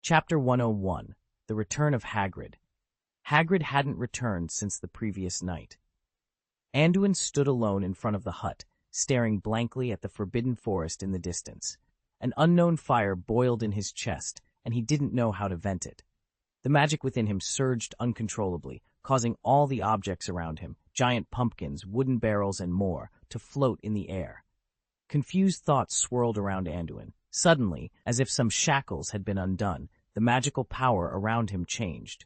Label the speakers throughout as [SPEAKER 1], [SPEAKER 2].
[SPEAKER 1] Chapter 101. The Return of Hagrid. Hagrid hadn't returned since the previous night. Anduin stood alone in front of the hut, staring blankly at the forbidden forest in the distance. An unknown fire boiled in his chest, and he didn't know how to vent it. The magic within him surged uncontrollably, causing all the objects around him, giant pumpkins, wooden barrels, and more, to float in the air. Confused thoughts swirled around Anduin. Suddenly, as if some shackles had been undone, the magical power around him changed.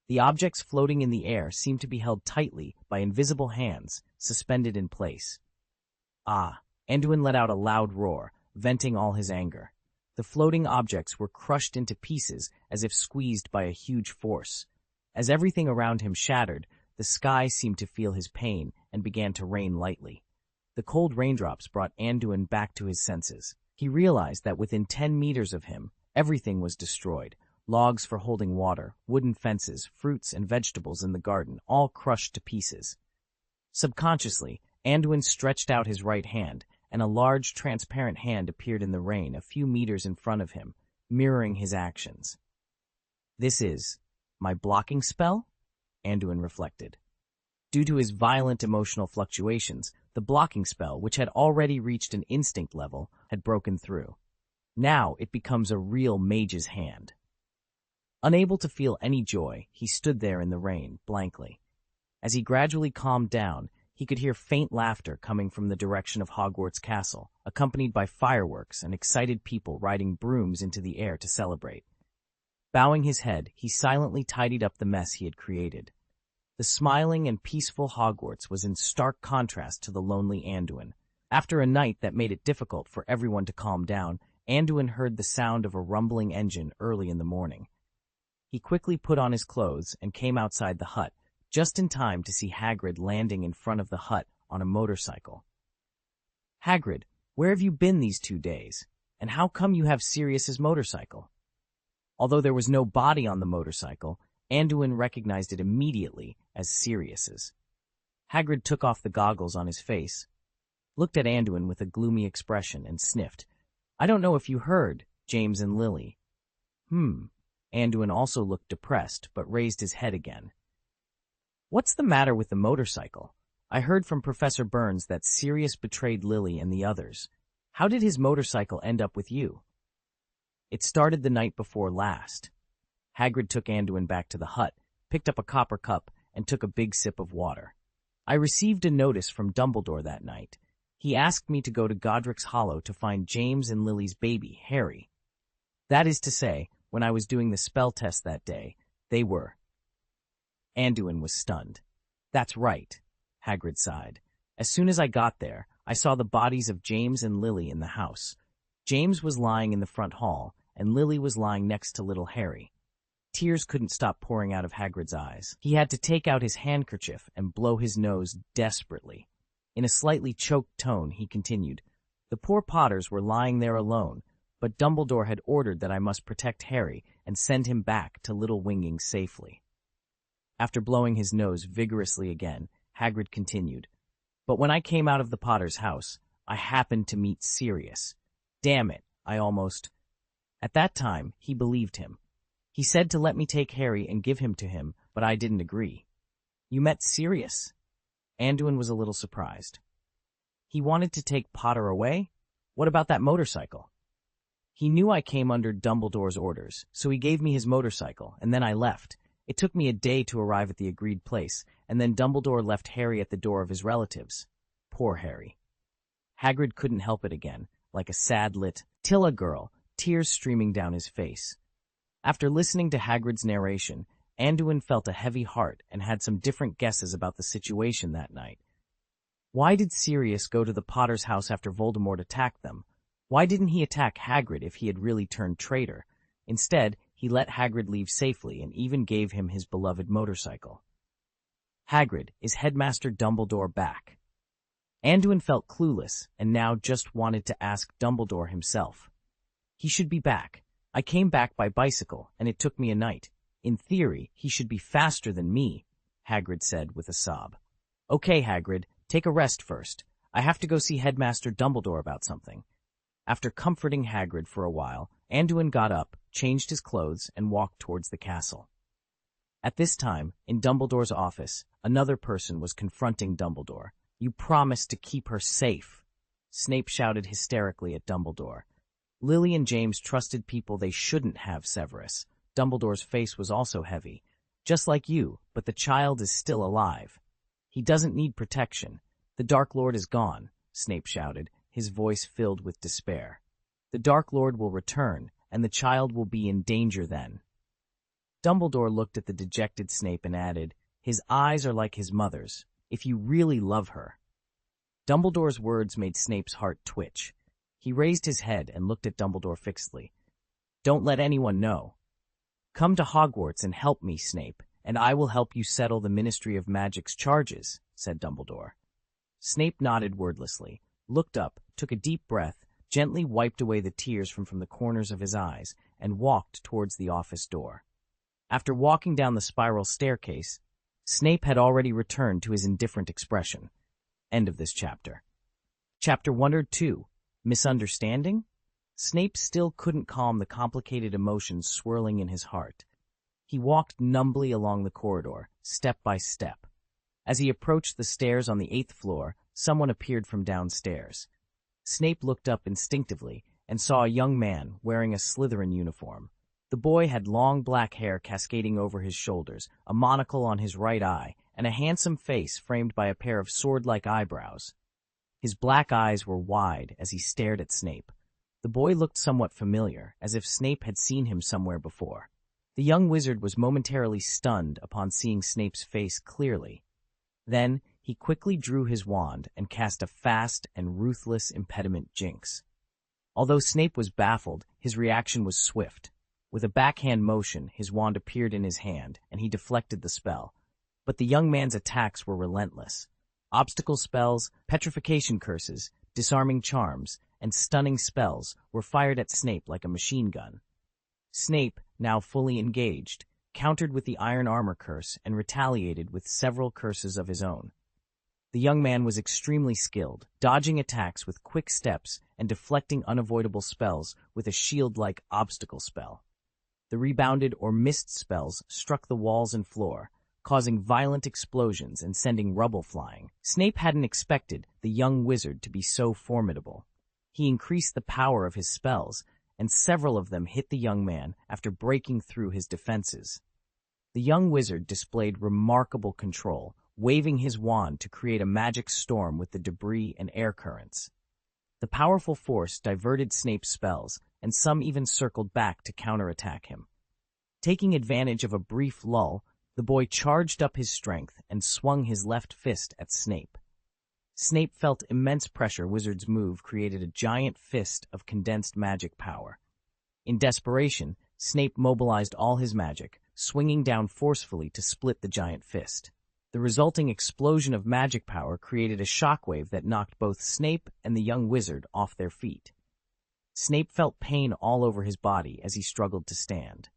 [SPEAKER 1] The objects floating in the air seemed to be held tightly by invisible hands, suspended in place. Ah! Anduin let out a loud roar, venting all his anger. The floating objects were crushed into pieces as if squeezed by a huge force. As everything around him shattered, the sky seemed to feel his pain and began to rain lightly. The cold raindrops brought Anduin back to his senses. He realized that within 10 meters of him, everything was destroyed. Logs for holding water, wooden fences, fruits and vegetables in the garden, all crushed to pieces. Subconsciously, Anduin stretched out his right hand, and a large, transparent hand appeared in the rain a few meters in front of him, mirroring his actions. "This is my blocking spell?" Anduin reflected. Due to his violent emotional fluctuations, the blocking spell, which had already reached an instinct level, had broken through. Now it becomes a real mage's hand. Unable to feel any joy, he stood there in the rain, blankly. As he gradually calmed down, he could hear faint laughter coming from the direction of Hogwarts Castle, accompanied by fireworks and excited people riding brooms into the air to celebrate. Bowing his head, he silently tidied up the mess he had created. The smiling and peaceful Hogwarts was in stark contrast to the lonely Anduin. After a night that made it difficult for everyone to calm down, Anduin heard the sound of a rumbling engine early in the morning. He quickly put on his clothes and came outside the hut, just in time to see Hagrid landing in front of the hut on a motorcycle. "Hagrid, where have you been these 2 days? And how come you have Sirius's motorcycle?" Although there was no body on the motorcycle, Anduin recognized it immediately as Sirius's. Hagrid took off the goggles on his face, looked at Anduin with a gloomy expression, and sniffed. "I don't know if you heard, James and Lily." Anduin also looked depressed, but raised his head again. "What's the matter with the motorcycle? I heard from Professor Burns that Sirius betrayed Lily and the others. How did his motorcycle end up with you?" "It started the night before last." Hagrid took Anduin back to the hut, picked up a copper cup, and took a big sip of water. "I received a notice from Dumbledore that night. He asked me to go to Godric's Hollow to find James and Lily's baby, Harry. That is to say, when I was doing the spell test that day, they were." Anduin was stunned. "That's right," Hagrid sighed. "As soon as I got there, I saw the bodies of James and Lily in the house. James was lying in the front hall, and Lily was lying next to little Harry." Tears couldn't stop pouring out of Hagrid's eyes. He had to take out his handkerchief and blow his nose desperately. In a slightly choked tone, he continued, "The poor Potters were lying there alone, but Dumbledore had ordered that I must protect Harry and send him back to Little Winging safely." After blowing his nose vigorously again, Hagrid continued, "But when I came out of the Potter's house, I happened to meet Sirius. Damn it, I almost—" At that time, he believed him. He said to let me take Harry and give him to him, but I didn't agree. "You met Sirius?" Anduin was a little surprised. "He wanted to take Potter away? What about that motorcycle?" "He knew I came under Dumbledore's orders, so he gave me his motorcycle, and then I left. It took me a day to arrive at the agreed place, and then Dumbledore left Harry at the door of his relatives. Poor Harry." Hagrid couldn't help it again, like a sad-lit Tilla girl, tears streaming down his face. After listening to Hagrid's narration, Anduin felt a heavy heart and had some different guesses about the situation that night. Why did Sirius go to the Potter's house after Voldemort attacked them? Why didn't he attack Hagrid if he had really turned traitor? Instead, he let Hagrid leave safely and even gave him his beloved motorcycle. Hagrid, is Headmaster Dumbledore back? Anduin felt clueless and now just wanted to ask Dumbledore himself. "He should be back. I came back by bicycle, and it took me a night. In theory, he should be faster than me," Hagrid said with a sob. "Okay, Hagrid, take a rest first. I have to go see Headmaster Dumbledore about something." After comforting Hagrid for a while, Anduin got up, changed his clothes, and walked towards the castle. At this time, in Dumbledore's office, another person was confronting Dumbledore. "You promised to keep her safe," Snape shouted hysterically at Dumbledore. Lily and James trusted people they shouldn't have, Severus. Dumbledore's face was also heavy. "Just like you, but the child is still alive. He doesn't need protection. The Dark Lord is gone," Snape shouted, his voice filled with despair. "The Dark Lord will return, and the child will be in danger then." Dumbledore looked at the dejected Snape and added, "His eyes are like his mother's, if you really love her." Dumbledore's words made Snape's heart twitch. He raised his head and looked at Dumbledore fixedly. "Don't let anyone know. Come to Hogwarts and help me, Snape, and I will help you settle the Ministry of Magic's charges," said Dumbledore. Snape nodded wordlessly, looked up, took a deep breath, gently wiped away the tears from the corners of his eyes, and walked towards the office door. After walking down the spiral staircase, Snape had already returned to his indifferent expression. End of this chapter. Chapter 102. Misunderstanding? Snape still couldn't calm the complicated emotions swirling in his heart. He walked numbly along the corridor, step by step. As he approached the stairs on the 8th floor, someone appeared from downstairs. Snape looked up instinctively and saw a young man wearing a Slytherin uniform. The boy had long black hair cascading over his shoulders, a monocle on his right eye, and a handsome face framed by a pair of sword-like eyebrows. His black eyes were wide as he stared at Snape. The boy looked somewhat familiar, as if Snape had seen him somewhere before. The young wizard was momentarily stunned upon seeing Snape's face clearly. Then, he quickly drew his wand and cast a fast and ruthless impediment jinx. Although Snape was baffled, his reaction was swift. With a backhand motion, his wand appeared in his hand, and he deflected the spell. But the young man's attacks were relentless. Obstacle spells, petrification curses, disarming charms, and stunning spells were fired at Snape like a machine gun. Snape, now fully engaged, countered with the iron armor curse and retaliated with several curses of his own. The young man was extremely skilled, dodging attacks with quick steps and deflecting unavoidable spells with a shield-like obstacle spell. The rebounded or missed spells struck the walls and floor, causing violent explosions and sending rubble flying. Snape hadn't expected the young wizard to be so formidable. He increased the power of his spells, and several of them hit the young man after breaking through his defenses. The young wizard displayed remarkable control, waving his wand to create a magic storm with the debris and air currents. The powerful force diverted Snape's spells, and some even circled back to counterattack him. Taking advantage of a brief lull, the boy charged up his strength and swung his left fist at Snape. Snape felt immense pressure. Wizard's move created a giant fist of condensed magic power. In desperation, Snape mobilized all his magic, swinging down forcefully to split the giant fist. The resulting explosion of magic power created a shockwave that knocked both Snape and the young wizard off their feet. Snape felt pain all over his body as he struggled to stand.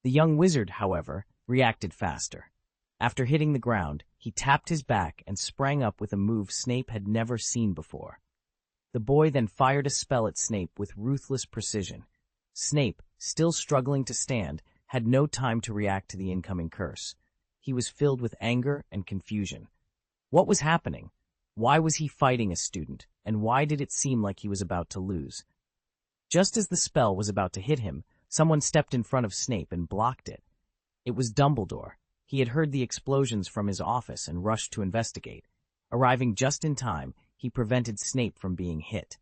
[SPEAKER 1] The young wizard, however, reacted faster. After hitting the ground, he tapped his back and sprang up with a move Snape had never seen before. The boy then fired a spell at Snape with ruthless precision. Snape, still struggling to stand, had no time to react to the incoming curse. He was filled with anger and confusion. What was happening? Why was he fighting a student, and why did it seem like he was about to lose? Just as the spell was about to hit him, someone stepped in front of Snape and blocked it. It was Dumbledore. He had heard the explosions from his office and rushed to investigate. Arriving just in time, he prevented Snape from being hit.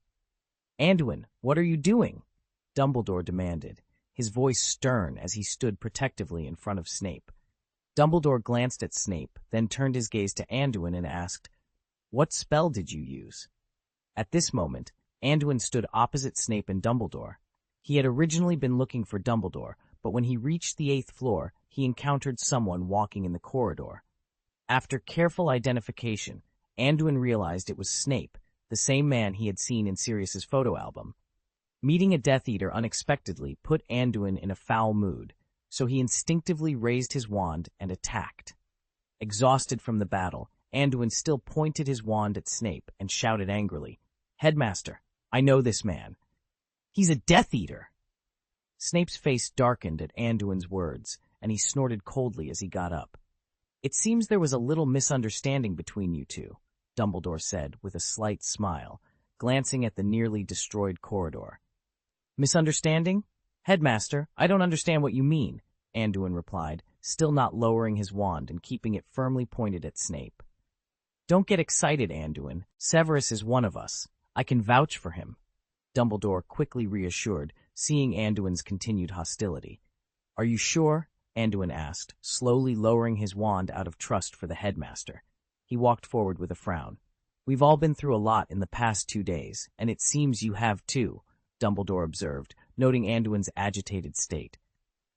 [SPEAKER 1] "Anduin, what are you doing?" Dumbledore demanded, his voice stern as he stood protectively in front of Snape. Dumbledore glanced at Snape, then turned his gaze to Anduin and asked, "What spell did you use?" At this moment, Anduin stood opposite Snape and Dumbledore. He had originally been looking for Dumbledore, but when he reached the 8th floor, he encountered someone walking in the corridor. After careful identification, Anduin realized it was Snape, the same man he had seen in Sirius's photo album. Meeting a Death Eater unexpectedly put Anduin in a foul mood, so he instinctively raised his wand and attacked. Exhausted from the battle, Anduin still pointed his wand at Snape and shouted angrily, "Headmaster, I know this man. He's a Death Eater." Snape's face darkened at Anduin's words, and he snorted coldly as he got up. "It seems there was a little misunderstanding between you two," Dumbledore said with a slight smile, glancing at the nearly destroyed corridor. "Misunderstanding? Headmaster, I don't understand what you mean," Anduin replied, still not lowering his wand and keeping it firmly pointed at Snape. "Don't get excited, Anduin. Severus is one of us. I can vouch for him," Dumbledore quickly reassured, seeing Anduin's continued hostility. "Are you sure?" Anduin asked, slowly lowering his wand out of trust for the headmaster. He walked forward with a frown. "We've all been through a lot in the past 2 days, and it seems you have too," Dumbledore observed, noting Anduin's agitated state.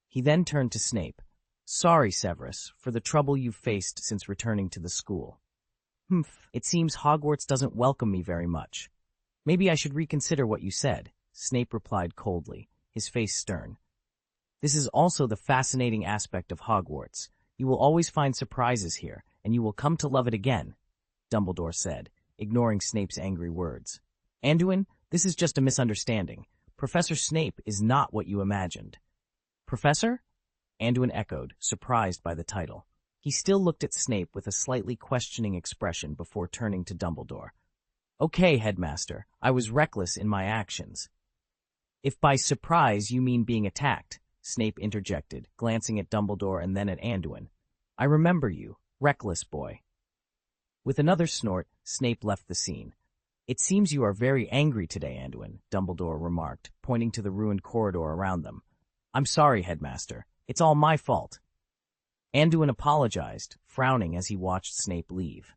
[SPEAKER 1] He then turned to Snape. "Sorry, Severus, for the trouble you've faced since returning to the school." It seems Hogwarts doesn't welcome me very much. Maybe I should reconsider what you said," Snape replied coldly, his face stern. "This is also the fascinating aspect of Hogwarts. You will always find surprises here, and you will come to love it again," Dumbledore said, ignoring Snape's angry words. "Anduin, this is just a misunderstanding. Professor Snape is not what you imagined." "Professor?" Anduin echoed, surprised by the title. He still looked at Snape with a slightly questioning expression before turning to Dumbledore. "Okay, Headmaster, I was reckless in my actions." "If by surprise you mean being attacked," Snape interjected, glancing at Dumbledore and then at Anduin. "I remember you, reckless boy." With another snort, Snape left the scene. "It seems you are very angry today, Anduin," Dumbledore remarked, pointing to the ruined corridor around them. "I'm sorry, Headmaster. It's all my fault." Anduin apologized, frowning as he watched Snape leave.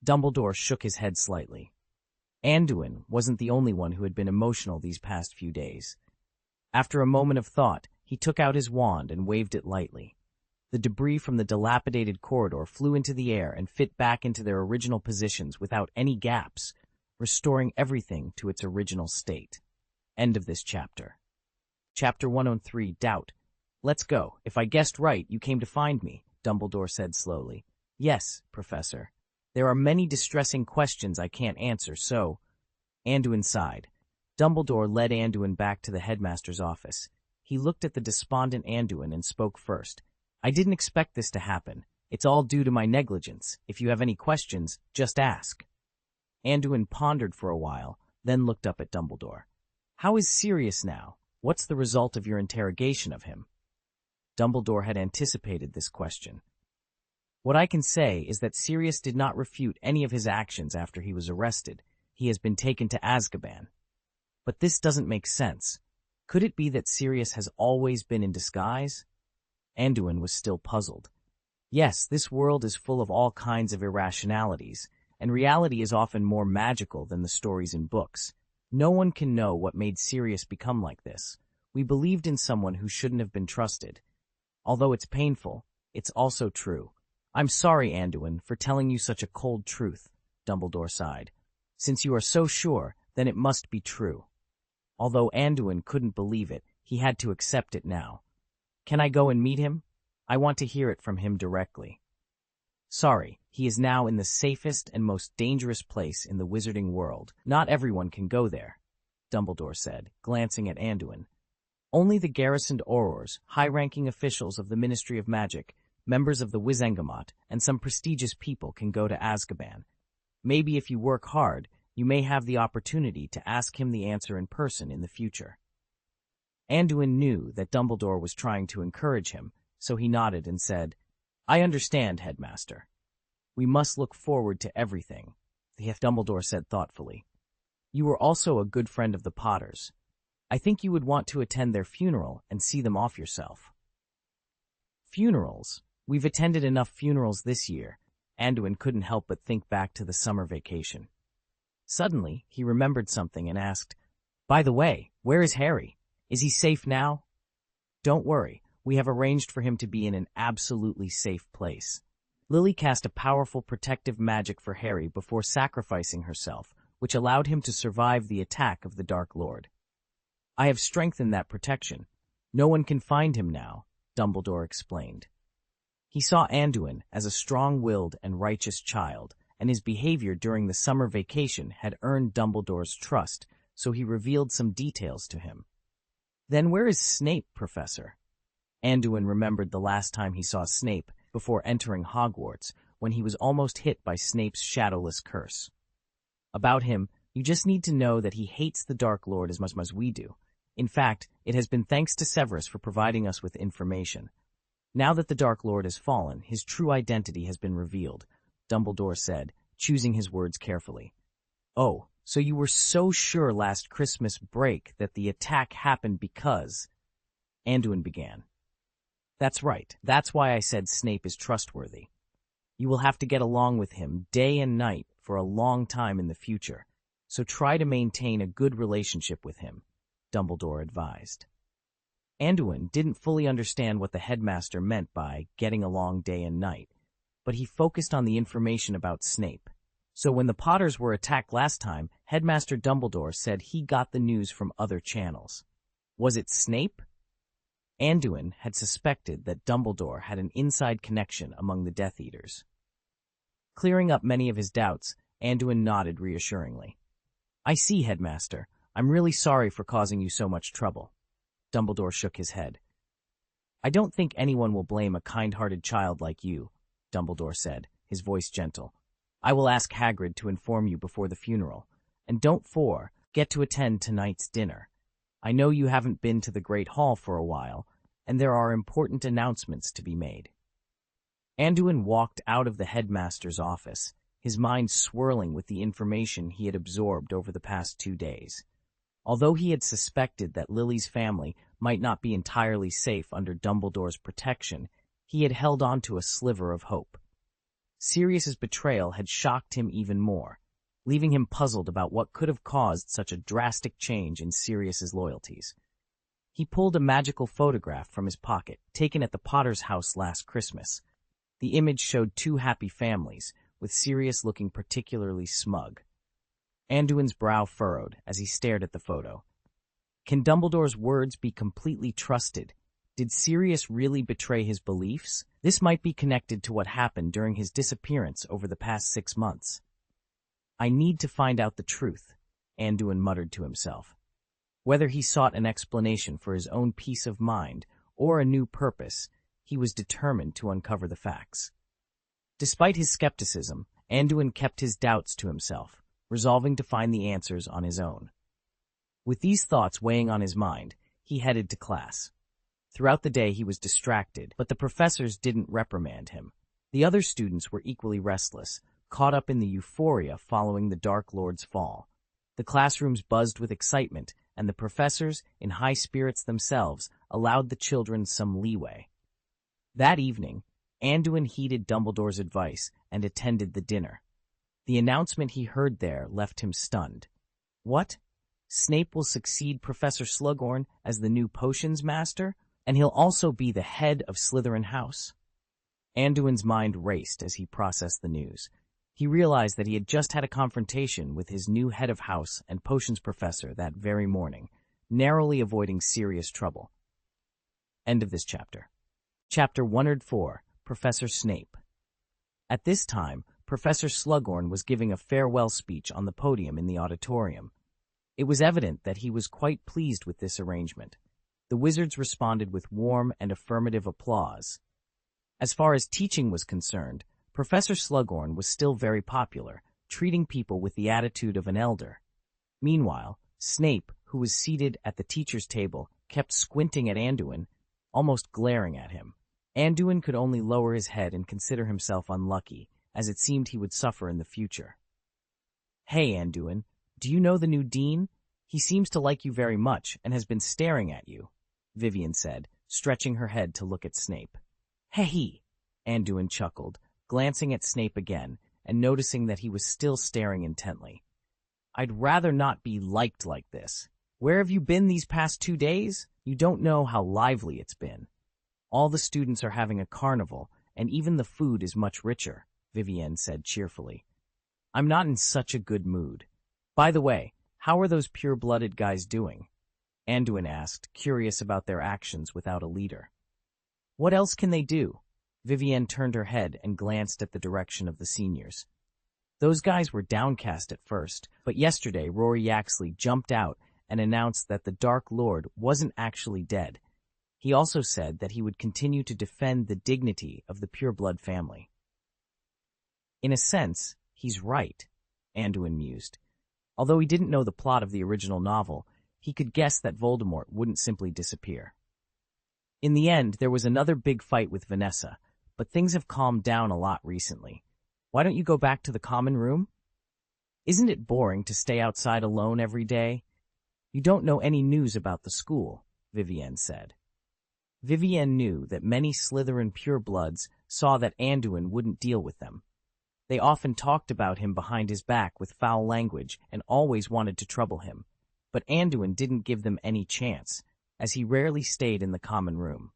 [SPEAKER 1] Dumbledore shook his head slightly. Anduin wasn't the only one who had been emotional these past few days. After a moment of thought, he took out his wand and waved it lightly. The debris from the dilapidated corridor flew into the air and fit back into their original positions without any gaps, restoring everything to its original state. End of this chapter. Chapter 103, Doubt. "Let's go. If I guessed right, you came to find me," Dumbledore said slowly. "Yes, Professor. There are many distressing questions I can't answer, so—" Anduin sighed. Dumbledore led Anduin back to the headmaster's office. He looked at the despondent Anduin and spoke first. "I didn't expect this to happen. It's all due to my negligence. If you have any questions, just ask." Anduin pondered for a while, then looked up at Dumbledore. "How is Sirius now? What's the result of your interrogation of him?" Dumbledore had anticipated this question. "What I can say is that Sirius did not refute any of his actions after he was arrested. He has been taken to Azkaban." "But this doesn't make sense. Could it be that Sirius has always been in disguise?" Anduin was still puzzled. "Yes, this world is full of all kinds of irrationalities, and reality is often more magical than the stories in books. No one can know what made Sirius become like this. We believed in someone who shouldn't have been trusted. Although it's painful, it's also true. I'm sorry, Anduin, for telling you such a cold truth," Dumbledore sighed. "Since you are so sure, then it must be true." Although Anduin couldn't believe it, he had to accept it now. "Can I go and meet him? I want to hear it from him directly." "Sorry, he is now in the safest and most dangerous place in the wizarding world. Not everyone can go there," Dumbledore said, glancing at Anduin. "Only the garrisoned Aurors, high-ranking officials of the Ministry of Magic, members of the Wizengamot, and some prestigious people can go to Azkaban. Maybe if you work hard, you may have the opportunity to ask him the answer in person in the future." Anduin knew that Dumbledore was trying to encourage him, so he nodded and said, "I understand, Headmaster. We must look forward to everything," Dumbledore said thoughtfully. "You were also a good friend of the Potters. I think you would want to attend their funeral and see them off yourself." "Funerals? We've attended enough funerals this year." Anduin couldn't help but think back to the summer vacation. Suddenly, he remembered something and asked, "By the way, where is Harry? Is he safe now?" "Don't worry, we have arranged for him to be in an absolutely safe place." Lily cast a powerful protective magic for Harry before sacrificing herself, which allowed him to survive the attack of the Dark Lord. "I have strengthened that protection. No one can find him now," Dumbledore explained. He saw Anduin as a strong-willed and righteous child, and his behavior during the summer vacation had earned Dumbledore's trust, so he revealed some details to him. Then where is Snape, Professor? Anduin remembered the last time he saw Snape before entering Hogwarts, when he was almost hit by Snape's shadowless curse. About him, you just need to know that he hates the Dark Lord as much as we do. In fact, it has been thanks to Severus for providing us with information. Now that the Dark Lord has fallen, his true identity has been revealed, Dumbledore said, choosing his words carefully. Oh, so you were so sure last Christmas break that the attack happened because... Anduin began. That's right. That's why I said Snape is trustworthy. You will have to get along with him day and night for a long time in the future, so try to maintain a good relationship with him, Dumbledore advised. Anduin didn't fully understand what the headmaster meant by getting along day and night, but he focused on the information about Snape. So when the Potters were attacked last time, Headmaster Dumbledore said he got the news from other channels. Was it Snape? Anduin had suspected that Dumbledore had an inside connection among the Death Eaters. Clearing up many of his doubts, Anduin nodded reassuringly. I see, Headmaster. I'm really sorry for causing you so much trouble. Dumbledore shook his head. I don't think anyone will blame a kind-hearted child like you, Dumbledore said, his voice gentle. I will ask Hagrid to inform you before the funeral, and don't forget to attend tonight's dinner. I know you haven't been to the Great Hall for a while, and there are important announcements to be made. Anduin walked out of the headmaster's office, his mind swirling with the information he had absorbed over the past 2 days. Although he had suspected that Lily's family might not be entirely safe under Dumbledore's protection, he had held on to a sliver of hope. Sirius's betrayal had shocked him even more, leaving him puzzled about what could have caused such a drastic change in Sirius's loyalties. He pulled a magical photograph from his pocket, taken at the Potter's house last Christmas. The image showed 2 happy families, with Sirius looking particularly smug. Anduin's brow furrowed as he stared at the photo. Can Dumbledore's words be completely trusted? Did Sirius really betray his beliefs? This might be connected to what happened during his disappearance over the past 6 months. I need to find out the truth, Anduin muttered to himself. Whether he sought an explanation for his own peace of mind or a new purpose, he was determined to uncover the facts. Despite his skepticism, Anduin kept his doubts to himself, resolving to find the answers on his own. With these thoughts weighing on his mind, he headed to class. Throughout the day he was distracted, but the professors didn't reprimand him. The other students were equally restless, caught up in the euphoria following the Dark Lord's fall. The classrooms buzzed with excitement, and the professors, in high spirits themselves, allowed the children some leeway. That evening, Anduin heeded Dumbledore's advice and attended the dinner. The announcement he heard there left him stunned. What? Snape will succeed Professor Slughorn as the new potions master? And he'll also be the head of Slytherin House? Anduin's mind raced as he processed the news. He realized that he had just had a confrontation with his new head of house and potions professor that very morning, narrowly avoiding serious trouble. End of this chapter. Chapter 104, Professor Snape. At this time, Professor Slughorn was giving a farewell speech on the podium in the auditorium. It was evident that he was quite pleased with this arrangement. The wizards responded with warm and affirmative applause. As far as teaching was concerned, Professor Slughorn was still very popular, treating people with the attitude of an elder. Meanwhile, Snape, who was seated at the teacher's table, kept squinting at Anduin, almost glaring at him. Anduin could only lower his head and consider himself unlucky, as it seemed he would suffer in the future. Hey, Anduin, do you know the new dean? He seems to like you very much and has been staring at you, Vivian said, stretching her head to look at Snape. Hey, Anduin chuckled, glancing at Snape again and noticing that he was still staring intently. I'd rather not be liked like this. Where have you been these past 2 days? You don't know how lively it's been. All the students are having a carnival, and even the food is much richer, Vivienne said cheerfully. I'm not in such a good mood. By the way, how are those pure-blooded guys doing? Anduin asked, curious about their actions without a leader. What else can they do? Vivienne turned her head and glanced at the direction of the seniors. Those guys were downcast at first, but yesterday Rory Yaxley jumped out and announced that the Dark Lord wasn't actually dead. He also said that he would continue to defend the dignity of the pureblood family. In a sense, he's right, Anduin mused. Although he didn't know the plot of the original novel, he could guess that Voldemort wouldn't simply disappear. In the end, there was another big fight with Vanessa, but things have calmed down a lot recently. Why don't you go back to the common room? Isn't it boring to stay outside alone every day? You don't know any news about the school, Vivienne said. Vivienne knew that many Slytherin purebloods saw that Anduin wouldn't deal with them. They often talked about him behind his back with foul language and always wanted to trouble him. But Anduin didn't give them any chance, as he rarely stayed in the common room.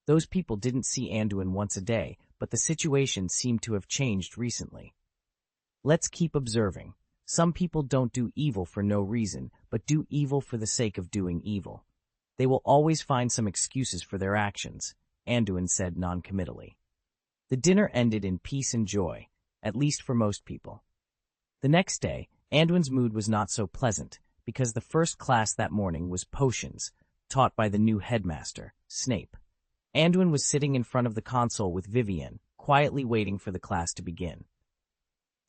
[SPEAKER 1] Those people didn't see Anduin once a day, but the situation seemed to have changed recently. Let's keep observing. Some people don't do evil for no reason, but do evil for the sake of doing evil. They will always find some excuses for their actions, Anduin said noncommittally. The dinner ended in peace and joy, at least for most people. The next day, Anduin's mood was not so pleasant, because the first class that morning was potions, taught by the new headmaster, Snape. Anduin was sitting in front of the console with Vivienne, quietly waiting for the class to begin.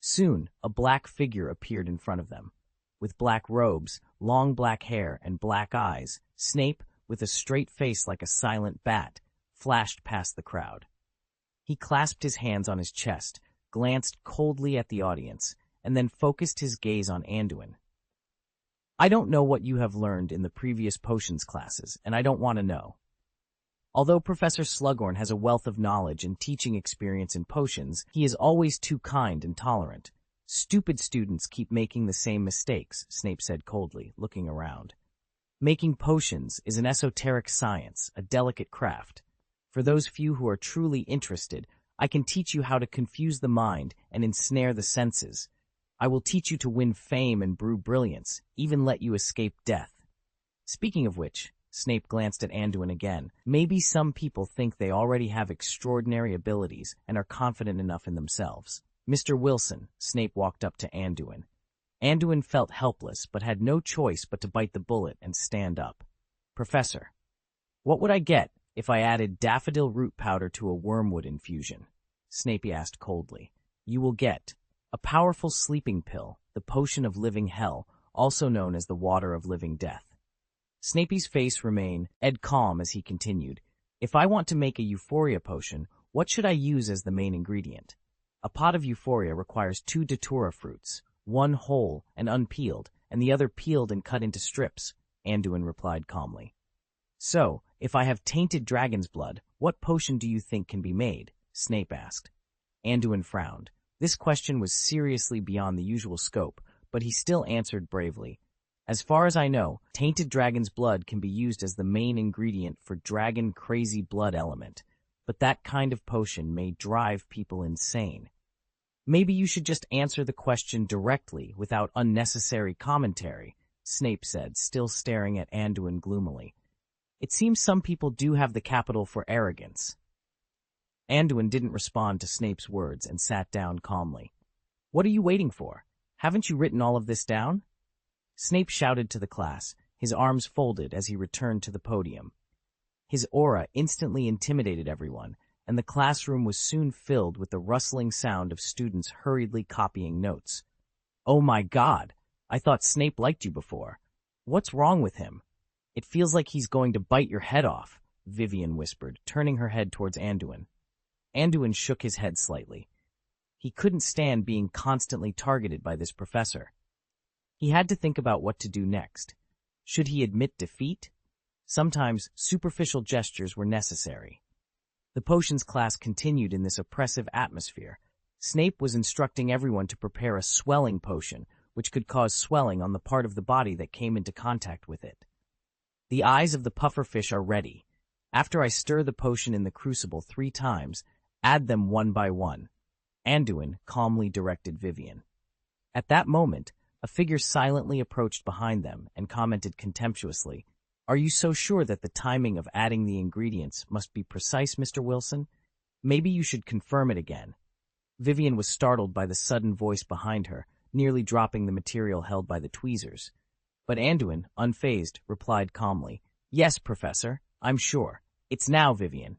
[SPEAKER 1] Soon, a black figure appeared in front of them. With black robes, long black hair, and black eyes, Snape, with a straight face like a silent bat, flashed past the crowd. He clasped his hands on his chest, glanced coldly at the audience, and then focused his gaze on Anduin. I don't know what you have learned in the previous potions classes, and I don't want to know. Although Professor Slughorn has a wealth of knowledge and teaching experience in potions, he is always too kind and tolerant. Stupid students keep making the same mistakes, Snape said coldly, looking around. Making potions is an esoteric science, a delicate craft. For those few who are truly interested, I can teach you how to confuse the mind and ensnare the senses. I will teach you to win fame and brew brilliance, even let you escape death. Speaking of which, Snape glanced at Anduin again. Maybe some people think they already have extraordinary abilities and are confident enough in themselves. Mr. Wilson, Snape walked up to Anduin. Anduin felt helpless, but had no choice but to bite the bullet and stand up. Professor, what would I get if I added daffodil root powder to a wormwood infusion? Snape asked coldly. You will get a powerful sleeping pill, the potion of living hell, also known as the water of living death. Snape's face remained calm as he continued. If I want to make a euphoria potion, what should I use as the main ingredient? A pot of euphoria requires 2 datura fruits, one whole and unpeeled, and the other peeled and cut into strips, Anduin replied calmly. So, if I have tainted dragon's blood, what potion do you think can be made? Snape asked. Anduin frowned. This question was seriously beyond the usual scope, but he still answered bravely. As far as I know, tainted dragon's blood can be used as the main ingredient for dragon crazy blood element, but that kind of potion may drive people insane. Maybe you should just answer the question directly without unnecessary commentary, Snape said, still staring at Anduin gloomily. It seems some people do have the capital for arrogance. Anduin didn't respond to Snape's words and sat down calmly. What are you waiting for? Haven't you written all of this down? Snape shouted to the class, his arms folded as he returned to the podium. His aura instantly intimidated everyone, and the classroom was soon filled with the rustling sound of students hurriedly copying notes. Oh my God! I thought Snape liked you before. What's wrong with him? It feels like he's going to bite your head off, Vivienne whispered, turning her head towards Anduin. Anduin shook his head slightly. He couldn't stand being constantly targeted by this professor. He had to think about what to do next. Should he admit defeat? Sometimes superficial gestures were necessary. The potions class continued in this oppressive atmosphere. Snape was instructing everyone to prepare a swelling potion, which could cause swelling on the part of the body that came into contact with it. The eyes of the pufferfish are ready. After I stir the potion in the crucible 3 times, add them one by one. Anduin calmly directed Vivienne. At that moment, a figure silently approached behind them and commented contemptuously, Are you so sure that the timing of adding the ingredients must be precise, Mr. Wilson? Maybe you should confirm it again. Vivienne was startled by the sudden voice behind her, nearly dropping the material held by the tweezers. But Anduin, unfazed, replied calmly, "Yes, Professor, I'm sure. It's now, Vivian."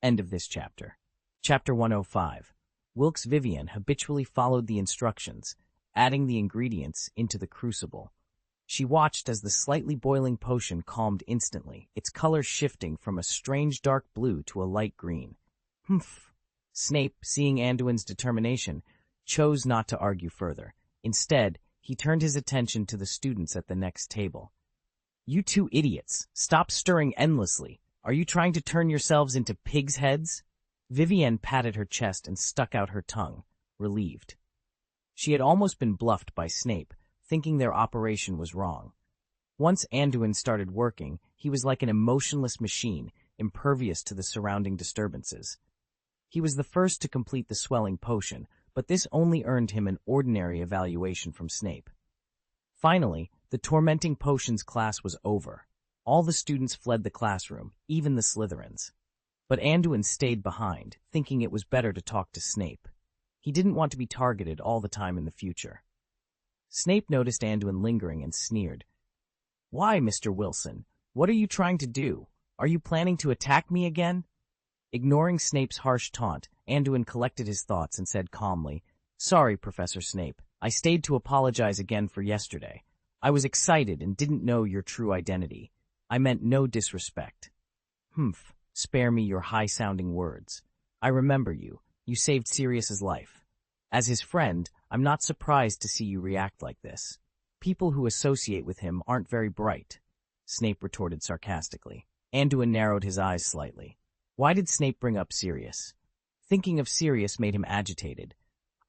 [SPEAKER 1] End of this chapter. Chapter 105. Wilkes Vivian habitually followed the instructions, adding the ingredients into the crucible. She watched as the slightly boiling potion calmed instantly, its color shifting from a strange dark blue to a light green. Humph. Snape, seeing Anduin's determination, chose not to argue further. Instead, he turned his attention to the students at the next table. "You two idiots, stop stirring endlessly. Are you trying to turn yourselves into pigs' heads?" Vivienne patted her chest and stuck out her tongue, relieved. She had almost been bluffed by Snape, thinking their operation was wrong. Once Anduin started working, he was like an emotionless machine, impervious to the surrounding disturbances. He was the first to complete the swelling potion, but this only earned him an ordinary evaluation from Snape. Finally, the tormenting potions class was over. All the students fled the classroom, even the Slytherins. But Anduin stayed behind, thinking it was better to talk to Snape. He didn't want to be targeted all the time in the future. Snape noticed Anduin lingering and sneered. "Why, Mr. Wilson? What are you trying to do? Are you planning to attack me again?" Ignoring Snape's harsh taunt, Anduin collected his thoughts and said calmly, "Sorry, Professor Snape. I stayed to apologize again for yesterday. I was excited and didn't know your true identity. I meant no disrespect." "Humph, spare me your high-sounding words. I remember you. You saved Sirius's life. As his friend, I'm not surprised to see you react like this. People who associate with him aren't very bright," Snape retorted sarcastically. Anduin narrowed his eyes slightly. Why did Snape bring up Sirius? Thinking of Sirius made him agitated.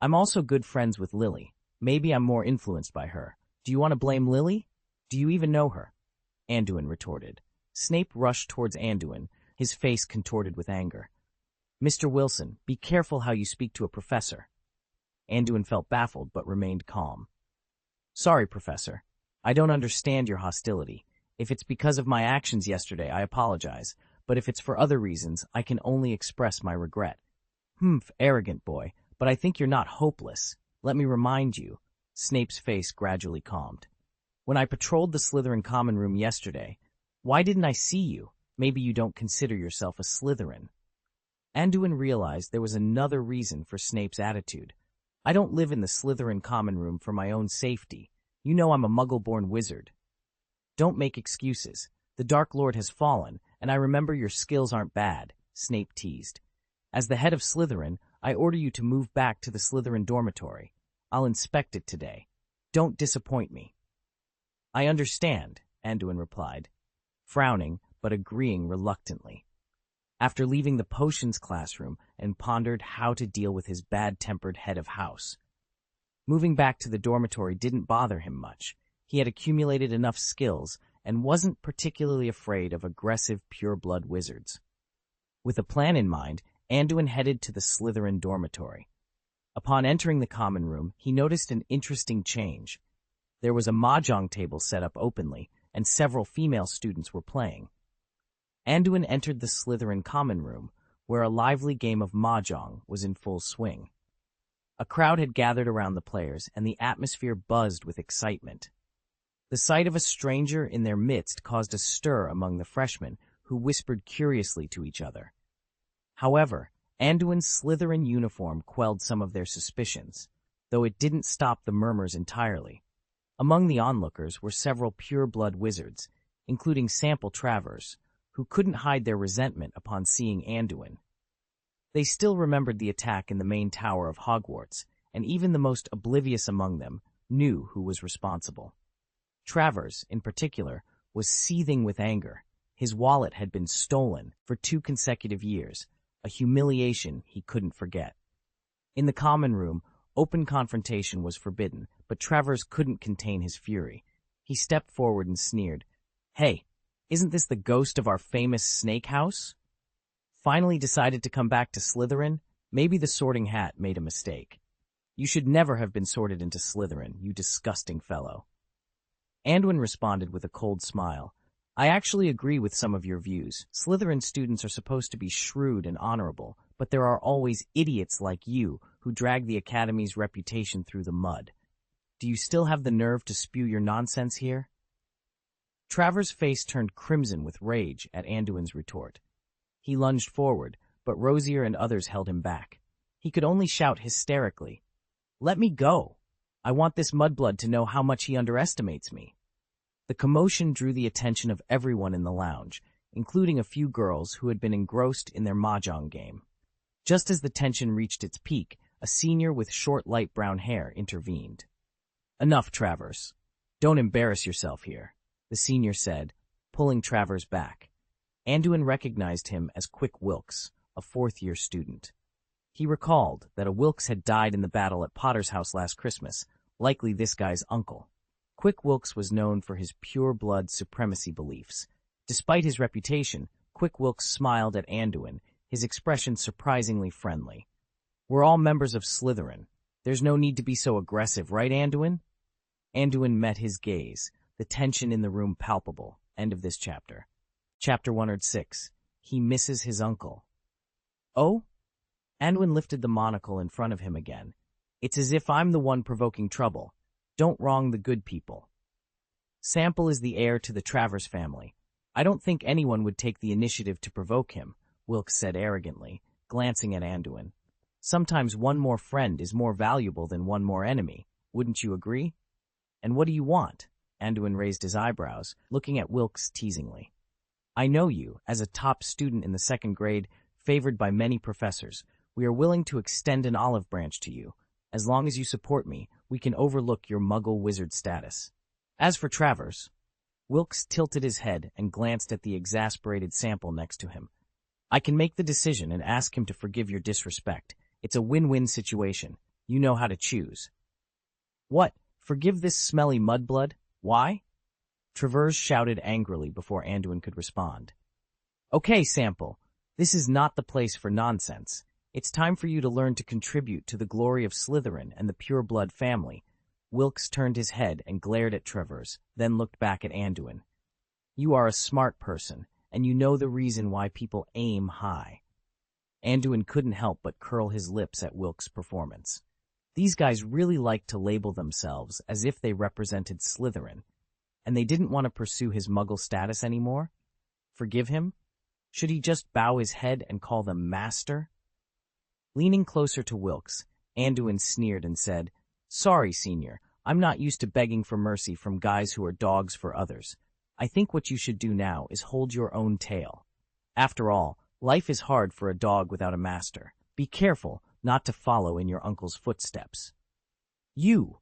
[SPEAKER 1] "I'm also good friends with Lily. Maybe I'm more influenced by her. Do you want to blame Lily? Do you even know her?" Anduin retorted. Snape rushed towards Anduin, his face contorted with anger. "Mr. Wilson, be careful how you speak to a professor." Anduin felt baffled but remained calm. "Sorry, Professor. I don't understand your hostility. If it's because of my actions yesterday, I apologize. But if it's for other reasons, I can only express my regret." "Humph, arrogant boy, but I think you're not hopeless. Let me remind you." Snape's face gradually calmed. "When I patrolled the Slytherin common room yesterday, why didn't I see you? Maybe you don't consider yourself a Slytherin." Anduin realized there was another reason for Snape's attitude. "I don't live in the Slytherin common room for my own safety. You know I'm a Muggle-born wizard." "Don't make excuses. The Dark Lord has fallen, and I remember your skills aren't bad," Snape teased. "As the head of Slytherin, I order you to move back to the Slytherin dormitory. I'll inspect it today. Don't disappoint me." "I understand," Anduin replied, frowning but agreeing reluctantly. After leaving the potions classroom and pondered how to deal with his bad-tempered head of house. Moving back to the dormitory didn't bother him much. He had accumulated enough skills and wasn't particularly afraid of aggressive pure-blood wizards. With a plan in mind, Anduin headed to the Slytherin dormitory. Upon entering the common room, he noticed an interesting change. There was a mahjong table set up openly, and several female students were playing. Anduin entered the Slytherin common room, where a lively game of mahjong was in full swing. A crowd had gathered around the players, and the atmosphere buzzed with excitement. The sight of a stranger in their midst caused a stir among the freshmen, who whispered curiously to each other. However, Anduin's Slytherin uniform quelled some of their suspicions, though it didn't stop the murmurs entirely. Among the onlookers were several pure-blood wizards, including Sample Travers, who couldn't hide their resentment upon seeing Anduin. They still remembered the attack in the main tower of Hogwarts, and even the most oblivious among them knew who was responsible. Travers, in particular, was seething with anger. His wallet had been stolen for 2 consecutive years, a humiliation he couldn't forget. In the common room, open confrontation was forbidden, but Travers couldn't contain his fury. He stepped forward and sneered, "Hey, isn't this the ghost of our famous snake house? Finally decided to come back to Slytherin? Maybe the Sorting Hat made a mistake. You should never have been sorted into Slytherin, you disgusting fellow." Anduin responded with a cold smile. "I actually agree with some of your views. Slytherin students are supposed to be shrewd and honorable, but there are always idiots like you who drag the Academy's reputation through the mud. Do you still have the nerve to spew your nonsense here?" Travers' face turned crimson with rage at Anduin's retort. He lunged forward, but Rosier and others held him back. He could only shout hysterically, "Let me go! I want this mudblood to know how much he underestimates me." The commotion drew the attention of everyone in the lounge, including a few girls who had been engrossed in their mahjong game. Just as the tension reached its peak, a senior with short light brown hair intervened. "Enough, Travers. Don't embarrass yourself here," the senior said, pulling Travers back. Anduin recognized him as Quick Wilkes, a fourth-year student. He recalled that a Wilkes had died in the battle at Potter's house last Christmas, likely this guy's uncle. Quick Wilkes was known for his pure-blood supremacy beliefs. Despite his reputation, Quick Wilkes smiled at Anduin, his expression surprisingly friendly. "We're all members of Slytherin. There's no need to be so aggressive, right, Anduin?" Anduin met his gaze, the tension in the room palpable. End of this chapter. Chapter 106. He misses his uncle. "Oh?" Anduin lifted the monocle in front of him again. "It's as if I'm the one provoking trouble. Don't wrong the good people. Sample is the heir to the Travers family. I don't think anyone would take the initiative to provoke him," Wilkes said arrogantly, glancing at Anduin. "Sometimes one more friend is more valuable than one more enemy. Wouldn't you agree?" "And what do you want?" Anduin raised his eyebrows, looking at Wilkes teasingly. "I know you, as a top student in the 2nd grade, favored by many professors. We are willing to extend an olive branch to you. As long as you support me, we can overlook your muggle wizard status. As for Travers..." Wilkes tilted his head and glanced at the exasperated Sample next to him. "I can make the decision and ask him to forgive your disrespect. It's a win-win situation. You know how to choose." "What? Forgive this smelly mudblood? Why?" Travers shouted angrily before Anduin could respond. "Okay, Sample. This is not the place for nonsense. It's time for you to learn to contribute to the glory of Slytherin and the pure-blood family." Wilkes turned his head and glared at Travers, then looked back at Anduin. "You are a smart person, and you know the reason why people aim high." Anduin couldn't help but curl his lips at Wilkes' performance. These guys really liked to label themselves as if they represented Slytherin, and they didn't want to pursue his muggle status anymore? Forgive him? Should he just bow his head and call them master? Leaning closer to Wilkes, Anduin sneered and said, "Sorry, Senior, I'm not used to begging for mercy from guys who are dogs for others. I think what you should do now is hold your own tail. After all, life is hard for a dog without a master. Be careful not to follow in your uncle's footsteps." "You!"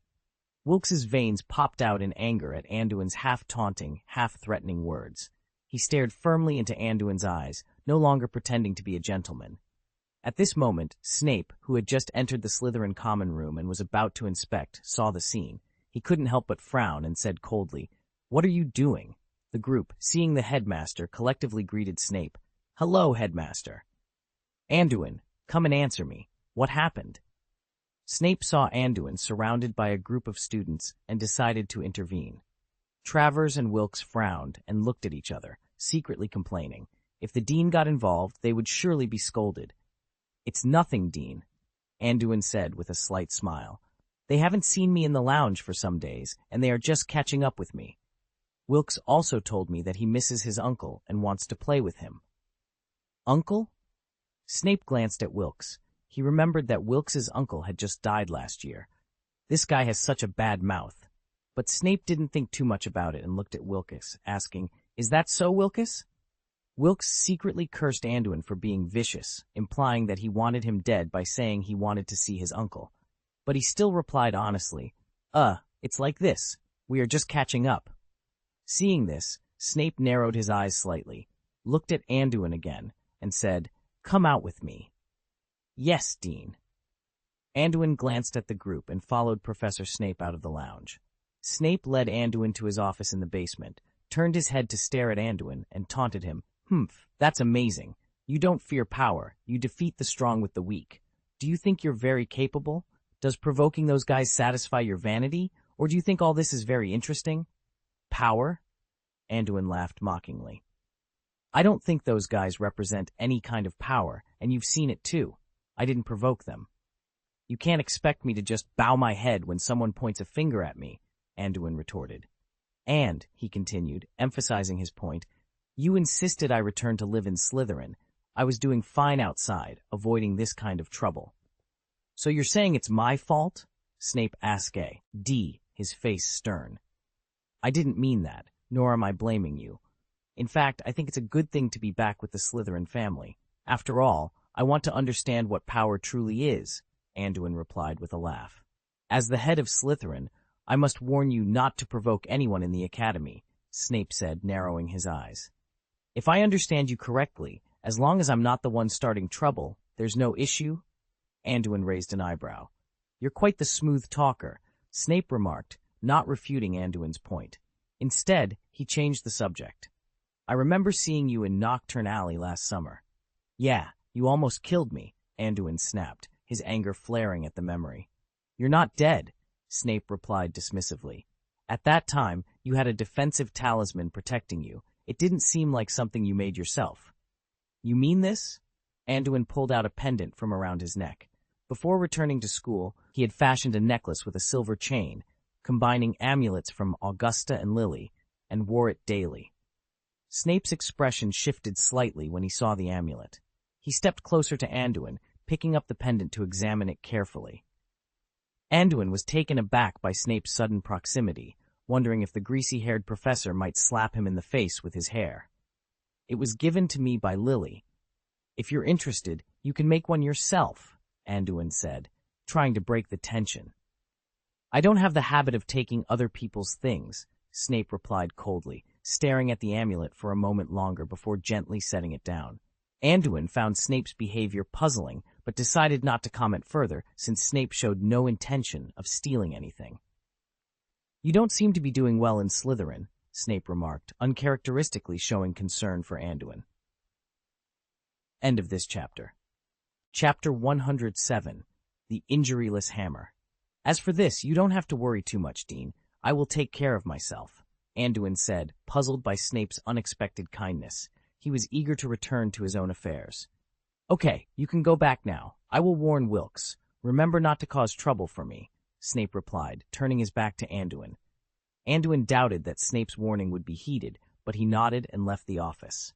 [SPEAKER 1] Wilkes's veins popped out in anger at Anduin's half-taunting, half-threatening words. He stared firmly into Anduin's eyes, no longer pretending to be a gentleman. At this moment, Snape, who had just entered the Slytherin common room and was about to inspect, saw the scene. He couldn't help but frown and said coldly, "What are you doing?" The group, seeing the headmaster, collectively greeted Snape. "Hello, headmaster." "Anduin, come and answer me. What happened?" Snape saw Anduin surrounded by a group of students and decided to intervene. Travers and Wilkes frowned and looked at each other, secretly complaining. If the dean got involved, they would surely be scolded. "It's nothing, Dean," Anduin said with a slight smile. "They haven't seen me in the lounge for some days, and they are just catching up with me. Wilkes also told me that he misses his uncle and wants to play with him." "Uncle?" Snape glanced at Wilkes. He remembered that Wilkes's uncle had just died last year. This guy has such a bad mouth. But Snape didn't think too much about it and looked at Wilkes, asking, "Is that so, Wilkes?" Wilkes secretly cursed Anduin for being vicious, implying that he wanted him dead by saying he wanted to see his uncle. But he still replied honestly, "It's like this. We are just catching up." Seeing this, Snape narrowed his eyes slightly, looked at Anduin again, and said, "Come out with me." "Yes, Dean." Anduin glanced at the group and followed Professor Snape out of the lounge. Snape led Anduin to his office in the basement, turned his head to stare at Anduin, and taunted him. "Humph, that's amazing. You don't fear power. You defeat the strong with the weak. Do you think you're very capable? Does provoking those guys satisfy your vanity, or do you think all this is very interesting?" "Power?" Anduin laughed mockingly. "I don't think those guys represent any kind of power, and you've seen it too. I didn't provoke them." "You can't expect me to just bow my head when someone points a finger at me," Anduin retorted. And, he continued, emphasizing his point, you insisted I return to live in Slytherin. I was doing fine outside, avoiding this kind of trouble. So you're saying it's my fault? Snape asked D, his face stern. I didn't mean that, nor am I blaming you. In fact, I think it's a good thing to be back with the Slytherin family. After all, I want to understand what power truly is, Anduin replied with a laugh. As the head of Slytherin, I must warn you not to provoke anyone in the academy, Snape said, narrowing his eyes. If I understand you correctly, as long as I'm not the one starting trouble, there's no issue? Anduin raised an eyebrow. You're quite the smooth talker, Snape remarked, not refuting Anduin's point. Instead, he changed the subject. I remember seeing you in Nocturne Alley last summer. Yeah, you almost killed me, Anduin snapped, his anger flaring at the memory. You're not dead, Snape replied dismissively. At that time, you had a defensive talisman protecting you. It didn't seem like something you made yourself. You mean this? Anduin pulled out a pendant from around his neck. Before returning to school, he had fashioned a necklace with a silver chain, combining amulets from Augusta and Lily, and wore it daily. Snape's expression shifted slightly when he saw the amulet. He stepped closer to Anduin, picking up the pendant to examine it carefully. Anduin was taken aback by Snape's sudden proximity, wondering if the greasy-haired professor might slap him in the face with his hair. It was given to me by Lily. If you're interested, you can make one yourself, Anduin said, trying to break the tension. I don't have the habit of taking other people's things, Snape replied coldly, staring at the amulet for a moment longer before gently setting it down. Anduin found Snape's behavior puzzling, but decided not to comment further since Snape showed no intention of stealing anything. You don't seem to be doing well in Slytherin, Snape remarked, uncharacteristically showing concern for Anduin. End of this chapter. Chapter 107, The Injuryless Hammer. As for this, you don't have to worry too much, Dean. I will take care of myself, Anduin said, puzzled by Snape's unexpected kindness. He was eager to return to his own affairs. Okay, you can go back now. I will warn Wilkes. Remember not to cause trouble for me, Snape replied, turning his back to Anduin. Anduin doubted that Snape's warning would be heeded, but he nodded and left the office.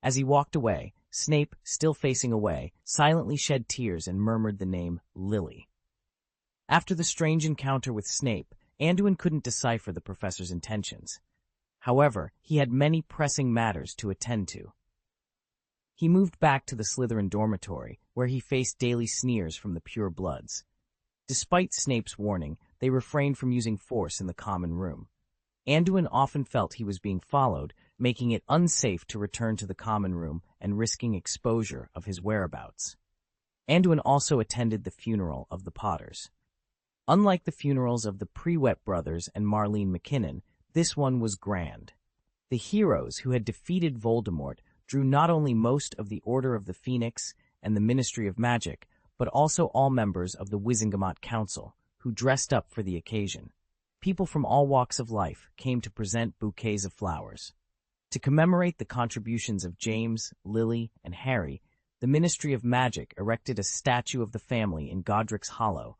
[SPEAKER 1] As he walked away, Snape, still facing away, silently shed tears and murmured the name Lily. After the strange encounter with Snape, Anduin couldn't decipher the professor's intentions. However, he had many pressing matters to attend to. He moved back to the Slytherin dormitory, where he faced daily sneers from the Pure Bloods. Despite Snape's warning, they refrained from using force in the common room. Anduin often felt he was being followed, making it unsafe to return to the common room and risking exposure of his whereabouts. Anduin also attended the funeral of the Potters. Unlike the funerals of the Prewett brothers and Marlene McKinnon, this one was grand. The heroes who had defeated Voldemort drew not only most of the Order of the Phoenix and the Ministry of Magic, but also all members of the Wizengamot Council, who dressed up for the occasion. People from all walks of life came to present bouquets of flowers. To commemorate the contributions of James, Lily, and Harry, the Ministry of Magic erected a statue of the family in Godric's Hollow,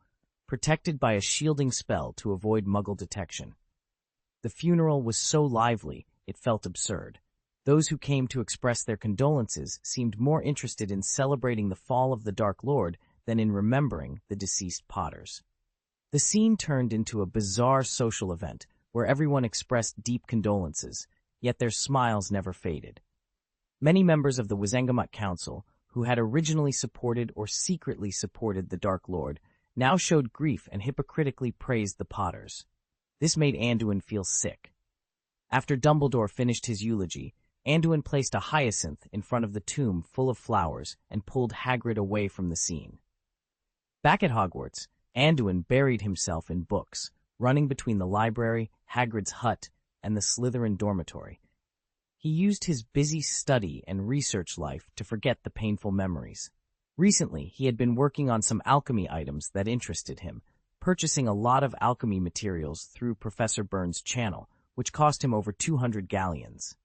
[SPEAKER 1] protected by a shielding spell to avoid Muggle detection. The funeral was so lively, it felt absurd. Those who came to express their condolences seemed more interested in celebrating the fall of the Dark Lord than in remembering the deceased Potters. The scene turned into a bizarre social event where everyone expressed deep condolences, yet their smiles never faded. Many members of the Wizengamot Council, who had originally supported or secretly supported the Dark Lord, now showed grief and hypocritically praised the Potters. This made Anduin feel sick. After Dumbledore finished his eulogy, Anduin placed a hyacinth in front of the tomb full of flowers and pulled Hagrid away from the scene. Back at Hogwarts, Anduin buried himself in books, running between the library, Hagrid's hut, and the Slytherin dormitory. He used his busy study and research life to forget the painful memories. Recently, he had been working on some alchemy items that interested him, purchasing a lot of alchemy materials through Professor Burns' channel, which cost him over 200 galleons.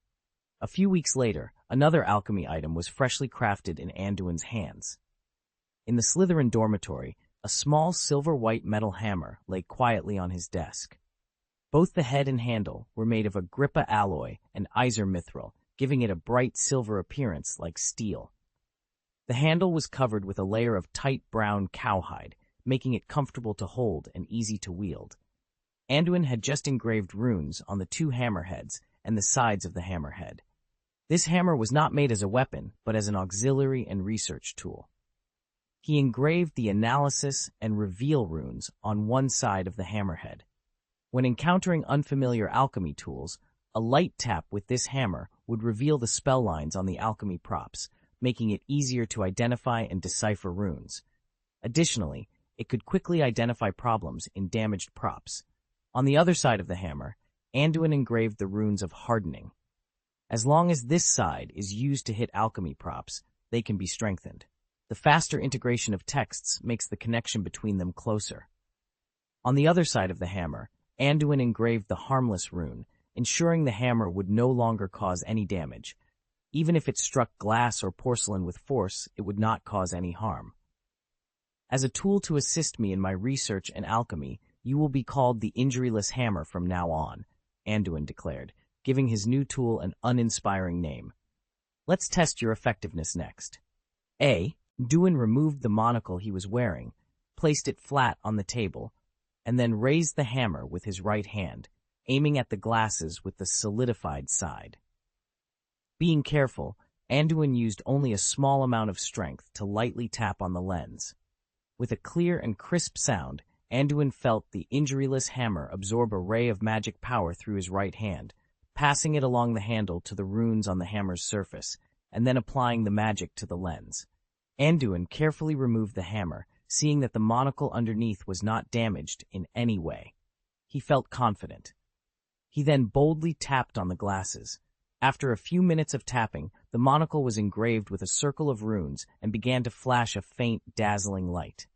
[SPEAKER 1] A few weeks later, another alchemy item was freshly crafted in Anduin's hands. In the Slytherin dormitory, a small silver-white metal hammer lay quietly on his desk. Both the head and handle were made of Agrippa alloy and isomithril, giving it a bright silver appearance like steel. The handle was covered with a layer of tight brown cowhide, making it comfortable to hold and easy to wield. Anduin had just engraved runes on the two hammerheads and the sides of the hammerhead. This hammer was not made as a weapon, but as an auxiliary and research tool. He engraved the analysis and reveal runes on one side of the hammerhead. When encountering unfamiliar alchemy tools, a light tap with this hammer would reveal the spell lines on the alchemy props, making it easier to identify and decipher runes. Additionally, it could quickly identify problems in damaged props. On the other side of the hammer, Anduin engraved the runes of hardening. As long as this side is used to hit alchemy props, they can be strengthened. The faster integration of texts makes the connection between them closer. On the other side of the hammer, Anduin engraved the harmless rune, ensuring the hammer would no longer cause any damage. Even if it struck glass or porcelain with force, it would not cause any harm. As a tool to assist me in my research and alchemy, you will be called the Injuryless Hammer from now on, Anduin declared, giving his new tool an uninspiring name. Let's test your effectiveness next. Anduin removed the monocle he was wearing, placed it flat on the table, and then raised the hammer with his right hand, aiming at the glasses with the solidified side. Being careful, Anduin used only a small amount of strength to lightly tap on the lens. With a clear and crisp sound, Anduin felt the injuryless hammer absorb a ray of magic power through his right hand, passing it along the handle to the runes on the hammer's surface, and then applying the magic to the lens. Anduin carefully removed the hammer, seeing that the monocle underneath was not damaged in any way. He felt confident. He then boldly tapped on the glasses. After a few minutes of tapping, the monocle was engraved with a circle of runes and began to flash a faint, dazzling light.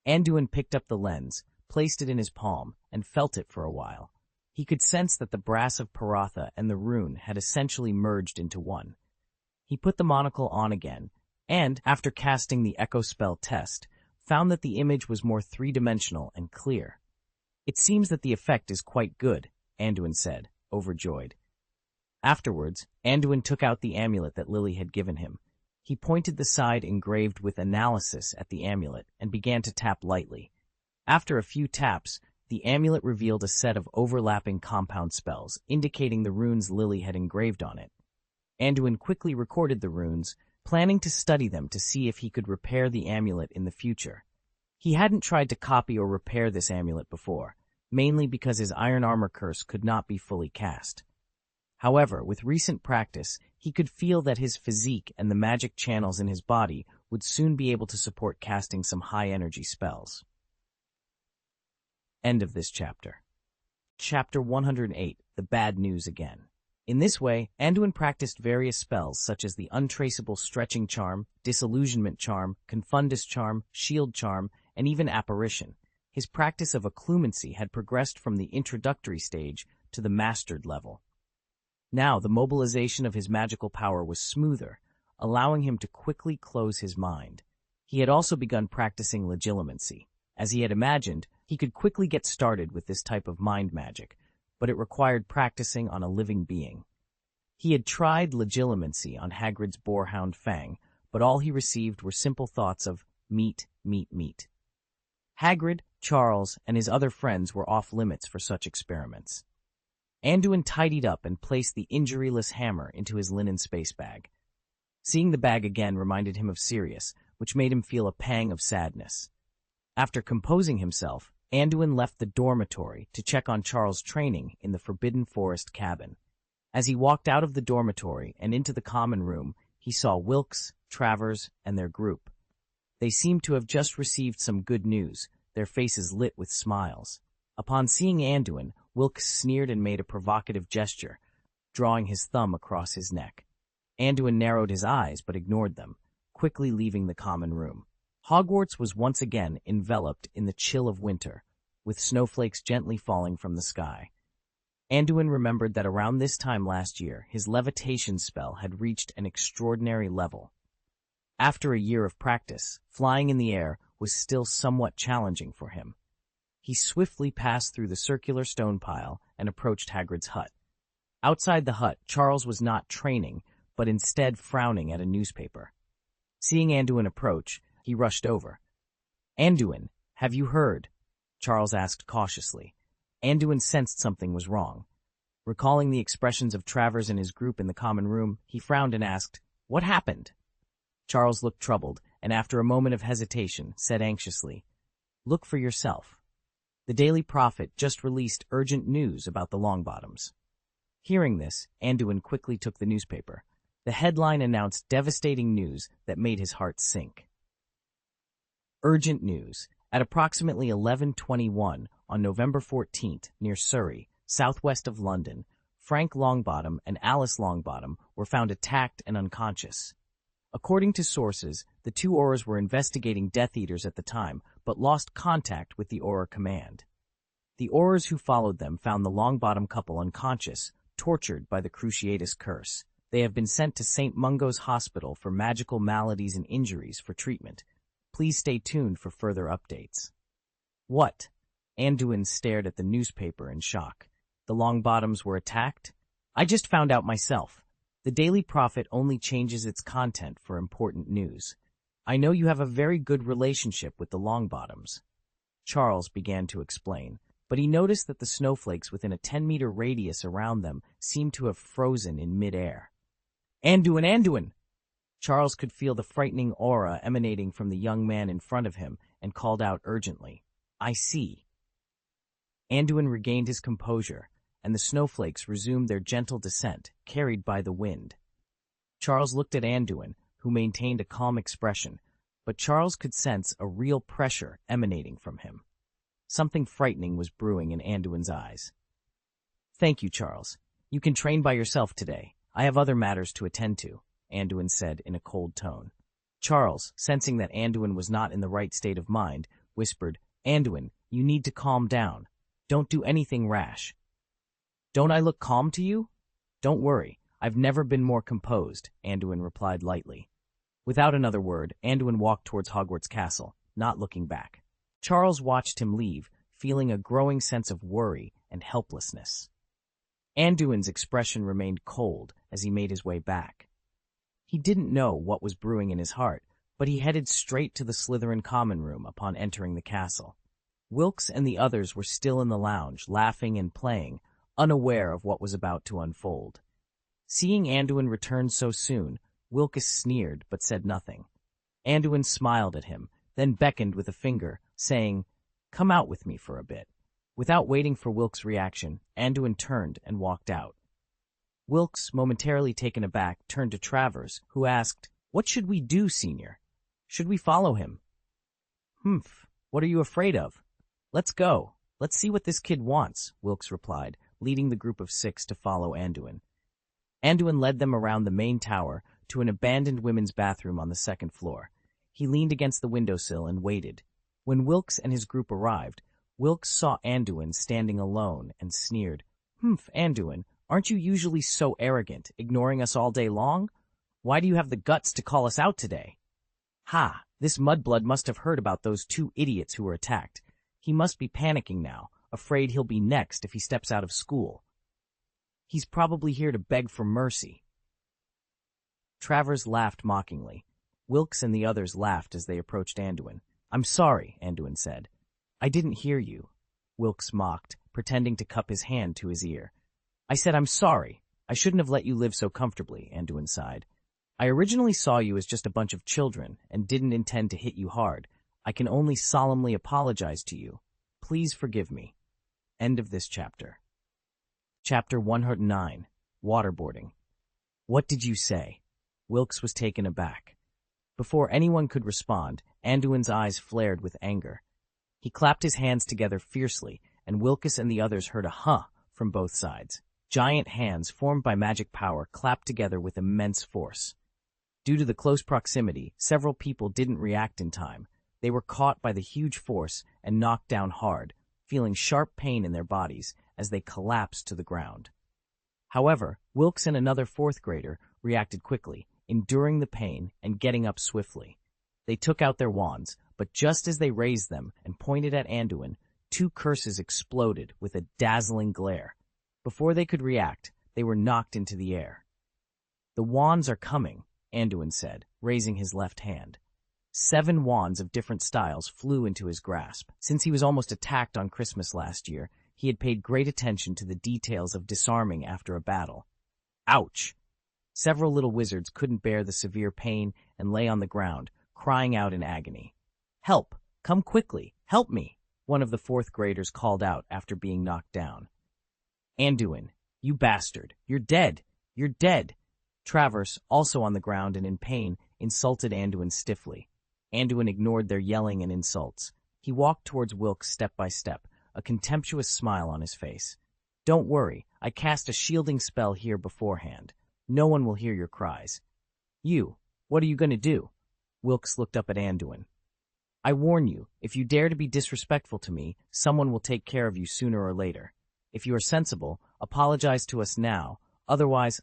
[SPEAKER 1] Anduin picked up the lens, placed it in his palm, and felt it for a while. He could sense that the brass of Paratha and the rune had essentially merged into one. He put the monocle on again, and, after casting the Echo Spell test, found that the image was more three-dimensional and clear. "It seems that the effect is quite good," Anduin said, overjoyed. Afterwards, Anduin took out the amulet that Lily had given him. He pointed the side engraved with analysis at the amulet and began to tap lightly. After a few taps, the amulet revealed a set of overlapping compound spells, indicating the runes Lily had engraved on it. Anduin quickly recorded the runes, planning to study them to see if he could repair the amulet in the future. He hadn't tried to copy or repair this amulet before, mainly because his iron armor curse could not be fully cast. However, with recent practice, he could feel that his physique and the magic channels in his body would soon be able to support casting some high-energy spells. End of this chapter. Chapter 108, The Bad News Again. In this way, Anduin practiced various spells such as the Untraceable Stretching Charm, Disillusionment Charm, Confundus Charm, Shield Charm, and even Apparition. His practice of occlumency had progressed from the introductory stage to the mastered level. Now, the mobilization of his magical power was smoother, allowing him to quickly close his mind. He had also begun practicing legilimency. As he had imagined, he could quickly get started with this type of mind magic, but it required practicing on a living being. He had tried legilimency on Hagrid's boarhound Fang, but all he received were simple thoughts of meat, meat, meat. Hagrid, Charles, and his other friends were off limits for such experiments. Anduin tidied up and placed the injuryless hammer into his linen space bag. Seeing the bag again reminded him of Sirius, which made him feel a pang of sadness. After composing himself, Anduin left the dormitory to check on Charles' training in the Forbidden Forest cabin. As he walked out of the dormitory and into the common room, he saw Wilkes, Travers, and their group. They seemed to have just received some good news, their faces lit with smiles. Upon seeing Anduin, Wilkes sneered and made a provocative gesture, drawing his thumb across his neck. Anduin narrowed his eyes but ignored them, quickly leaving the common room. Hogwarts was once again enveloped in the chill of winter, with snowflakes gently falling from the sky. Anduin remembered that around this time last year, his levitation spell had reached an extraordinary level. After a year of practice, flying in the air was still somewhat challenging for him. He swiftly passed through the circular stone pile and approached Hagrid's hut. Outside the hut, Charles was not training, but instead frowning at a newspaper. Seeing Anduin approach, he rushed over. "Anduin, have you heard?" Charles asked cautiously. Anduin sensed something was wrong. Recalling the expressions of Travers and his group in the common room, he frowned and asked, "What happened?" Charles looked troubled, and after a moment of hesitation, said anxiously, "Look for yourself. The Daily Prophet just released urgent news about the Longbottoms." Hearing this, Anduin quickly took the newspaper. The headline announced devastating news that made his heart sink. Urgent news. At approximately 11:21 on November 14th, near Surrey, southwest of London, Frank Longbottom and Alice Longbottom were found attacked and unconscious. According to sources, the two Aurors were investigating Death Eaters at the time, but lost contact with the Auror command. The Aurors who followed them found the Longbottom couple unconscious, tortured by the Cruciatus curse. They have been sent to St. Mungo's Hospital for magical maladies and injuries for treatment. Please stay tuned for further updates. What? Anduin stared at the newspaper in shock. The Longbottoms were attacked? I just found out myself. The Daily Prophet only changes its content for important news. I know you have a very good relationship with the Longbottoms. Charles began to explain, but he noticed that the snowflakes within a 10-meter radius around them seemed to have frozen in mid-air. Anduin, Anduin! Charles could feel the frightening aura emanating from the young man in front of him and called out urgently, I see. Anduin regained his composure, and the snowflakes resumed their gentle descent, carried by the wind. Charles looked at Anduin, who maintained a calm expression, but Charles could sense a real pressure emanating from him. Something frightening was brewing in Anduin's eyes. Thank you, Charles. You can train by yourself today. I have other matters to attend to, Anduin said in a cold tone. Charles, sensing that Anduin was not in the right state of mind, whispered, Anduin, you need to calm down. Don't do anything rash. Don't I look calm to you? Don't worry, I've never been more composed, Anduin replied lightly. Without another word, Anduin walked towards Hogwarts Castle, not looking back. Charles watched him leave, feeling a growing sense of worry and helplessness. Anduin's expression remained cold as he made his way back. He didn't know what was brewing in his heart, but he headed straight to the Slytherin common room upon entering the castle. Wilkes and the others were still in the lounge, laughing and playing, unaware of what was about to unfold. Seeing Anduin return so soon, Wilkes sneered but said nothing. Anduin smiled at him, then beckoned with a finger, saying, Come out with me for a bit. Without waiting for Wilkes' reaction, Anduin turned and walked out. Wilkes, momentarily taken aback, turned to Travers, who asked, What should we do, Senior? Should we follow him? Humph, what are you afraid of? Let's go. Let's see what this kid wants, Wilkes replied, leading the group of 6 to follow Anduin. Anduin led them around the main tower to an abandoned women's bathroom on the 2nd floor. He leaned against the windowsill and waited. When Wilkes and his group arrived, Wilkes saw Anduin standing alone and sneered, Humph, Anduin, aren't you usually so arrogant, ignoring us all day long? Why do you have the guts to call us out today? Ha, this mudblood must have heard about those 2 idiots who were attacked. He must be panicking now, afraid he'll be next if he steps out of school. He's probably here to beg for mercy. Travers laughed mockingly. Wilkes and the others laughed as they approached Anduin. I'm sorry, Anduin said. I didn't hear you, Wilkes mocked, pretending to cup his hand to his ear. I said I'm sorry. I shouldn't have let you live so comfortably, Anduin sighed. I originally saw you as just a bunch of children and didn't intend to hit you hard. I can only solemnly apologize to you. Please forgive me. End of this chapter. Chapter 109. Waterboarding. What did you say? Wilkes was taken aback. Before anyone could respond, Anduin's eyes flared with anger. He clapped his hands together fiercely, and Wilkes and the others heard a huh from both sides. Giant hands formed by magic power clapped together with immense force. Due to the close proximity, several people didn't react in time. They were caught by the huge force and knocked down hard, feeling sharp pain in their bodies as they collapsed to the ground. However, Wilkes and another 4th grader reacted quickly, enduring the pain and getting up swiftly. They took out their wands, but just as they raised them and pointed at Anduin, 2 curses exploded with a dazzling glare. Before they could react, they were knocked into the air. "The wands are coming," Anduin said, raising his left hand. 7 wands of different styles flew into his grasp. Since he was almost attacked on Christmas last year, he had paid great attention to the details of disarming after a battle. Ouch! Several little wizards couldn't bear the severe pain and lay on the ground, crying out in agony. "Help! Come quickly! Help me!" one of the 4th graders called out after being knocked down. "Anduin, you bastard! You're dead! You're dead!" Travers, also on the ground and in pain, insulted Anduin stiffly. Anduin ignored their yelling and insults. He walked towards Wilkes step by step, a contemptuous smile on his face. "Don't worry, I cast a shielding spell here beforehand. No one will hear your cries." "You, what are you going to do?" Wilkes looked up at Anduin. "I warn you, if you dare to be disrespectful to me, someone will take care of you sooner or later. If you are sensible, apologize to us now, otherwise,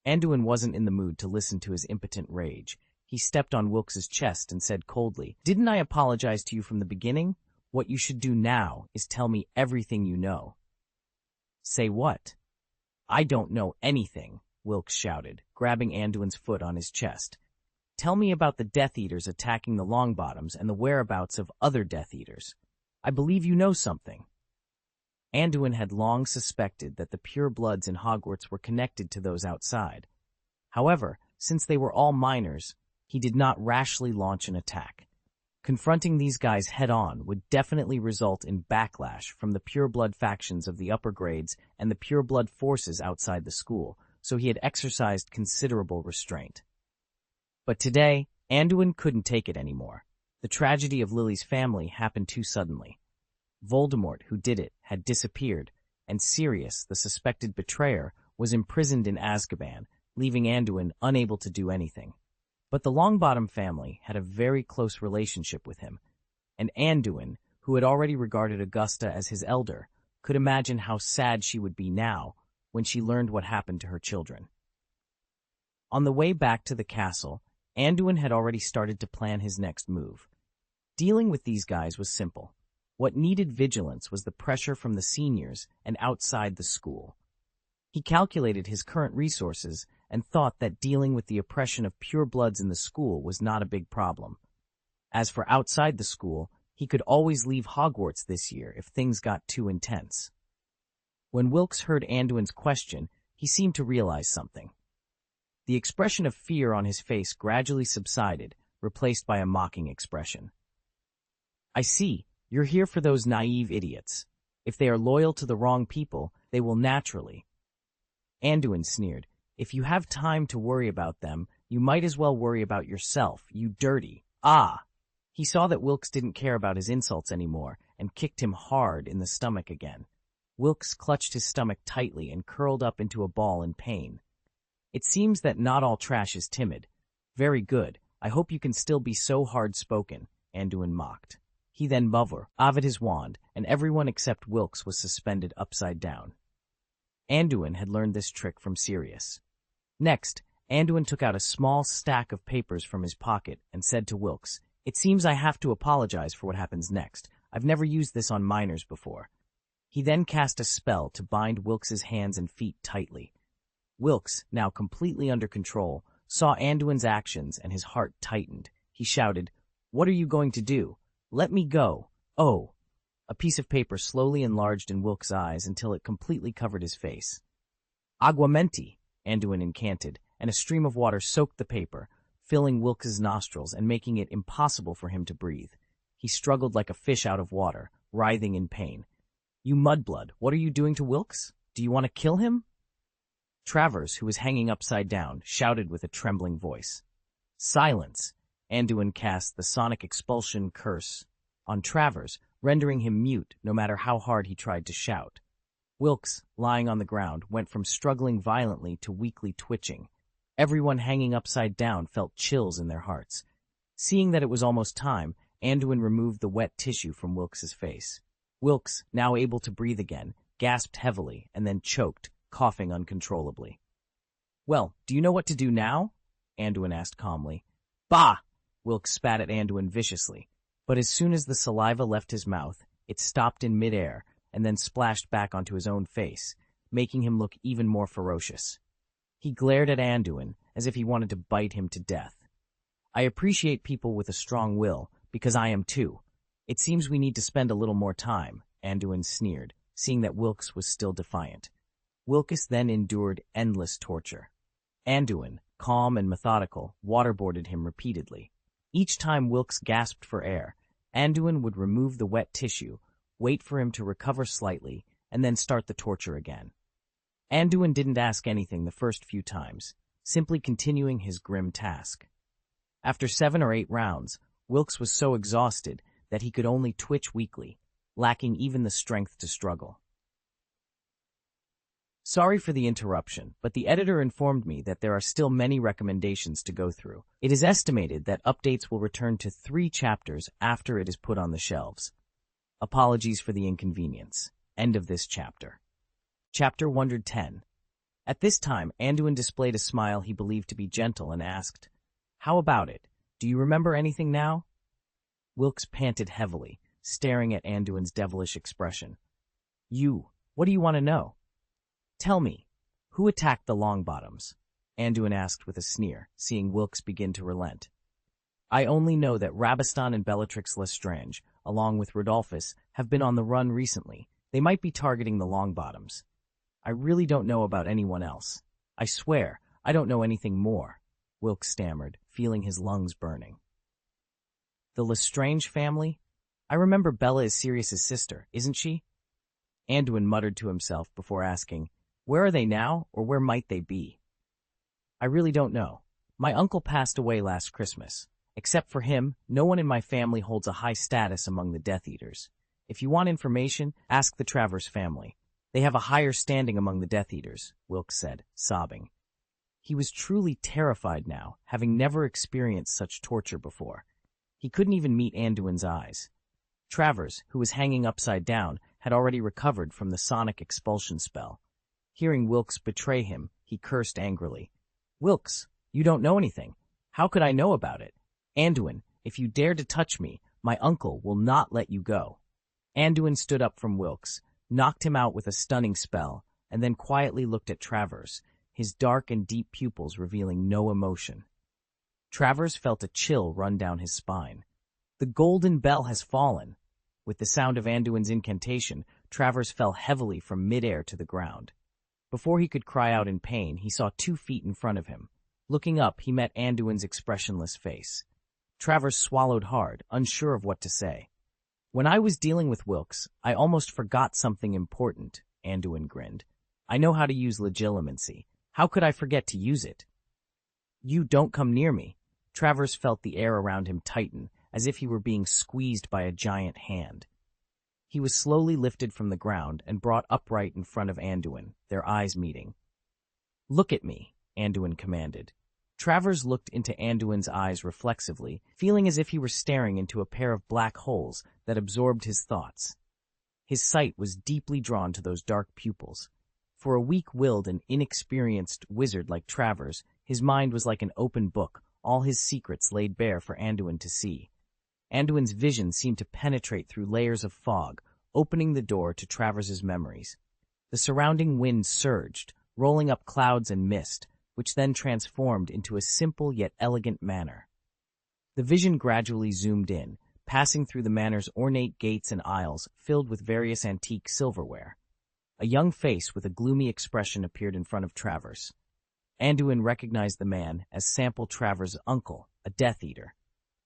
[SPEAKER 1] Anduin wasn't in the mood to listen to his impotent rage. He stepped on Wilkes's chest and said coldly, "Didn't I apologize to you from the beginning? What you should do now is tell me everything you know." "Say what?" "I don't know anything," Wilkes shouted, grabbing Anduin's foot on his chest. "Tell me about the Death Eaters attacking the Longbottoms and the whereabouts of other Death Eaters. I believe you know something." Anduin had long suspected that the purebloods in Hogwarts were connected to those outside. However, since they were all minors, he did not rashly launch an attack. Confronting these guys head-on would definitely result in backlash from the pureblood factions of the upper grades and the pureblood forces outside the school, so he had exercised considerable restraint. But today, Anduin couldn't take it anymore. The tragedy of Lily's family happened too suddenly. Voldemort, who did it, had disappeared, and Sirius, the suspected betrayer, was imprisoned in Azkaban, leaving Anduin unable to do anything. But the Longbottom family had a very close relationship with him, and Anduin, who had already regarded Augusta as his elder, could imagine how sad she would be now when she learned what happened to her children. On the way back to the castle, Anduin had already started to plan his next move. Dealing with these guys was simple. What needed vigilance was the pressure from the seniors and outside the school. He calculated his current resources and thought that dealing with the oppression of purebloods in the school was not a big problem. As for outside the school, he could always leave Hogwarts this year if things got too intense. When Wilkes heard Anduin's question, he seemed to realize something. The expression of fear on his face gradually subsided, replaced by a mocking expression. "I see. You're here for those naive idiots. If they are loyal to the wrong people, they will naturally." Anduin sneered. "If you have time to worry about them, you might as well worry about yourself, you dirty." He saw that Wilkes didn't care about his insults anymore and kicked him hard in the stomach again. Wilkes clutched his stomach tightly and curled up into a ball in pain. "It seems that not all trash is timid. Very good. I hope you can still be so hard-spoken," Anduin mocked. He then waved his wand, and everyone except Wilkes was suspended upside down. Anduin had learned this trick from Sirius. Next, Anduin took out a small stack of papers from his pocket and said to Wilkes, "It seems I have to apologize for what happens next. I've never used this on minors before." He then cast a spell to bind Wilkes's hands and feet tightly. Wilkes, now completely under control, saw Anduin's actions and his heart tightened. He shouted, "What are you going to do? Let me go." "Oh." A piece of paper slowly enlarged in Wilkes' eyes until it completely covered his face. "Aguamenti," Anduin incanted, and a stream of water soaked the paper, filling Wilkes' nostrils and making it impossible for him to breathe. He struggled like a fish out of water, writhing in pain. "You mudblood, what are you doing to Wilkes? Do you want to kill him?" Travers, who was hanging upside down, shouted with a trembling voice. "Silence!" Anduin cast the sonic expulsion curse on Travers, rendering him mute no matter how hard he tried to shout. Wilkes, lying on the ground, went from struggling violently to weakly twitching. Everyone hanging upside down felt chills in their hearts. Seeing that it was almost time, Anduin removed the wet tissue from Wilkes' face. Wilkes, now able to breathe again, gasped heavily and then choked, coughing uncontrollably. "Well, do you know what to do now?" Anduin asked calmly. "Bah!" Wilkes spat at Anduin viciously, but as soon as the saliva left his mouth, it stopped in midair, and then splashed back onto his own face, making him look even more ferocious. He glared at Anduin as if he wanted to bite him to death. I appreciate people with a strong will, because I am too. It seems we need to spend a little more time, Anduin sneered, seeing that Wilkes was still defiant. Wilkes then endured endless torture. Anduin, calm and methodical, waterboarded him repeatedly. Each time Wilkes gasped for air, Anduin would remove the wet tissue, wait for him to recover slightly, and then start the torture again. Anduin didn't ask anything the first few times, simply continuing his grim task. After 7 or 8 rounds, Wilkes was so exhausted that he could only twitch weakly, lacking even the strength to struggle. Sorry for the interruption, but the editor informed me that there are still many recommendations to go through. It is estimated that updates will return to 3 chapters after it is put on the shelves. Apologies for the inconvenience. End of this chapter. Chapter 110. At this time, Anduin displayed a smile he believed to be gentle and asked, "How about it? Do you remember anything now?" Wilkes panted heavily, staring at Anduin's devilish expression. What do you want to know?" "Tell me, who attacked the Longbottoms?" Anduin asked with a sneer, seeing Wilkes begin to relent. "I only know that Rabastan and Bellatrix Lestrange, along with Rodolphus, have been on the run recently. They might be targeting the Longbottoms. I really don't know about anyone else. I swear, I don't know anything more," Wilkes stammered, feeling his lungs burning. "The Lestrange family? I remember Bella is Sirius's sister, isn't she?" Anduin muttered to himself before asking, "Where are they now, or where might they be?" "I really don't know. My uncle passed away last Christmas. Except for him, no one in my family holds a high status among the Death Eaters. If you want information, ask the Travers family. They have a higher standing among the Death Eaters," Wilkes said, sobbing. He was truly terrified now, having never experienced such torture before. He couldn't even meet Anduin's eyes. Travers, who was hanging upside down, had already recovered from the sonic expulsion spell. Hearing Wilkes betray him, he cursed angrily. "Wilkes, you don't know anything. How could I know about it? Anduin, if you dare to touch me, my uncle will not let you go." Anduin stood up from Wilkes, knocked him out with a stunning spell, and then quietly looked at Travers, his dark and deep pupils revealing no emotion. Travers felt a chill run down his spine. The golden bell has fallen. With the sound of Anduin's incantation, Travers fell heavily from midair to the ground. Before he could cry out in pain, he saw 2 feet in front of him. Looking up, he met Anduin's expressionless face. Travers swallowed hard, unsure of what to say. "When I was dealing with Wilkes, I almost forgot something important," Anduin grinned. "I know how to use legilimency. How could I forget to use it?" "You don't come near me." Travers felt the air around him tighten, as if he were being squeezed by a giant hand. He was slowly lifted from the ground and brought upright in front of Anduin, their eyes meeting. "Look at me," Anduin commanded. Travers looked into Anduin's eyes reflexively, feeling as if he were staring into a pair of black holes that absorbed his thoughts. His sight was deeply drawn to those dark pupils. For a weak-willed and inexperienced wizard like Travers, his mind was like an open book, all his secrets laid bare for Anduin to see. Anduin's vision seemed to penetrate through layers of fog, opening the door to Travers's memories. The surrounding wind surged, rolling up clouds and mist, which then transformed into a simple yet elegant manor. The vision gradually zoomed in, passing through the manor's ornate gates and aisles filled with various antique silverware. A young face with a gloomy expression appeared in front of Travers. Anduin recognized the man as Sample Travers' uncle, a Death Eater.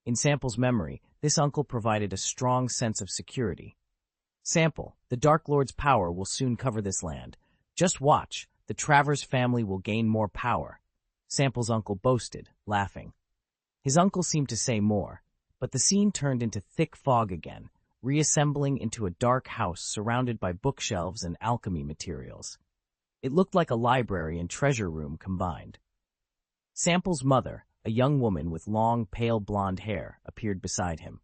[SPEAKER 1] In Sample's memory, this uncle provided a strong sense of security. "Sample, the Dark Lord's power will soon cover this land. Just watch, the Travers family will gain more power," Sample's uncle boasted, laughing. His uncle seemed to say more, but the scene turned into thick fog again, reassembling into a dark house surrounded by bookshelves and alchemy materials. It looked like a library and treasure room combined. Sample's mother, a young woman with long, pale blonde hair, appeared beside him.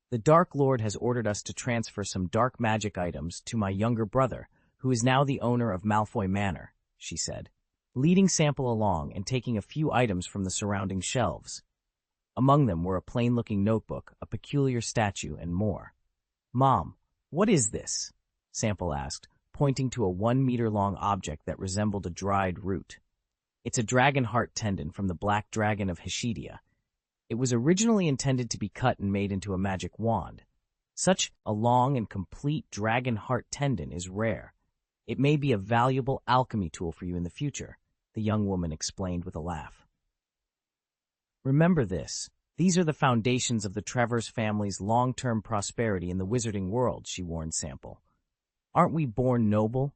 [SPEAKER 1] "The Dark Lord has ordered us to transfer some dark magic items to my younger brother, who is now the owner of Malfoy Manor," she said, leading Sample along and taking a few items from the surrounding shelves. Among them were a plain-looking notebook, a peculiar statue, and more. "Mom, what is this?" Sample asked, pointing to a 1-meter-long object that resembled a dried root. It's a dragon heart tendon from the black dragon of Heshidia. It was originally intended to be cut and made into a magic wand. Such a long and complete dragon heart tendon is rare. It may be a valuable alchemy tool for you in the future, the young woman explained with a laugh. Remember this. These are the foundations of the Travers family's long-term prosperity in the wizarding world, she warned Sample. Aren't we born noble?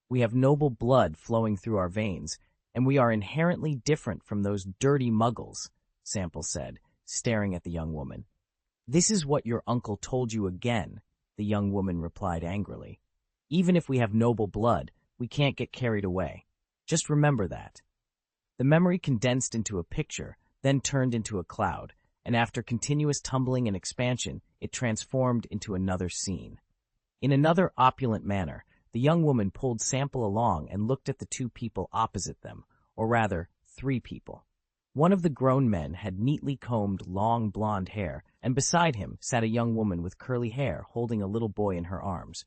[SPEAKER 1] We have noble blood flowing through our veins, and we are inherently different from those dirty muggles, Sample said, staring at the young woman. This is what your uncle told you again, the young woman replied angrily. Even if we have noble blood, we can't get carried away. Just remember that. The memory condensed into a picture, then turned into a cloud, and after continuous tumbling and expansion, it transformed into another scene. In another opulent manner, the young woman pulled Sample along and looked at the two people opposite them, or rather, 3 people. One of the grown men had neatly combed long blonde hair, and beside him sat a young woman with curly hair holding a little boy in her arms.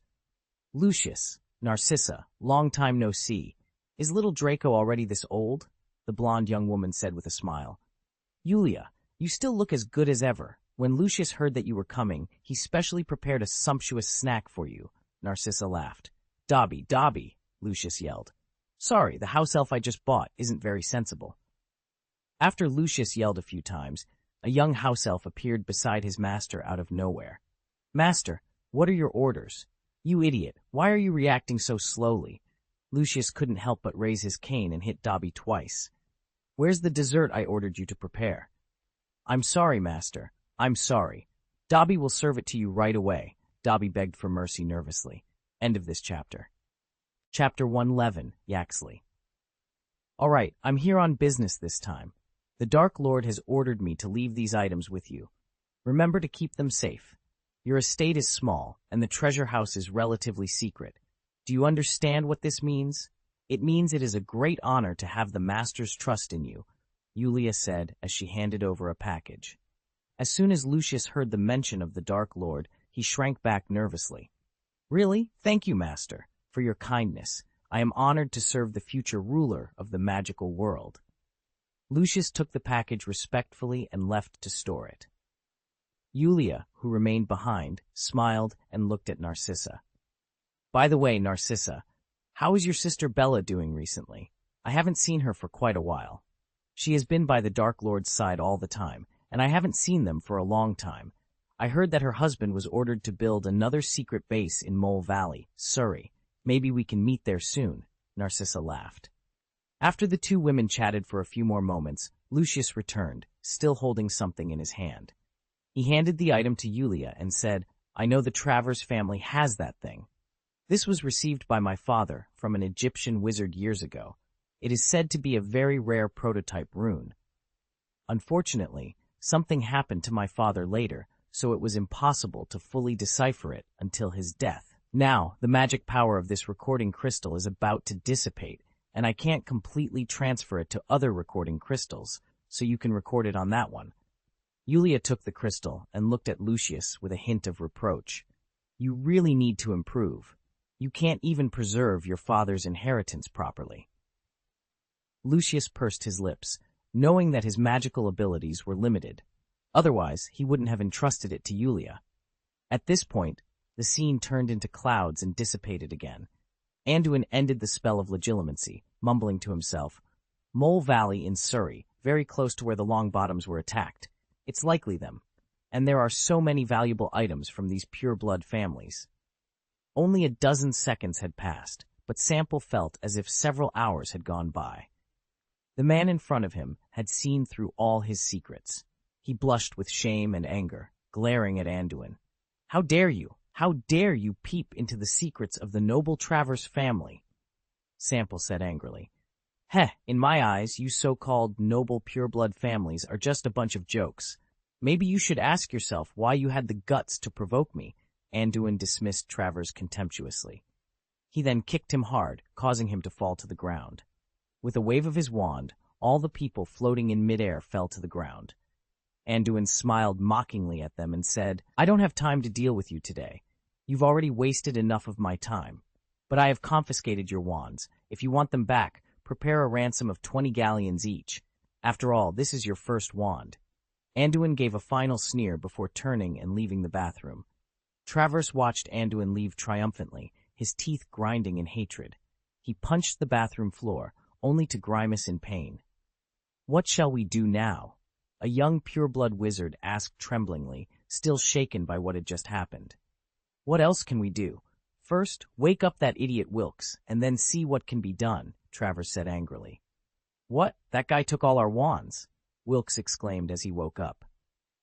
[SPEAKER 1] Lucius, Narcissa, long time no see. Is little Draco already this old? The blonde young woman said with a smile. Yulia, you still look as good as ever. When Lucius heard that you were coming, he specially prepared a sumptuous snack for you, Narcissa laughed. Dobby, Lucius yelled. Sorry, the house elf I just bought isn't very sensible. After Lucius yelled a few times, a young house elf appeared beside his master out of nowhere. Master, what are your orders? You idiot, why are you reacting so slowly? Lucius couldn't help but raise his cane and hit Dobby twice. Where's the dessert I ordered you to prepare? I'm sorry, master. I'm sorry. Dobby will serve it to you right away. Dobby begged for mercy nervously. End of this chapter. Chapter 111, Yaxley. All right, I'm here on business this time. The Dark Lord has ordered me to leave these items with you. Remember to keep them safe. Your estate is small, and the treasure house is relatively secret. Do you understand what this means? It means it is a great honor to have the Master's trust in you, Yulia said as she handed over a package. As soon as Lucius heard the mention of the Dark Lord, he shrank back nervously. Really? Thank you, Master, for your kindness. I am honored to serve the future ruler of the magical world. Lucius took the package respectfully and left to store it. Yulia, who remained behind, smiled and looked at Narcissa. By the way, Narcissa, how is your sister Bella doing recently? I haven't seen her for quite a while. She has been by the Dark Lord's side all the time, and I haven't seen them for a long time. I heard that her husband was ordered to build another secret base in Mole Valley, Surrey. Maybe we can meet there soon, Narcissa laughed. After the two women chatted for a few more moments, Lucius returned, still holding something in his hand. He handed the item to Yulia and said, I know the Travers family has that thing. This was received by my father from an Egyptian wizard years ago. It is said to be a very rare prototype rune. Unfortunately, something happened to my father later, so it was impossible to fully decipher it until his death. Now, the magic power of this recording crystal is about to dissipate, and I can't completely transfer it to other recording crystals, so you can record it on that one. Yulia took the crystal and looked at Lucius with a hint of reproach. You really need to improve. You can't even preserve your father's inheritance properly. Lucius pursed his lips, knowing that his magical abilities were limited. Otherwise, he wouldn't have entrusted it to Yulia. At this point, the scene turned into clouds and dissipated again. Anduin ended the spell of legilimency, mumbling to himself, Mole Valley in Surrey, very close to where the Longbottoms were attacked. It's likely them. And there are so many valuable items from these pure-blood families. Only a dozen seconds had passed, but Sample felt as if several hours had gone by. The man in front of him had seen through all his secrets. He blushed with shame and anger, glaring at Anduin. How dare you? How dare you peep into the secrets of the noble Travers family? Sample said angrily. Heh, in my eyes, you so-called noble pure-blood families are just a bunch of jokes. Maybe you should ask yourself why you had the guts to provoke me, Anduin dismissed Travers contemptuously. He then kicked him hard, causing him to fall to the ground. With a wave of his wand, all the people floating in midair fell to the ground. Anduin smiled mockingly at them and said, I don't have time to deal with you today. You've already wasted enough of my time. But I have confiscated your wands. If you want them back, prepare a ransom of 20 galleons each. After all, this is your first wand. Anduin gave a final sneer before turning and leaving the bathroom. Travers watched Anduin leave triumphantly, his teeth grinding in hatred. He punched the bathroom floor, only to grimace in pain. What shall we do now? A young pureblood wizard asked tremblingly, still shaken by what had just happened. What else can we do? First, wake up that idiot Wilkes, and then see what can be done, Travers said angrily. What? That guy took all our wands, Wilkes exclaimed as he woke up.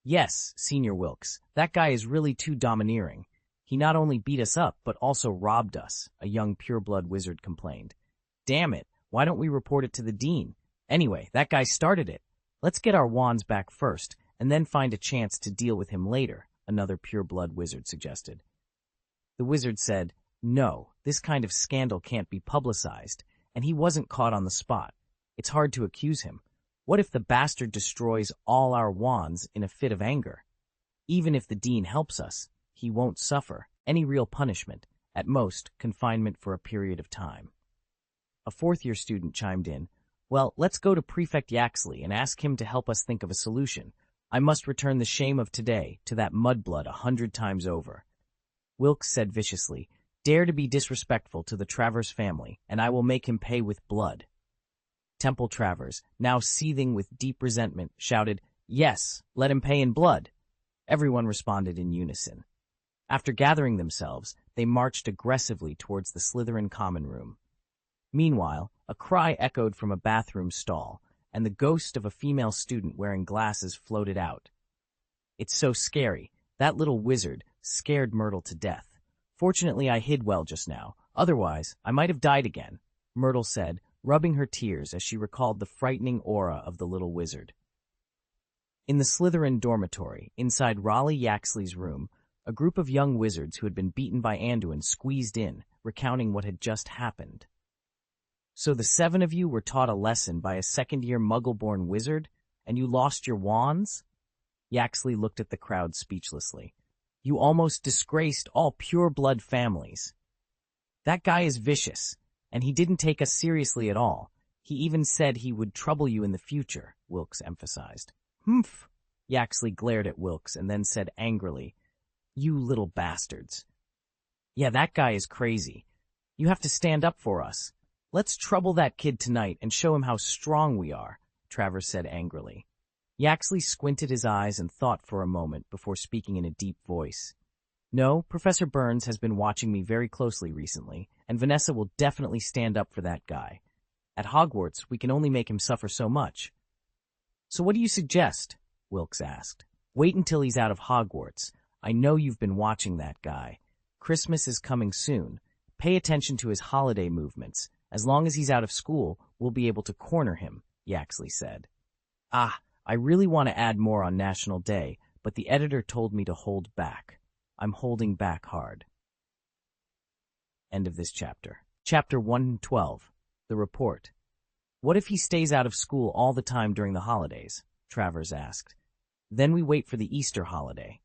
[SPEAKER 1] Yes, Senior Wilkes, that guy is really too domineering. He not only beat us up, but also robbed us, a young pureblood wizard complained. Damn it, why don't we report it to the dean? Anyway, that guy started it. Let's get our wands back first, and then find a chance to deal with him later, another pureblood wizard suggested. The wizard said, no, this kind of scandal can't be publicized, and he wasn't caught on the spot. It's hard to accuse him. What if the bastard destroys all our wands in a fit of anger? Even if the dean helps us, he won't suffer any real punishment, at most confinement for a period of time. A fourth-year student chimed in, well, let's go to Prefect Yaxley and ask him to help us think of a solution. I must return the shame of today to that mudblood 100 times over. Wilkes said viciously, dare to be disrespectful to the Travers family, and I will make him pay with blood. Temple Travers, now seething with deep resentment, shouted, yes, let him pay in blood. Everyone responded in unison. After gathering themselves, they marched aggressively towards the Slytherin common room. Meanwhile, a cry echoed from a bathroom stall, and the ghost of a female student wearing glasses floated out. It's so scary. That little wizard scared Myrtle to death. Fortunately, I hid well just now. Otherwise, I might have died again, Myrtle said, rubbing her tears as she recalled the frightening aura of the little wizard. In the Slytherin dormitory, inside Raleigh Yaxley's room, a group of young wizards who had been beaten by Anduin squeezed in, recounting what had just happened. So the 7 of you were taught a lesson by a second-year Muggle-born wizard, and you lost your wands? Yaxley looked at the crowd speechlessly. You almost disgraced all pure-blood families. That guy is vicious, and he didn't take us seriously at all. He even said he would trouble you in the future, Wilkes emphasized. Humph! Yaxley glared at Wilkes and then said angrily, you little bastards. Yeah, that guy is crazy. You have to stand up for us. Let's trouble that kid tonight and show him how strong we are, Travers said angrily. Yaxley squinted his eyes and thought for a moment before speaking in a deep voice. No, Professor Burns has been watching me very closely recently, and Vanessa will definitely stand up for that guy. At Hogwarts, we can only make him suffer so much. So what do you suggest? Wilkes asked. Wait until he's out of Hogwarts. I know you've been watching that guy. Christmas is coming soon. Pay attention to his holiday movements. As long as he's out of school, we'll be able to corner him, Yaxley said. I really want to add more on National Day, but the editor told me to hold back. I'm holding back hard. End of this chapter. Chapter 112. The Report. What if he stays out of school all the time during the holidays? Travers asked. Then we wait for the Easter holiday.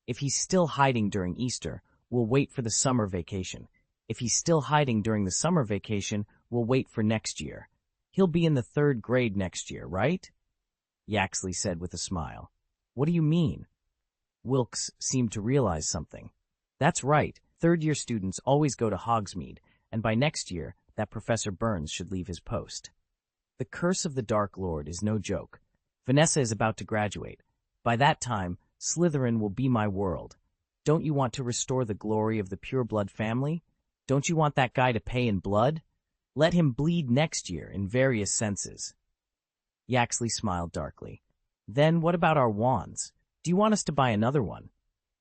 [SPEAKER 1] If he's still hiding during Easter, we'll wait for the summer vacation. If he's still hiding during the summer vacation, we'll wait for next year. He'll be in the 3rd grade next year, right? Yaxley said with a smile. What do you mean? Wilkes seemed to realize something. That's right. 3rd-year students always go to Hogsmeade, and by next year, that Professor Burns should leave his post. The curse of the Dark Lord is no joke. Vanessa is about to graduate. By that time, Slytherin will be my world. Don't you want to restore the glory of the pureblood family? Don't you want that guy to pay in blood? Let him bleed next year in various senses. Yaxley smiled darkly. Then what about our wands? Do you want us to buy another one?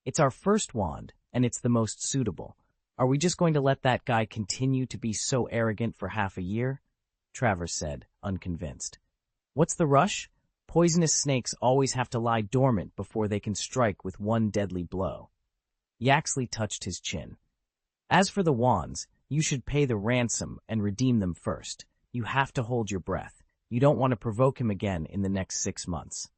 [SPEAKER 1] It's our first wand, and it's the most suitable. Are we just going to let that guy continue to be so arrogant for half a year? Travers said, unconvinced. What's the rush? Poisonous snakes always have to lie dormant before they can strike with one deadly blow. Yaxley touched his chin. As for the wands, you should pay the ransom and redeem them first. You have to hold your breath. You don't want to provoke him again in the next 6 months.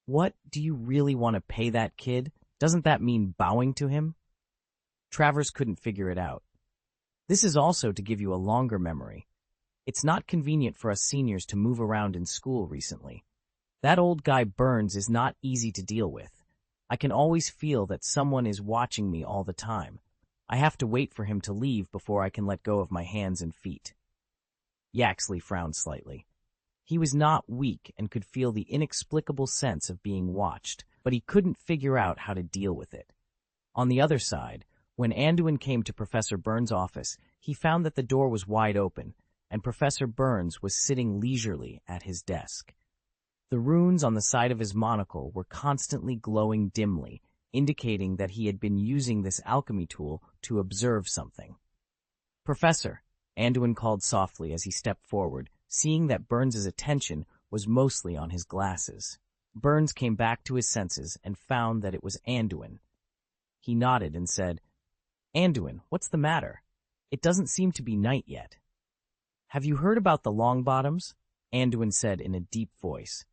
[SPEAKER 1] What? Do you really want to pay that kid? Doesn't that mean bowing to him? Travers couldn't figure it out. This is also to give you a longer memory. It's not convenient for us seniors to move around in school recently. That old guy Burns is not easy to deal with. I can always feel that someone is watching me all the time. I have to wait for him to leave before I can let go of my hands and feet. Yaxley frowned slightly. He was not weak and could feel the inexplicable sense of being watched, but he couldn't figure out how to deal with it. On the other side, when Anduin came to Professor Burns' office, he found that the door was wide open, and Professor Burns was sitting leisurely at his desk. The runes on the side of his monocle were constantly glowing dimly, indicating that he had been using this alchemy tool to observe something. "Professor," Anduin called softly as he stepped forward, seeing that Burns's attention was mostly on his glasses. Burns came back to his senses and found that it was Anduin. He nodded and said, "Anduin, what's the matter? It doesn't seem to be night yet." "Have you heard about the Longbottoms?" Anduin said in a deep voice.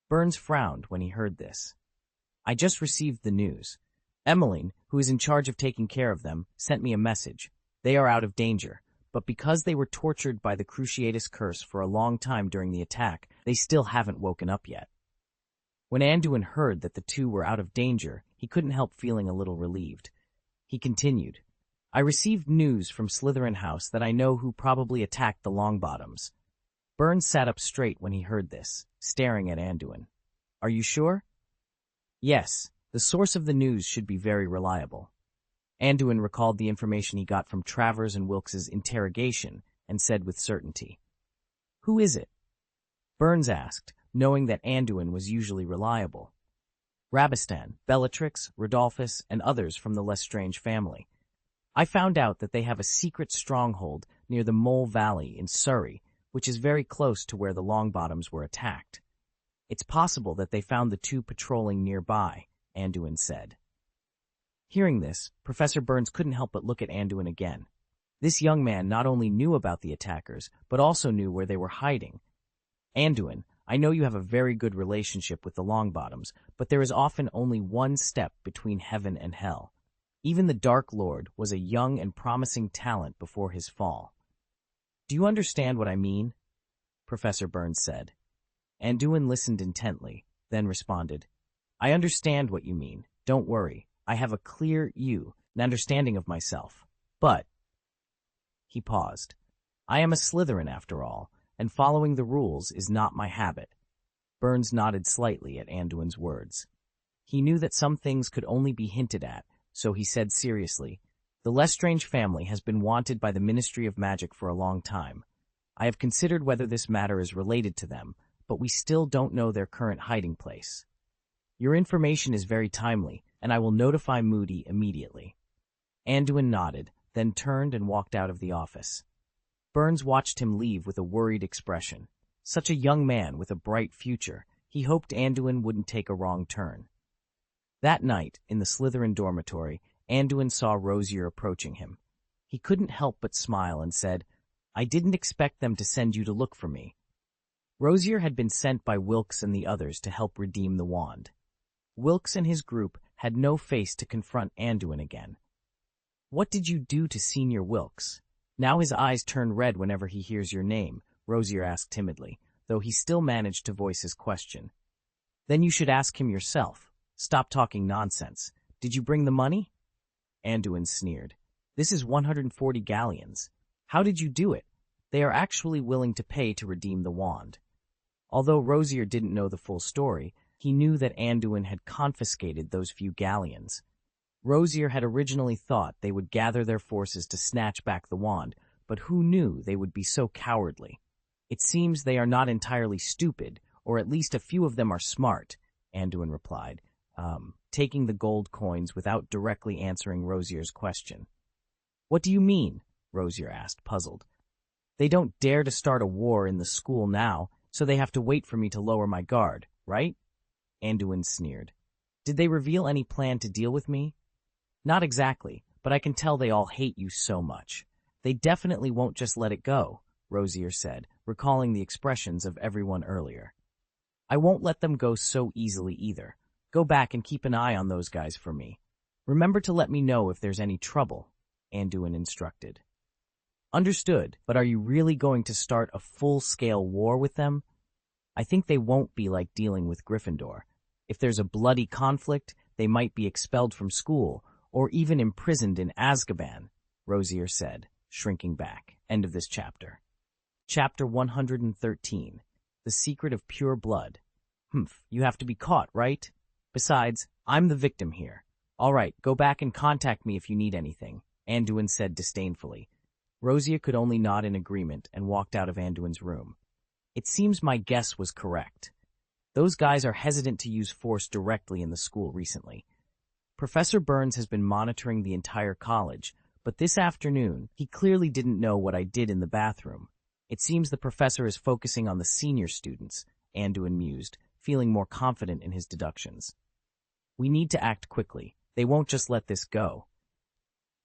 [SPEAKER 1] Burns frowned when he heard this. "I just received the news. Emmeline, who is in charge of taking care of them, sent me a message. They are out of danger, but because they were tortured by the Cruciatus curse for a long time during the attack, they still haven't woken up yet." When Anduin heard that the two were out of danger, he couldn't help feeling a little relieved. He continued, "I received news from Slytherin House that I know who probably attacked the Longbottoms." Burns sat up straight when he heard this, staring at Anduin. "Are you sure?" "Yes, the source of the news should be very reliable." Anduin recalled the information he got from Travers and Wilkes's interrogation and said with certainty, "Who is it?" Burns asked, knowing that Anduin was usually reliable. "Rabistan, Bellatrix, Rodolphus, and others from the Lestrange family. I found out that they have a secret stronghold near the Mole Valley in Surrey, which is very close to where the Longbottoms were attacked. It's possible that they found the two patrolling nearby," Anduin said. Hearing this, Professor Burns couldn't help but look at Anduin again. This young man not only knew about the attackers, but also knew where they were hiding. "Anduin, I know you have a very good relationship with the Longbottoms, but there is often only one step between heaven and hell. Even the Dark Lord was a young and promising talent before his fall." "Do you understand what I mean?" Professor Burns said. Anduin listened intently, then responded, "I understand what you mean. Don't worry. I have a clear an understanding of myself. But—" He paused. "I am a Slytherin after all, and following the rules is not my habit." Burns nodded slightly at Anduin's words. He knew that some things could only be hinted at, so he said seriously, "The Lestrange family has been wanted by the Ministry of Magic for a long time. I have considered whether this matter is related to them, but we still don't know their current hiding place. Your information is very timely, and I will notify Moody immediately." Anduin nodded, then turned and walked out of the office. Burns watched him leave with a worried expression. Such a young man with a bright future, he hoped Anduin wouldn't take a wrong turn. That night, in the Slytherin dormitory, Anduin saw Rosier approaching him. He couldn't help but smile and said, "I didn't expect them to send you to look for me." Rosier had been sent by Wilkes and the others to help redeem the wand. Wilkes and his group had no face to confront Anduin again. "What did you do to Senior Wilkes? Now his eyes turn red whenever he hears your name," Rosier asked timidly, though he still managed to voice his question. "Then you should ask him yourself. Stop talking nonsense. Did you bring the money?" Anduin sneered. "This is 140 galleons. How did you do it? They are actually willing to pay to redeem the wand." Although Rosier didn't know the full story, he knew that Anduin had confiscated those few galleons. Rosier had originally thought they would gather their forces to snatch back the wand, but who knew they would be so cowardly? "It seems they are not entirely stupid, or at least a few of them are smart," Anduin replied, taking the gold coins without directly answering Rosier's question. "What do you mean?" Rosier asked, puzzled. "They don't dare to start a war in the school now, so they have to wait for me to lower my guard, right?" Anduin sneered. "Did they reveal any plan to deal with me?" "Not exactly, but I can tell they all hate you so much. They definitely won't just let it go," Rosier said, recalling the expressions of everyone earlier. "I won't let them go so easily either. Go back and keep an eye on those guys for me." Remember to let me know if there's any trouble, Anduin instructed. Understood, but are you really going to start a full-scale war with them? I think they won't be like dealing with Gryffindor. If there's a bloody conflict, they might be expelled from school or even imprisoned in Azkaban, Rosier said, shrinking back. End of this chapter. Chapter 113. The Secret of Pure Blood. You have to be caught, right? Besides, I'm the victim here. All right, go back and contact me if you need anything, Anduin said disdainfully. Rosier could only nod in agreement and walked out of Anduin's room. It seems my guess was correct. Those guys are hesitant to use force directly in the school recently. Professor Burns has been monitoring the entire college, but this afternoon, he clearly didn't know what I did in the bathroom. It seems the professor is focusing on the senior students, Anduin mused, feeling more confident in his deductions. We need to act quickly. They won't just let this go.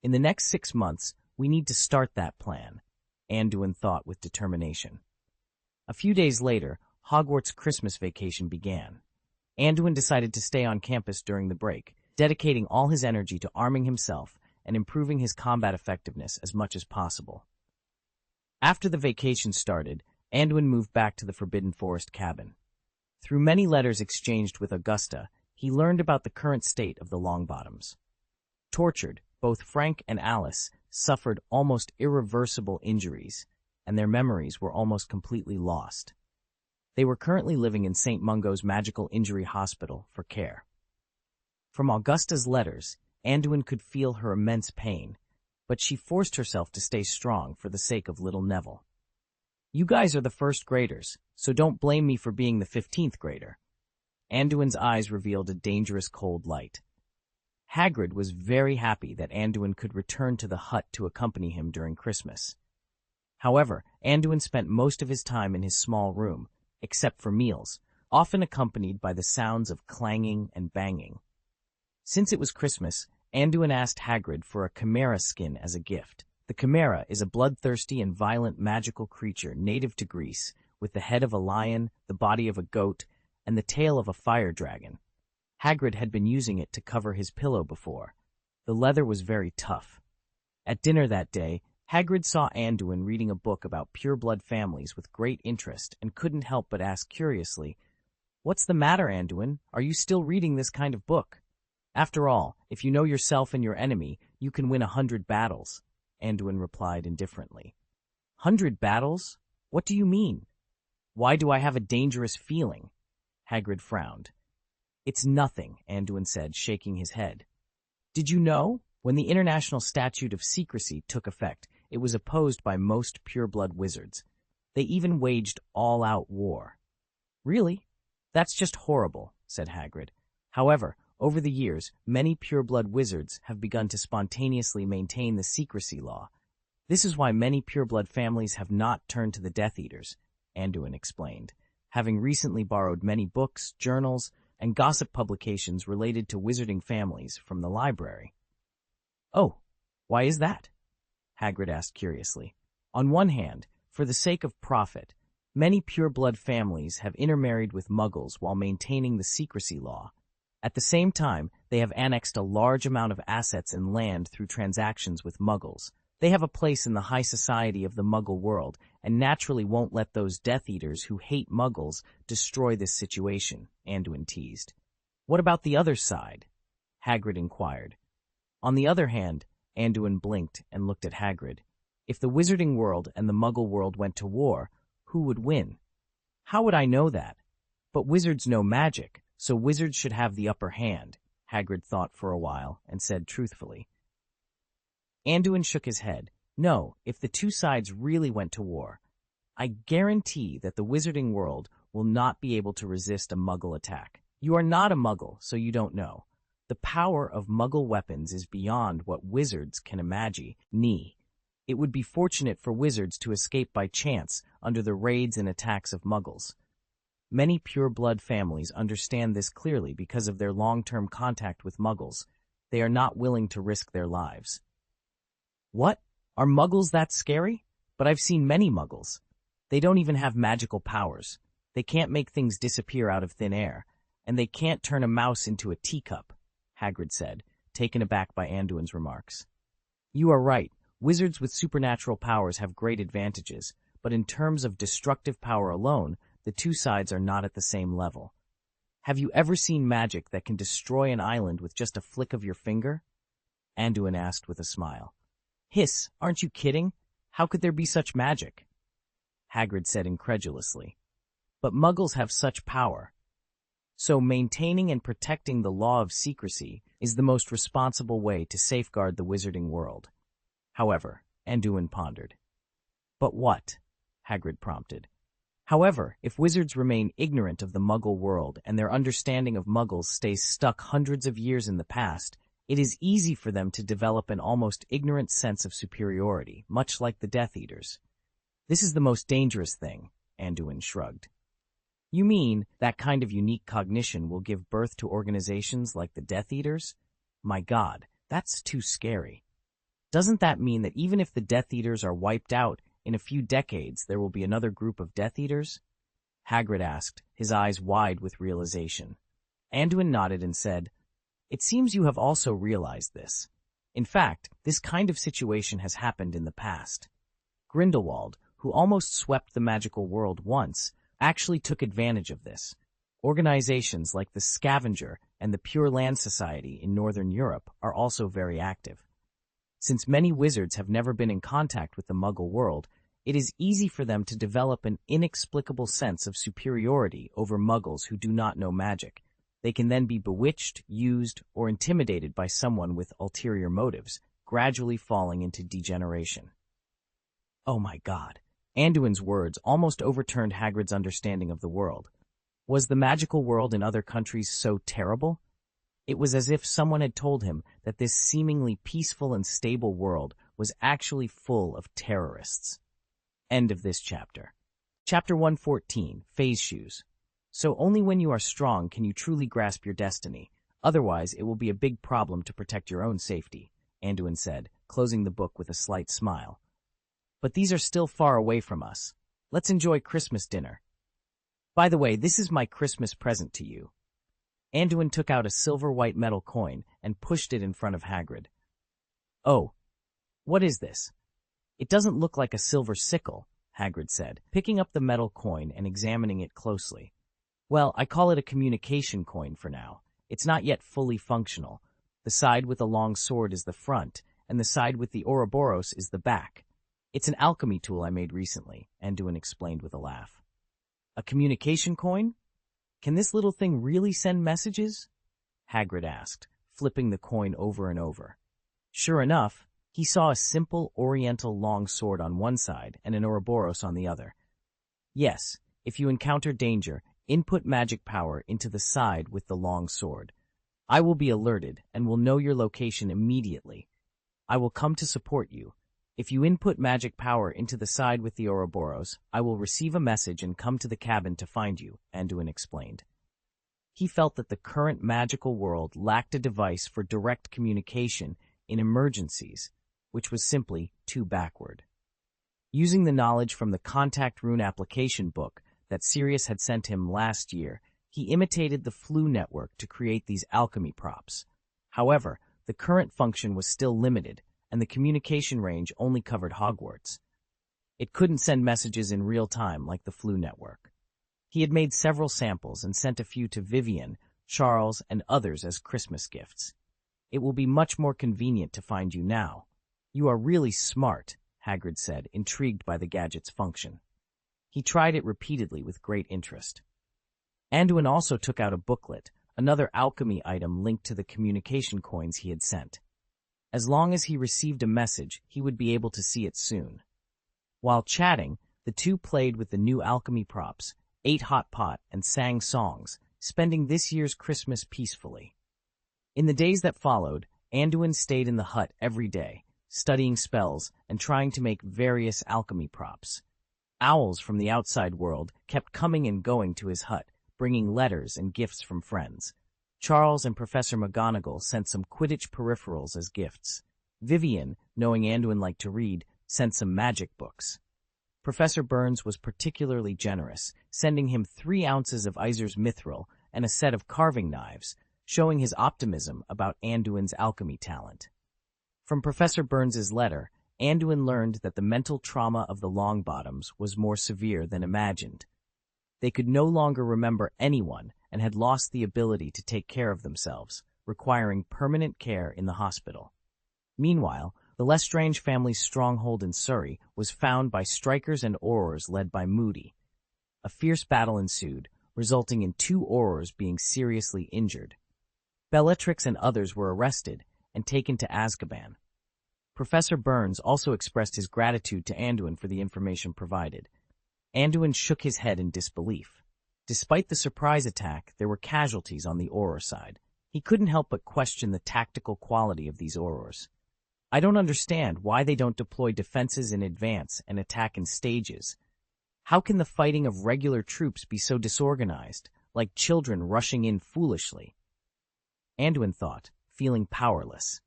[SPEAKER 1] In the next 6 months, we need to start that plan, Anduin thought with determination. A few days later, Hogwarts' Christmas vacation began. Anduin decided to stay on campus during the break, dedicating all his energy to arming himself and improving his combat effectiveness as much as possible. After the vacation started, Anduin moved back to the Forbidden Forest cabin. Through many letters exchanged with Augusta, he learned about the current state of the Longbottoms. Tortured, both Frank and Alice suffered almost irreversible injuries, and their memories were almost completely lost. They were currently living in St. Mungo's Magical Injury Hospital for care. From Augusta's letters, Anduin could feel her immense pain, but she forced herself to stay strong for the sake of little Neville. You guys are the first graders, so don't blame me for being the 15th grader. Anduin's eyes revealed a dangerous cold light. Hagrid was very happy that Anduin could return to the hut to accompany him during Christmas. However, Anduin spent most of his time in his small room, except for meals, often accompanied by the sounds of clanging and banging. Since it was Christmas, Anduin asked Hagrid for a chimera skin as a gift. The chimera is a bloodthirsty and violent magical creature native to Greece, with the head of a lion, the body of a goat, and the tail of a fire dragon. Hagrid had been using it to cover his pillow before. The leather was very tough. At dinner that day, Hagrid saw Anduin reading a book about pure-blood families with great interest and couldn't help but ask curiously, "What's the matter, Anduin? Are you still reading this kind of book?" "After all, if you know yourself and your enemy, you can win 100 battles," Anduin replied indifferently. 100 battles? What do you mean? Why do I have a dangerous feeling? Hagrid frowned. It's nothing, Anduin said, shaking his head. Did you know? When the International Statute of Secrecy took effect, it was opposed by most pure-blood wizards. They even waged all-out war. Really? That's just horrible, said Hagrid. However, over the years, many pure-blood wizards have begun to spontaneously maintain the secrecy law. This is why many pure-blood families have not turned to the Death Eaters, Anduin explained, having recently borrowed many books, journals, and gossip publications related to wizarding families from the library. Oh, why is that? Hagrid asked curiously. On one hand, for the sake of profit, many pure-blood families have intermarried with Muggles while maintaining the secrecy law. At the same time, they have annexed a large amount of assets and land through transactions with Muggles. They have a place in the high society of the Muggle world, and naturally won't let those Death Eaters who hate Muggles destroy this situation, Anduin teased. What about the other side? Hagrid inquired. On the other hand, Anduin blinked and looked at Hagrid. If the Wizarding world and the Muggle world went to war, who would win? How would I know that? But wizards know magic, so wizards should have the upper hand, Hagrid thought for a while and said truthfully. Anduin shook his head. No, if the two sides really went to war, I guarantee that the Wizarding world will not be able to resist a Muggle attack. You are not a Muggle, so you don't know. The power of Muggle weapons is beyond what wizards can imagine. It would be fortunate for wizards to escape by chance under the raids and attacks of Muggles. Many pure-blood families understand this clearly because of their long-term contact with Muggles. They are not willing to risk their lives. What? Are Muggles that scary? But I've seen many Muggles. They don't even have magical powers. They can't make things disappear out of thin air, and they can't turn a mouse into a teacup, Hagrid said, taken aback by Anduin's remarks. You are right. Wizards with supernatural powers have great advantages, but in terms of destructive power alone, the two sides are not at the same level. Have you ever seen magic that can destroy an island with just a flick of your finger? Anduin asked with a smile. Hiss, aren't you kidding? How could there be such magic? Hagrid said incredulously. But muggles have such power. So maintaining and protecting the law of secrecy is the most responsible way to safeguard the wizarding world. However, Anduin pondered. But what? Hagrid prompted. However, if wizards remain ignorant of the muggle world and their understanding of muggles stays stuck hundreds of years in the past, it is easy for them to develop an almost ignorant sense of superiority, much like the Death Eaters. This is the most dangerous thing, Anduin shrugged. You mean that kind of unique cognition will give birth to organizations like the Death Eaters? My God, that's too scary. Doesn't that mean that even if the Death Eaters are wiped out, in a few decades there will be another group of Death Eaters? Hagrid asked, his eyes wide with realization. Anduin nodded and said, It seems you have also realized this. In fact, this kind of situation has happened in the past. Grindelwald, who almost swept the magical world once, actually took advantage of this. Organizations like the Scavenger and the Pure Land Society in Northern Europe are also very active. Since many wizards have never been in contact with the Muggle world, it is easy for them to develop an inexplicable sense of superiority over Muggles who do not know magic. They can then be bewitched, used, or intimidated by someone with ulterior motives, gradually falling into degeneration. Oh my God. Anduin's words almost overturned Hagrid's understanding of the world. Was the magical world in other countries so terrible? It was as if someone had told him that this seemingly peaceful and stable world was actually full of terrorists. End of this chapter. Chapter 114, Phase Shoes. So only when you are strong can you truly grasp your destiny. Otherwise, it will be a big problem to protect your own safety, Anduin said, closing the book with a slight smile. But these are still far away from us. Let's enjoy Christmas dinner. By the way, this is my Christmas present to you. Anduin took out a silver white metal coin and pushed it in front of Hagrid. Oh, what is this? It doesn't look like a silver sickle, Hagrid said, picking up the metal coin and examining it closely. Well, I call it a communication coin for now. It's not yet fully functional. The side with the long sword is the front, and the side with the Ouroboros is the back. It's an alchemy tool I made recently, Anduin explained with a laugh. A communication coin? Can this little thing really send messages? Hagrid asked, flipping the coin over and over. Sure enough, he saw a simple oriental long sword on one side and an Ouroboros on the other. Yes, if you encounter danger, input magic power into the side with the long sword. I will be alerted and will know your location immediately. I will come to support you. If you input magic power into the side with the Ouroboros, I will receive a message and come to the cabin to find you, Anduin explained. He felt that the current magical world lacked a device for direct communication in emergencies, which was simply too backward. Using the knowledge from the Contact Rune application book that Sirius had sent him last year, he imitated the Flu network to create these alchemy props. However, the current function was still limited, and the communication range only covered Hogwarts. It couldn't send messages in real time like the Flu network. He had made several samples and sent a few to Vivian, Charles, and others as Christmas gifts. It will be much more convenient to find you now. You are really smart, Hagrid said, intrigued by the gadget's function. He tried it repeatedly with great interest. Anduin also took out a booklet, another alchemy item linked to the communication coins he had sent. As long as he received a message, he would be able to see it soon. While chatting, the two played with the new alchemy props, ate hot pot, and sang songs, spending this year's Christmas peacefully. In the days that followed, Anduin stayed in the hut every day, studying spells and trying to make various alchemy props. Owls from the outside world kept coming and going to his hut, bringing letters and gifts from friends. Charles and Professor McGonagall sent some Quidditch peripherals as gifts. Vivian, knowing Anduin liked to read, sent some magic books. Professor Burns was particularly generous, sending him 3 ounces of Iser's mithril and a set of carving knives, showing his optimism about Anduin's alchemy talent. From Professor Burns's letter, Anduin learned that the mental trauma of the Longbottoms was more severe than imagined. They could no longer remember anyone and had lost the ability to take care of themselves, requiring permanent care in the hospital. Meanwhile, the Lestrange family's stronghold in Surrey was found by strikers and aurors led by Moody. A fierce battle ensued, resulting in 2 aurors being seriously injured. Bellatrix and others were arrested and taken to Azkaban. Professor Burns also expressed his gratitude to Anduin for the information provided. Anduin shook his head in disbelief. Despite the surprise attack, there were casualties on the auror side. He couldn't help but question the tactical quality of these aurors. I don't understand why they don't deploy defenses in advance and attack in stages. How can the fighting of regular troops be so disorganized, like children rushing in foolishly? Anduin thought, feeling powerless.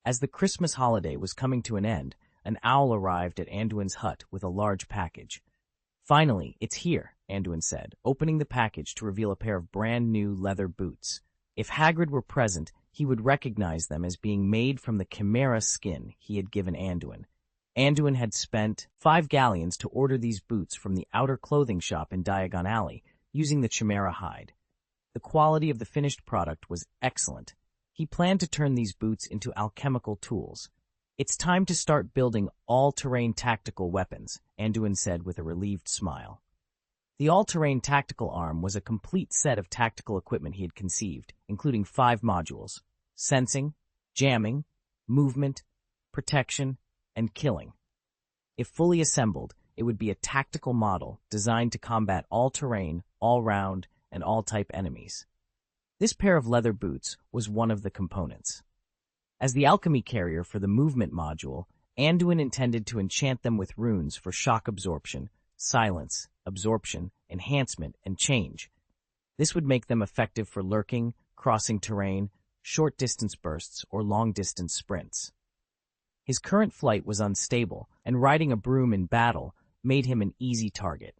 [SPEAKER 1] As the Christmas holiday was coming to an end, an owl arrived at Anduin's hut with a large package. Finally, it's here, Anduin said, opening the package to reveal a pair of brand-new leather boots. If Hagrid were present, he would recognize them as being made from the chimera skin he had given Anduin. Anduin had spent 5 galleons to order these boots from the outer clothing shop in Diagon Alley, using the chimera hide. The quality of the finished product was excellent. He planned to turn these boots into alchemical tools. It's time to start building all-terrain tactical weapons, Anduin said with a relieved smile. The all-terrain tactical arm was a complete set of tactical equipment he had conceived, including 5 modules: sensing, jamming, movement, protection, and killing. If fully assembled, it would be a tactical model designed to combat all-terrain, all-round, and all-type enemies. This pair of leather boots was one of the components. As the alchemy carrier for the movement module, Anduin intended to enchant them with runes for shock absorption, silence, absorption, enhancement, and change. This would make them effective for lurking, crossing terrain, short-distance bursts, or long-distance sprints. His current flight was unstable, and riding a broom in battle made him an easy target.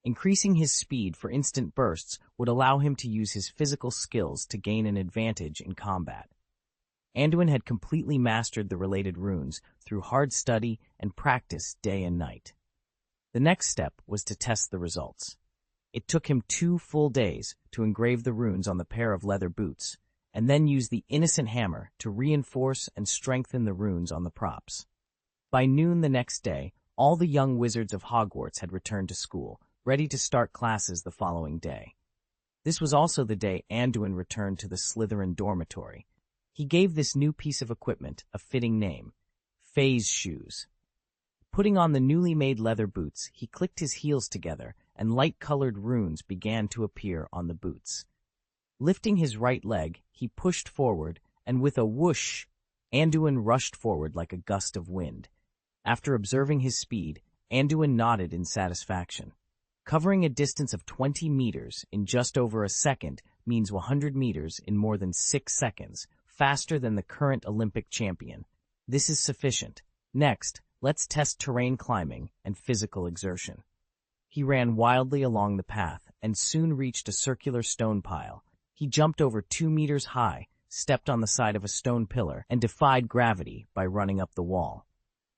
[SPEAKER 1] Increasing his speed for instant bursts would allow him to use his physical skills to gain an advantage in combat. Anduin had completely mastered the related runes through hard study and practice day and night. The next step was to test the results. It took him 2 full days to engrave the runes on the pair of leather boots, and then use the innocent hammer to reinforce and strengthen the runes on the props. By noon the next day, all the young wizards of Hogwarts had returned to school, ready to start classes the following day. This was also the day Anduin returned to the Slytherin dormitory. He gave this new piece of equipment a fitting name: Phase Shoes. Putting on the newly made leather boots, he clicked his heels together, and light-colored runes began to appear on the boots. Lifting his right leg, he pushed forward, and with a whoosh, Anduin rushed forward like a gust of wind. After observing his speed, Anduin nodded in satisfaction. Covering a distance of 20 meters in just over a second means 100 meters in more than 6 seconds, faster than the current Olympic champion. This is sufficient. Next, let's test terrain climbing and physical exertion. He ran wildly along the path and soon reached a circular stone pile. He jumped over 2 meters high, stepped on the side of a stone pillar, and defied gravity by running up the wall.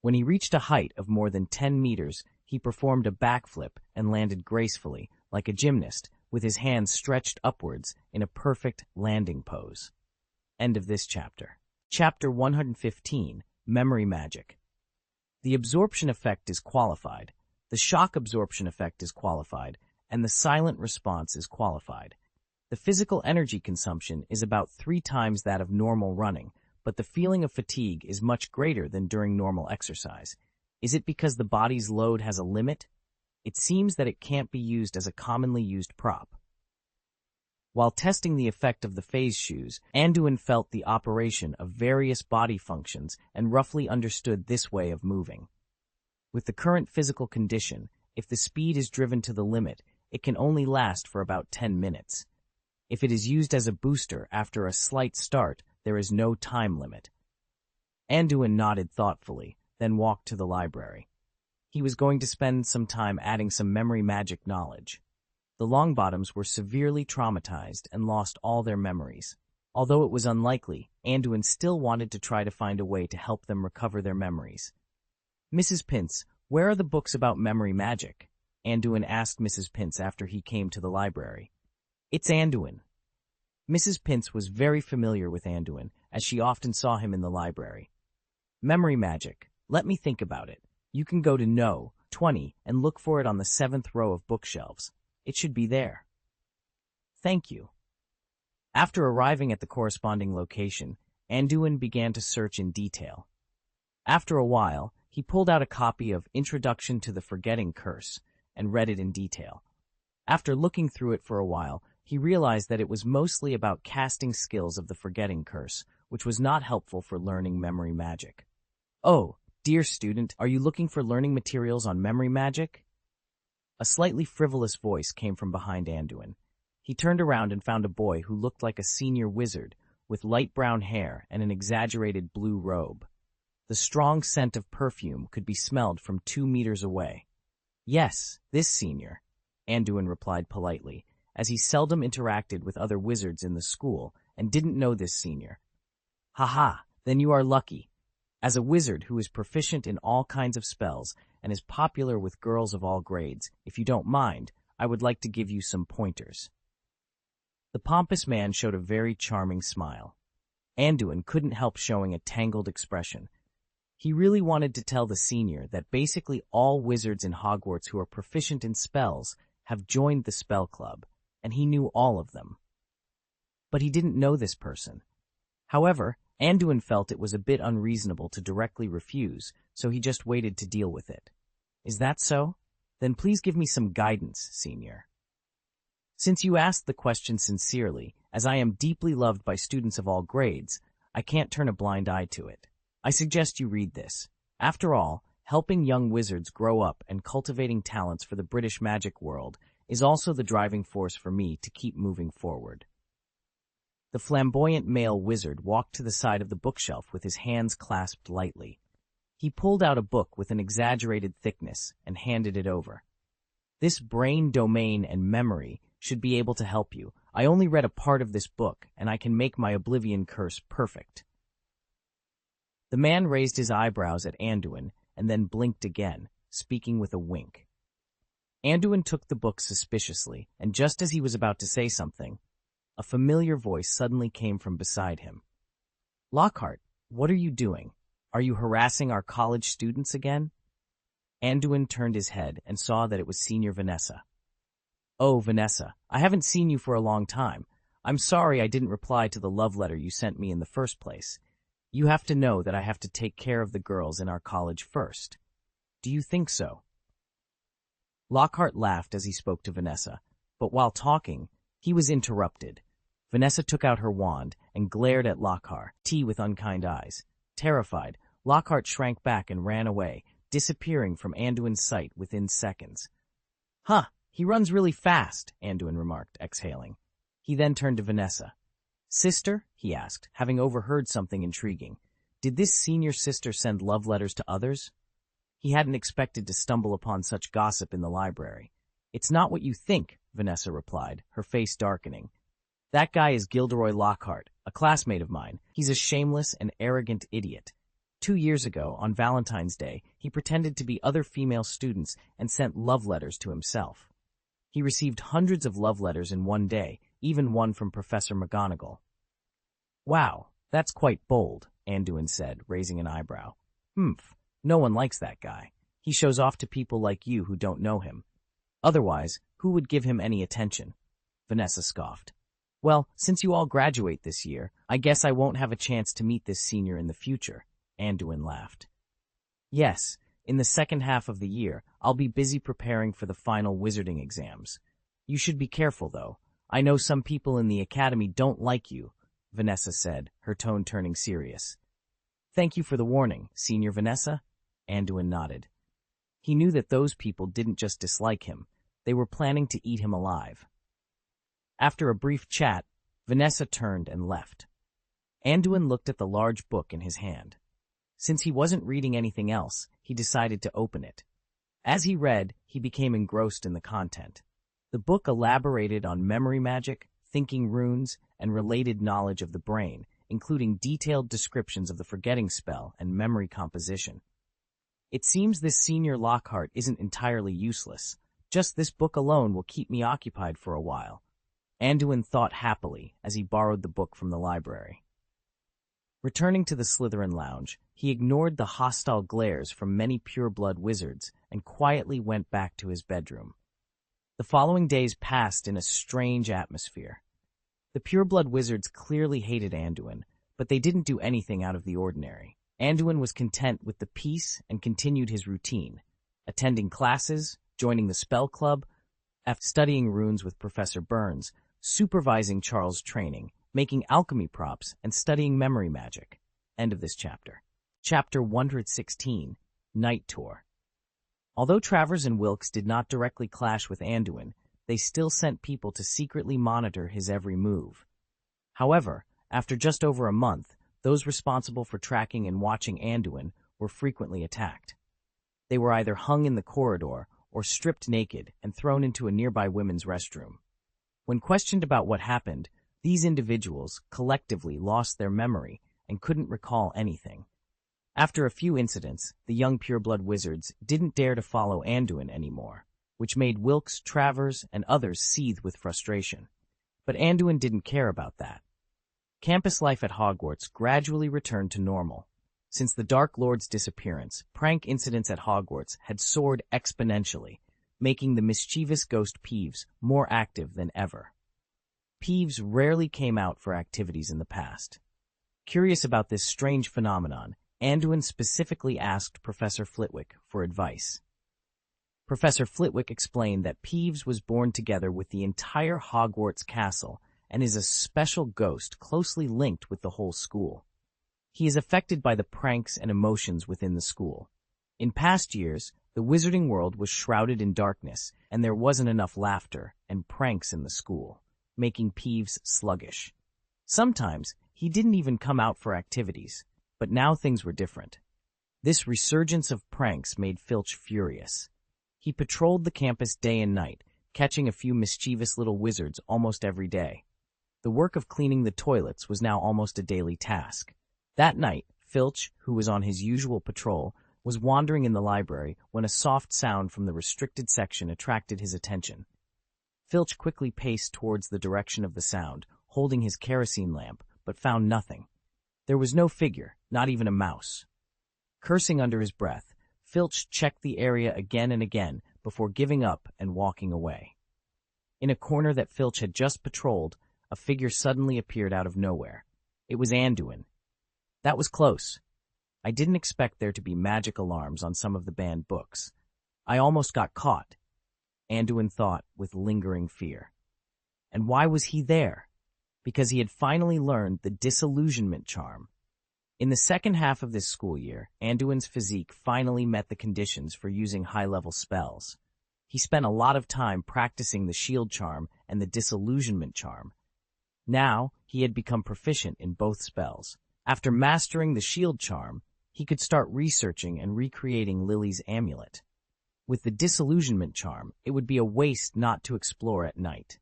[SPEAKER 1] When he reached a height of more than 10 meters, he performed a backflip and landed gracefully, like a gymnast, with his hands stretched upwards in a perfect landing pose. End of this chapter. Chapter 115, Memory Magic. The absorption effect is qualified, the shock absorption effect is qualified, and the silent response is qualified. The physical energy consumption is about 3 times that of normal running, but the feeling of fatigue is much greater than during normal exercise. Is it because the body's load has a limit? It seems that it can't be used as a commonly used prop. While testing the effect of the phase shoes, Anduin felt the operation of various body functions and roughly understood this way of moving. With the current physical condition, if the speed is driven to the limit, it can only last for about 10 minutes. If it is used as a booster after a slight start, there is no time limit. Anduin nodded thoughtfully, then walked to the library. He was going to spend some time adding some memory magic knowledge. The Longbottoms were severely traumatized and lost all their memories. Although it was unlikely, Anduin still wanted to try to find a way to help them recover their memories. "Mrs. Pince, where are the books about memory magic?" Anduin asked Mrs. Pince after he came to the library. "It's Anduin." Mrs. Pince was very familiar with Anduin, as she often saw him in the library. "Memory magic. Let me think about it. You can go to No. 20 and look for it on the 7th row of bookshelves. It should be there." "Thank you." After arriving at the corresponding location, Anduin began to search in detail. After a while, he pulled out a copy of Introduction to the Forgetting Curse and read it in detail. After looking through it for a while, he realized that it was mostly about casting skills of the Forgetting Curse, which was not helpful for learning memory magic. "Oh, dear student, are you looking for learning materials on memory magic?" A slightly frivolous voice came from behind Anduin. He turned around and found a boy who looked like a senior wizard, with light brown hair and an exaggerated blue robe. The strong scent of perfume could be smelled from 2 meters away. "Yes, this senior," Anduin replied politely, as he seldom interacted with other wizards in the school and didn't know this senior. "Haha, then you are lucky. As a wizard who is proficient in all kinds of spells and is popular with girls of all grades, if you don't mind, I would like to give you some pointers." The pompous man showed a very charming smile. Anduin couldn't help showing a tangled expression. He really wanted to tell the senior that basically all wizards in Hogwarts who are proficient in spells have joined the spell club, and he knew all of them. But he didn't know this person. However, Anduin felt it was a bit unreasonable to directly refuse, so he just waited to deal with it. "Is that so? Then please give me some guidance, senior." "Since you asked the question sincerely, as I am deeply loved by students of all grades, I can't turn a blind eye to it. I suggest you read this. After all, helping young wizards grow up and cultivating talents for the British magic world is also the driving force for me to keep moving forward." The flamboyant male wizard walked to the side of the bookshelf with his hands clasped lightly. He pulled out a book with an exaggerated thickness and handed it over. "This brain domain and memory should be able to help you. I only read a part of this book, and I can make my Oblivion curse perfect." The man raised his eyebrows at Anduin and then blinked again, speaking with a wink. Anduin took the book suspiciously, and just as he was about to say something, a familiar voice suddenly came from beside him. "Lockhart, what are you doing? Are you harassing our college students again?" Anduin turned his head and saw that it was Senior Vanessa. "Oh, Vanessa, I haven't seen you for a long time. I'm sorry I didn't reply to the love letter you sent me in the first place. You have to know that I have to take care of the girls in our college first. Do you think so?" Lockhart laughed as he spoke to Vanessa, but while talking, he was interrupted. Vanessa took out her wand and glared at Lockhart with unkind eyes. Terrified, Lockhart shrank back and ran away, disappearing from Anduin's sight within seconds. "Huh, he runs really fast," Anduin remarked, exhaling. He then turned to Vanessa. "Sister?" he asked, having overheard something intriguing. Did this senior sister send love letters to others? He hadn't expected to stumble upon such gossip in the library. "It's not what you think," Vanessa replied, her face darkening. "That guy is Gilderoy Lockhart, a classmate of mine. He's a shameless and arrogant idiot. 2 years ago, on Valentine's Day, he pretended to be other female students and sent love letters to himself. He received hundreds of love letters in one day, even one from Professor McGonagall." "Wow, that's quite bold," Anduin said, raising an eyebrow. "Humph, no one likes that guy. He shows off to people like you who don't know him. Otherwise, who would give him any attention?" Vanessa scoffed. "Well, since you all graduate this year, I guess I won't have a chance to meet this senior in the future," Anduin laughed. "Yes, in the second half of the year, I'll be busy preparing for the final wizarding exams. You should be careful, though. I know some people in the academy don't like you," Vanessa said, her tone turning serious. "Thank you for the warning, Senior Vanessa," Anduin nodded. He knew that those people didn't just dislike him, they were planning to eat him alive. After a brief chat, Vanessa turned and left. Anduin looked at the large book in his hand. Since he wasn't reading anything else, he decided to open it. As he read, he became engrossed in the content. The book elaborated on memory magic, thinking runes, and related knowledge of the brain, including detailed descriptions of the forgetting spell and memory composition. It seems this senior Lockhart isn't entirely useless. Just this book alone will keep me occupied for a while. Anduin thought happily as he borrowed the book from the library. Returning to the Slytherin lounge, he ignored the hostile glares from many pureblood wizards and quietly went back to his bedroom. The following days passed in a strange atmosphere. The pureblood wizards clearly hated Anduin, but they didn't do anything out of the ordinary. Anduin was content with the peace and continued his routine, attending classes, joining the spell club, studying runes with Professor Burns, supervising Charles' training, making alchemy props, and studying memory magic. End of this chapter. Chapter 116, Night Tour. Although Travers and Wilkes did not directly clash with Anduin, they still sent people to secretly monitor his every move. However, after just over a month, those responsible for tracking and watching Anduin were frequently attacked. They were either hung in the corridor or stripped naked and thrown into a nearby women's restroom. When questioned about what happened, these individuals collectively lost their memory and couldn't recall anything. After a few incidents, the young pureblood wizards didn't dare to follow Anduin anymore, which made Wilkes, Travers, and others seethe with frustration. But Anduin didn't care about that. Campus life at Hogwarts gradually returned to normal. Since the Dark Lord's disappearance, prank incidents at Hogwarts had soared exponentially, making the mischievous ghost Peeves more active than ever. Peeves rarely came out for activities in the past. Curious about this strange phenomenon, Anduin specifically asked Professor Flitwick for advice. Professor Flitwick explained that Peeves was born together with the entire Hogwarts castle and is a special ghost closely linked with the whole school. He is affected by the pranks and emotions within the school. In past years, the wizarding world was shrouded in darkness, and there wasn't enough laughter and pranks in the school, making Peeves sluggish. Sometimes, he didn't even come out for activities, but now things were different. This resurgence of pranks made Filch furious. He patrolled the campus day and night, catching a few mischievous little wizards almost every day. The work of cleaning the toilets was now almost a daily task. That night, Filch, who was on his usual patrol, was wandering in the library when a soft sound from the restricted section attracted his attention. Filch quickly paced towards the direction of the sound, holding his kerosene lamp, but found nothing. There was no figure, not even a mouse. Cursing under his breath, Filch checked the area again and again before giving up and walking away. In a corner that Filch had just patrolled, a figure suddenly appeared out of nowhere. It was Anduin. That was close. I didn't expect there to be magic alarms on some of the banned books. I almost got caught, Anduin thought with lingering fear. And why was he there? Because he had finally learned the disillusionment charm. In the second half of this school year, Anduin's physique finally met the conditions for using high-level spells. He spent a lot of time practicing the shield charm and the disillusionment charm. Now, he had become proficient in both spells. After mastering the shield charm, he could start researching and recreating Lily's amulet. With the disillusionment charm, it would be a waste not to explore at night.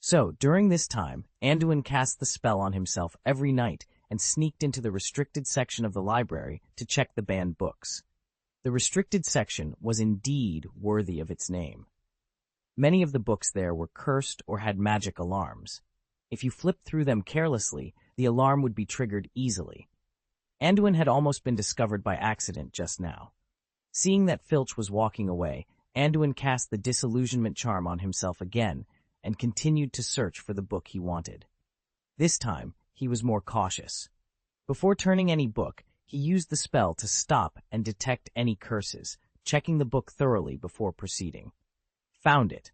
[SPEAKER 1] So, during this time, Anduin cast the spell on himself every night and sneaked into the restricted section of the library to check the banned books. The restricted section was indeed worthy of its name. Many of the books there were cursed or had magic alarms. If you flipped through them carelessly, the alarm would be triggered easily. Anduin had almost been discovered by accident just now. Seeing that Filch was walking away, Anduin cast the disillusionment charm on himself again and continued to search for the book he wanted. This time, he was more cautious. Before turning any book, he used the spell to stop and detect any curses, checking the book thoroughly before proceeding. Found it.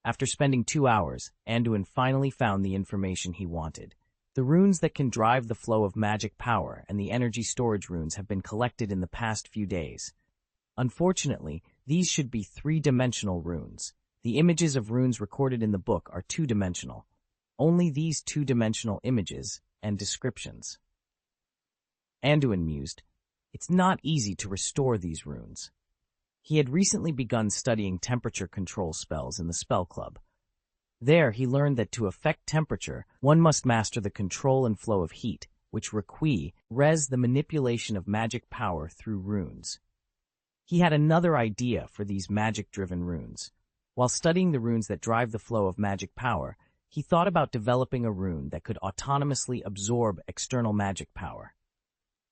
[SPEAKER 1] After spending 2 hours, Anduin finally found the information he wanted. The runes that can drive the flow of magic power and the energy storage runes have been collected in the past few days. Unfortunately, these should be 3-dimensional runes. The images of runes recorded in the book are 2-dimensional. Only these 2-dimensional images and descriptions. Anduin mused, it's not easy to restore these runes. He had recently begun studying temperature control spells in the spell club. There, he learned that to affect temperature, one must master the control and flow of heat, which requires the manipulation of magic power through runes. He had another idea for these magic-driven runes. While studying the runes that drive the flow of magic power, he thought about developing a rune that could autonomously absorb external magic power.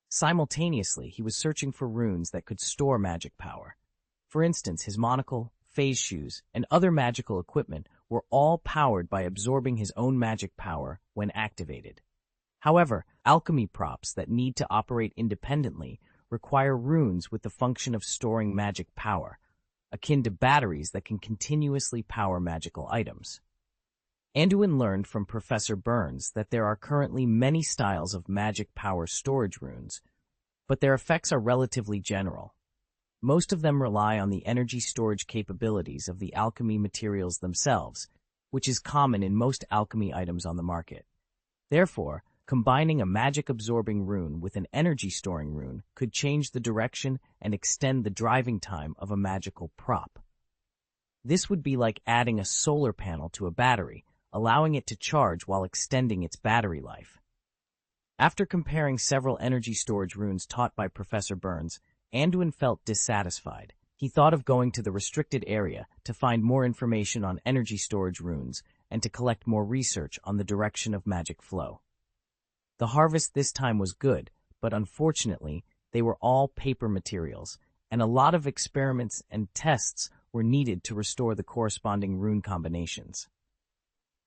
[SPEAKER 1] Simultaneously, he was searching for runes that could store magic power. For instance, his monocle, phase shoes, and other magical equipment were all powered by absorbing his own magic power when activated. However, alchemy props that need to operate independently require runes with the function of storing magic power, akin to batteries that can continuously power magical items. Anduin learned from Professor Burns that there are currently many styles of magic power storage runes, but their effects are relatively general. Most of them rely on the energy storage capabilities of the alchemy materials themselves, which is common in most alchemy items on the market. Therefore, combining a magic-absorbing rune with an energy-storing rune could change the direction and extend the driving time of a magical prop. This would be like adding a solar panel to a battery, allowing it to charge while extending its battery life. After comparing several energy storage runes taught by Professor Burns, Anduin felt dissatisfied. He thought of going to the restricted area to find more information on energy storage runes and to collect more research on the direction of magic flow. The harvest this time was good, but unfortunately, they were all paper materials, and a lot of experiments and tests were needed to restore the corresponding rune combinations.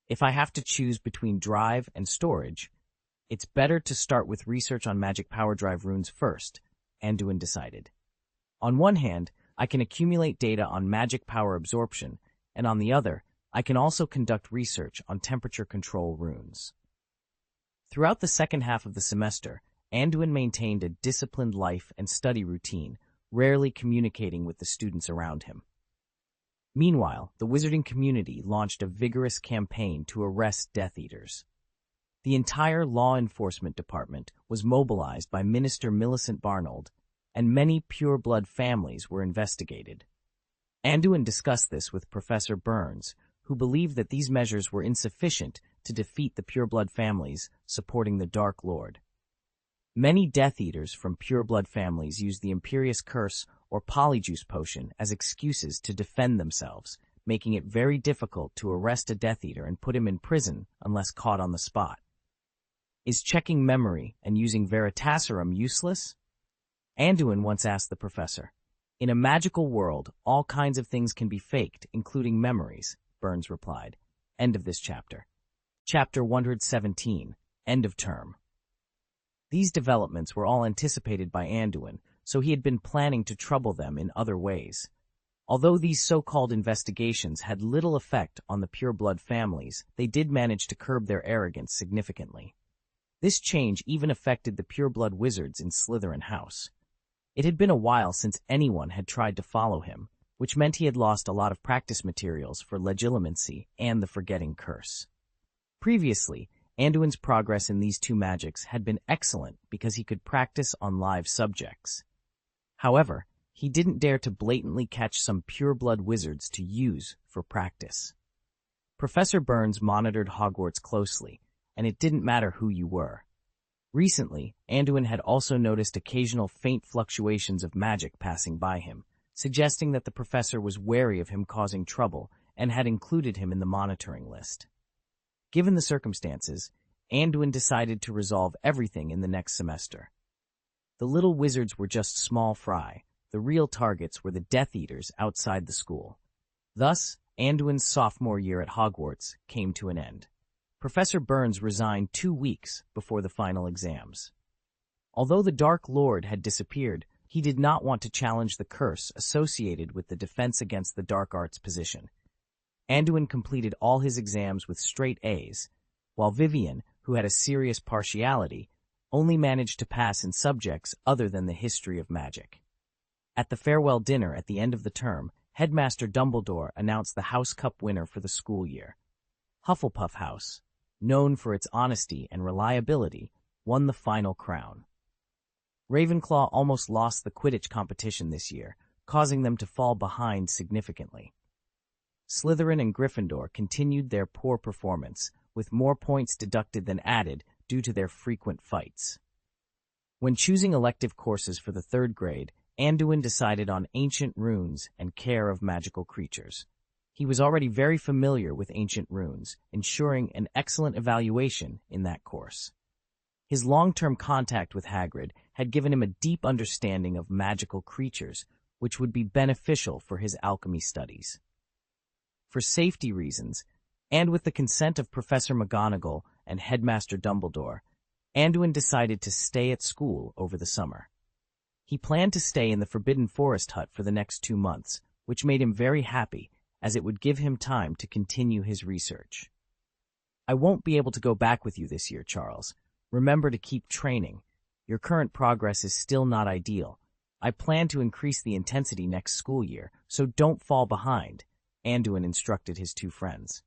[SPEAKER 1] If I have to choose between drive and storage, it's better to start with research on magic power drive runes first, Anduin decided. On one hand, I can accumulate data on magic power absorption, and on the other, I can also conduct research on temperature control runes. Throughout the second half of the semester, Anduin maintained a disciplined life and study routine, rarely communicating with the students around him. Meanwhile, the wizarding community launched a vigorous campaign to arrest Death Eaters. The entire law enforcement department was mobilized by Minister Millicent Barnold, and many pure-blood families were investigated. Anduin discussed this with Professor Burns, who believed that these measures were insufficient to defeat the pure-blood families supporting the Dark Lord. Many Death Eaters from pure-blood families used the Imperious Curse or Polyjuice Potion as excuses to defend themselves, making it very difficult to arrest a Death Eater and put him in prison unless caught on the spot. Is checking memory and using Veritaserum useless? Anduin once asked the professor. In a magical world, all kinds of things can be faked, including memories, Burns replied. End of this chapter. Chapter 117, End of Term. These developments were all anticipated by Anduin, so he had been planning to trouble them in other ways. Although these so-called investigations had little effect on the pure-blood families, they did manage to curb their arrogance significantly. This change even affected the pure-blood wizards in Slytherin House. It had been a while since anyone had tried to follow him, which meant he had lost a lot of practice materials for legilimency and the Forgetting Curse. Previously, Anduin's progress in these two magics had been excellent because he could practice on live subjects. However, he didn't dare to blatantly catch some pure-blood wizards to use for practice. Professor Burns monitored Hogwarts closely, and it didn't matter who you were. Recently, Anduin had also noticed occasional faint fluctuations of magic passing by him, suggesting that the professor was wary of him causing trouble and had included him in the monitoring list. Given the circumstances, Anduin decided to resolve everything in the next semester. The little wizards were just small fry. The real targets were the Death Eaters outside the school. Thus, Anduin's sophomore year at Hogwarts came to an end. Professor Burns resigned 2 weeks before the final exams. Although the Dark Lord had disappeared, he did not want to challenge the curse associated with the Defense Against the Dark Arts position. Anduin completed all his exams with straight A's, while Vivian, who had a serious partiality, only managed to pass in subjects other than the history of magic. At the farewell dinner at the end of the term, Headmaster Dumbledore announced the House Cup winner for the school year. Hufflepuff House, known for its honesty and reliability, won the final crown. Ravenclaw almost lost the Quidditch competition this year, causing them to fall behind significantly. Slytherin and Gryffindor continued their poor performance, with more points deducted than added due to their frequent fights. When choosing elective courses for the 3rd grade, Anduin decided on ancient runes and care of magical creatures. He was already very familiar with ancient runes, ensuring an excellent evaluation in that course. His long-term contact with Hagrid had given him a deep understanding of magical creatures, which would be beneficial for his alchemy studies. For safety reasons, and with the consent of Professor McGonagall and Headmaster Dumbledore, Anduin decided to stay at school over the summer. He planned to stay in the Forbidden Forest hut for the next 2 months, which made him very happy, as it would give him time to continue his research. "I won't be able to go back with you this year, Charles. Remember to keep training. Your current progress is still not ideal. I plan to increase the intensity next school year, so don't fall behind," Anduin instructed his 2 friends.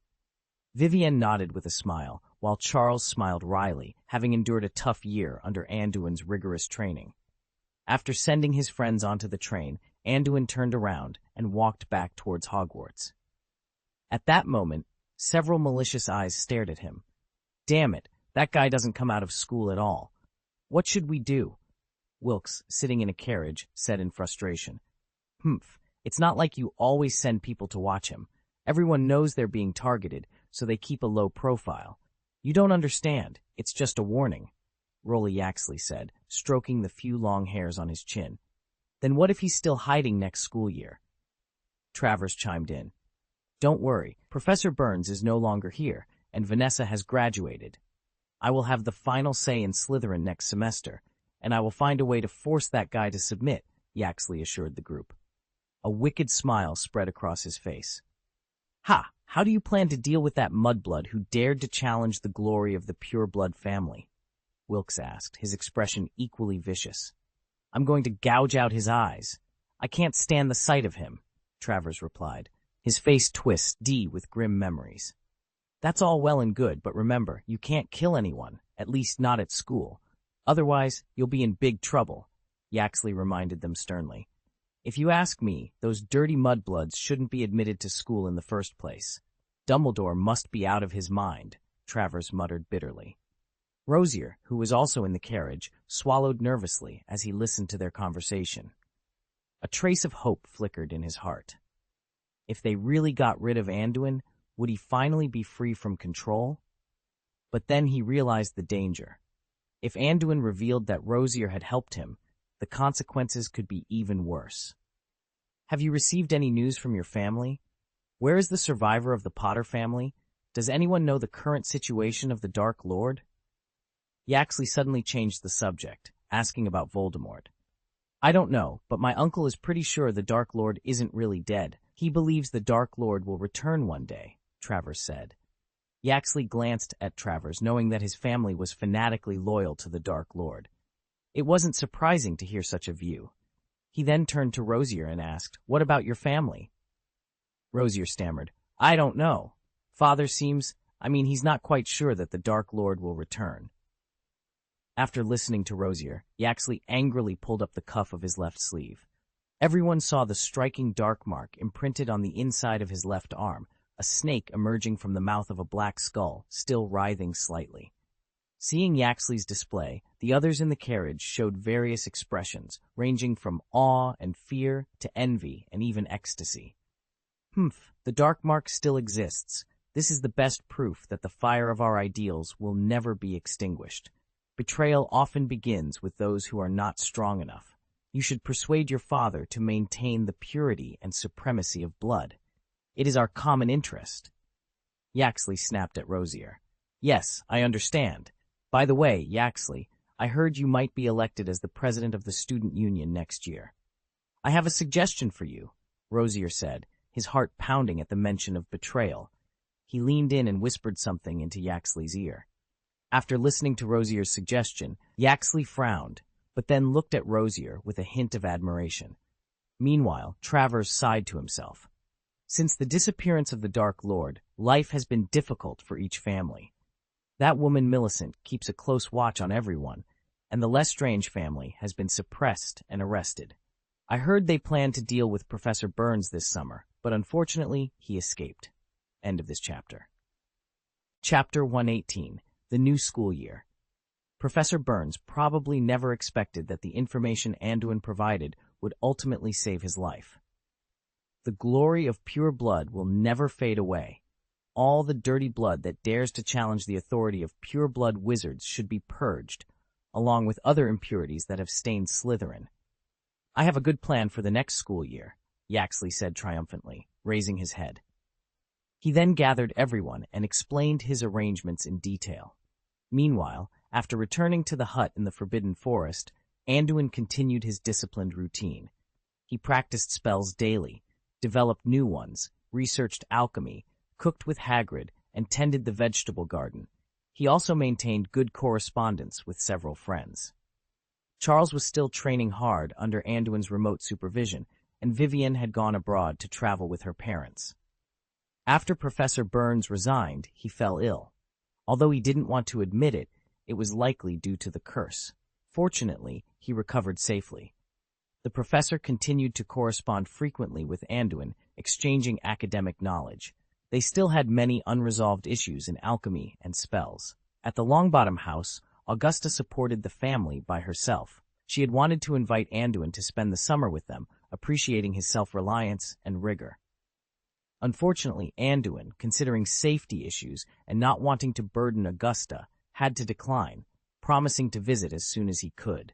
[SPEAKER 1] Vivienne nodded with a smile, while Charles smiled wryly, having endured a tough year under Anduin's rigorous training. After sending his friends onto the train, Anduin turned around and walked back towards Hogwarts. At that moment, several malicious eyes stared at him. "Damn it, that guy doesn't come out of school at all. What should we do?" Wilkes, sitting in a carriage, said in frustration. "Humph, it's not like you always send people to watch him. Everyone knows they're being targeted, so they keep a low profile. You don't understand, it's just a warning," Rolly Yaxley said, stroking the few long hairs on his chin. "Then what if he's still hiding next school year?" Travers chimed in. "Don't worry, Professor Burns is no longer here, and Vanessa has graduated. I will have the final say in Slytherin next semester, and I will find a way to force that guy to submit," Yaxley assured the group. A wicked smile spread across his face. "Ha! How do you plan to deal with that mudblood who dared to challenge the glory of the pureblood family?" Wilkes asked, his expression equally vicious. "I'm going to gouge out his eyes. I can't stand the sight of him," Travers replied, his face twisted with grim memories. "That's all well and good, but remember, you can't kill anyone, at least not at school. Otherwise, you'll be in big trouble," Yaxley reminded them sternly. "If you ask me, those dirty mudbloods shouldn't be admitted to school in the first place. Dumbledore must be out of his mind," Travers muttered bitterly. Rosier, who was also in the carriage, swallowed nervously as he listened to their conversation. A trace of hope flickered in his heart. If they really got rid of Anduin, would he finally be free from control? But then he realized the danger. If Anduin revealed that Rosier had helped him, the consequences could be even worse. "Have you received any news from your family? Where is the survivor of the Potter family? Does anyone know the current situation of the Dark Lord?" Yaxley suddenly changed the subject, asking about Voldemort. "I don't know, but my uncle is pretty sure the Dark Lord isn't really dead. He believes the Dark Lord will return one day," Travers said. Yaxley glanced at Travers, knowing that his family was fanatically loyal to the Dark Lord. It wasn't surprising to hear such a view. He then turned to Rosier and asked, "What about your family?" Rosier stammered, "I don't know. Father he's not quite sure that the Dark Lord will return." After listening to Rosier, Yaxley angrily pulled up the cuff of his left sleeve. Everyone saw the striking dark mark imprinted on the inside of his left arm, a snake emerging from the mouth of a black skull, still writhing slightly. Seeing Yaxley's display, the others in the carriage showed various expressions, ranging from awe and fear to envy and even ecstasy. "Humph, the dark mark still exists. This is the best proof that the fire of our ideals will never be extinguished. Betrayal often begins with those who are not strong enough. You should persuade your father to maintain the purity and supremacy of blood. It is our common interest." Yaxley snapped at Rosier. "Yes, I understand. By the way, Yaxley, I heard you might be elected as the president of the student union next year." "I have a suggestion for you," Rosier said, his heart pounding at the mention of betrayal. He leaned in and whispered something into Yaxley's ear. After listening to Rosier's suggestion, Yaxley frowned, but then looked at Rosier with a hint of admiration. Meanwhile, Travers sighed to himself. Since the disappearance of the Dark Lord, life has been difficult for each family. That woman Millicent keeps a close watch on everyone, and the Lestrange family has been suppressed and arrested. I heard they planned to deal with Professor Burns this summer, but unfortunately, he escaped. End of this chapter. Chapter 118, The New School Year. Professor Burns probably never expected that the information Anduin provided would ultimately save his life. The glory of pure blood will never fade away. All the dirty blood that dares to challenge the authority of pure blood wizards should be purged, along with other impurities that have stained Slytherin. I have a good plan for the next school year, Yaxley said triumphantly, raising his head. He then gathered everyone and explained his arrangements in detail. Meanwhile, after returning to the hut in the Forbidden Forest, Anduin continued his disciplined routine. He practiced spells daily, developed new ones, researched alchemy, cooked with Hagrid, and tended the vegetable garden. He also maintained good correspondence with several friends. Charles was still training hard under Anduin's remote supervision, and Vivian had gone abroad to travel with her parents. After Professor Burns resigned, he fell ill. Although he didn't want to admit it, it was likely due to the curse. Fortunately, he recovered safely. The professor continued to correspond frequently with Anduin, exchanging academic knowledge. They still had many unresolved issues in alchemy and spells. At the Longbottom house, Augusta supported the family by herself. She had wanted to invite Anduin to spend the summer with them, appreciating his self-reliance and rigor. Unfortunately, Anduin, considering safety issues and not wanting to burden Augusta, had to decline, promising to visit as soon as he could.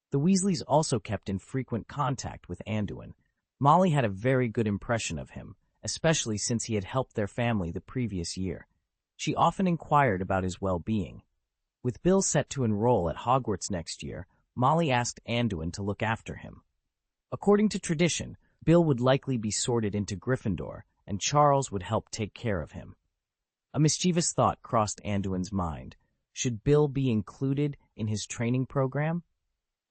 [SPEAKER 1] The Weasleys also kept in frequent contact with Anduin. Molly had a very good impression of him, especially since he had helped their family the previous year. She often inquired about his well-being. With Bill set to enroll at Hogwarts next year, Molly asked Anduin to look after him. According to tradition, Bill would likely be sorted into Gryffindor, and Charles would help take care of him. A mischievous thought crossed Anduin's mind. Should Bill be included in his training program?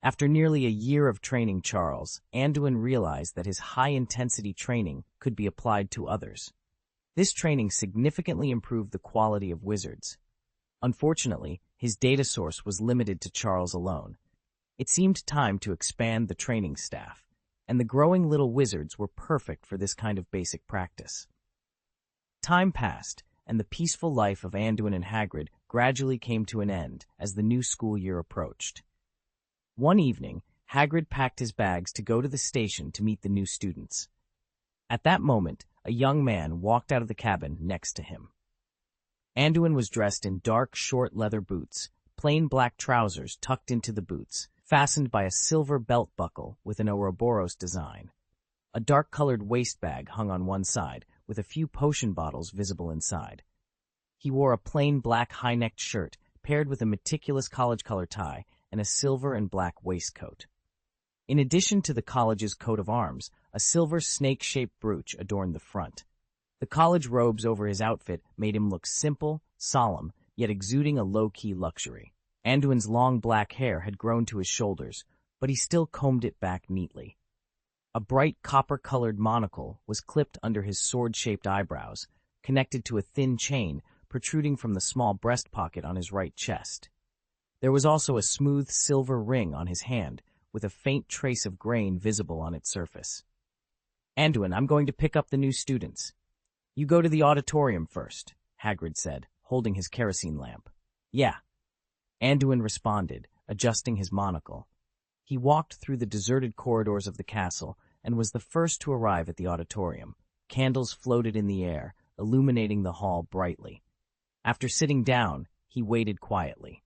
[SPEAKER 1] After nearly a year of training Charles, Anduin realized that his high-intensity training could be applied to others. This training significantly improved the quality of wizards. Unfortunately, his data source was limited to Charles alone. It seemed time to expand the training staff, and the growing little wizards were perfect for this kind of basic practice. Time passed, and the peaceful life of Anduin and Hagrid gradually came to an end as the new school year approached. One evening, Hagrid packed his bags to go to the station to meet the new students. At that moment, a young man walked out of the cabin next to him. Anduin was dressed in dark, short leather boots, plain black trousers tucked into the boots, fastened by a silver belt buckle with an Ouroboros design. A dark-colored waist bag hung on one side, with a few potion bottles visible inside. He wore a plain black high-necked shirt, paired with a meticulous college-color tie and a silver and black waistcoat. In addition to the college's coat of arms, a silver snake-shaped brooch adorned the front. The college robes over his outfit made him look simple, solemn, yet exuding a low-key luxury. Anduin's long black hair had grown to his shoulders, but he still combed it back neatly. A bright copper-colored monocle was clipped under his sword-shaped eyebrows, connected to a thin chain protruding from the small breast pocket on his right chest. There was also a smooth silver ring on his hand, with a faint trace of grain visible on its surface. "Anduin, I'm going to pick up the new students. You go to the auditorium first," Hagrid said, holding his kerosene lamp. "Yeah." Anduin responded, adjusting his monocle. He walked through the deserted corridors of the castle and was the first to arrive at the auditorium. Candles floated in the air, illuminating the hall brightly. After sitting down, he waited quietly.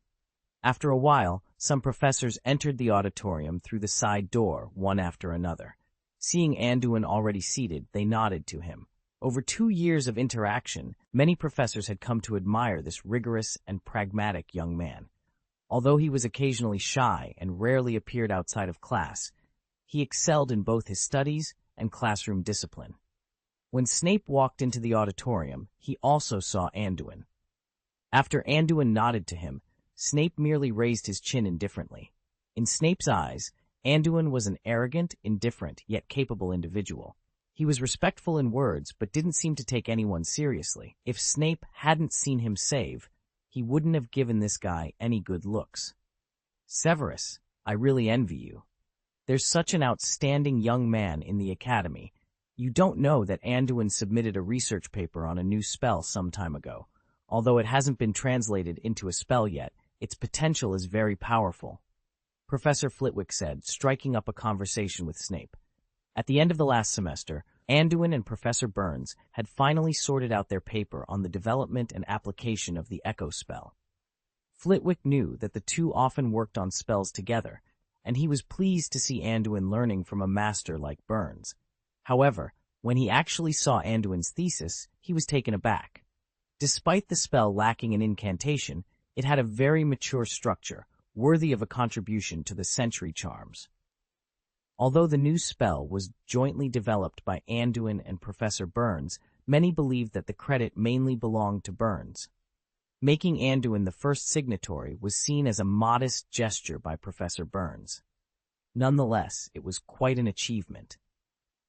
[SPEAKER 1] After a while, some professors entered the auditorium through the side door, one after another. Seeing Anduin already seated, they nodded to him. Over 2 years of interaction, many professors had come to admire this rigorous and pragmatic young man. Although he was occasionally shy and rarely appeared outside of class, he excelled in both his studies and classroom discipline. When Snape walked into the auditorium, he also saw Anduin. After Anduin nodded to him, Snape merely raised his chin indifferently. In Snape's eyes, Anduin was an arrogant, indifferent, yet capable individual. He was respectful in words, but didn't seem to take anyone seriously. If Snape hadn't seen him save, he wouldn't have given this guy any good looks. "Severus, I really envy you." There's such an outstanding young man in the academy. You don't know that Anduin submitted a research paper on a new spell some time ago. Although it hasn't been translated into a spell yet, its potential is very powerful," Professor Flitwick said, striking up a conversation with Snape. At the end of the last semester, Anduin and Professor Burns had finally sorted out their paper on the development and application of the Echo spell. Flitwick knew that the two often worked on spells together, and he was pleased to see Anduin learning from a master like Burns. However, when he actually saw Anduin's thesis, he was taken aback. Despite the spell lacking an incantation, it had a very mature structure, worthy of a contribution to the Century Charms. Although the new spell was jointly developed by Anduin and Professor Burns, many believed that the credit mainly belonged to Burns. Making Anduin the first signatory was seen as a modest gesture by Professor Burns. Nonetheless, it was quite an achievement.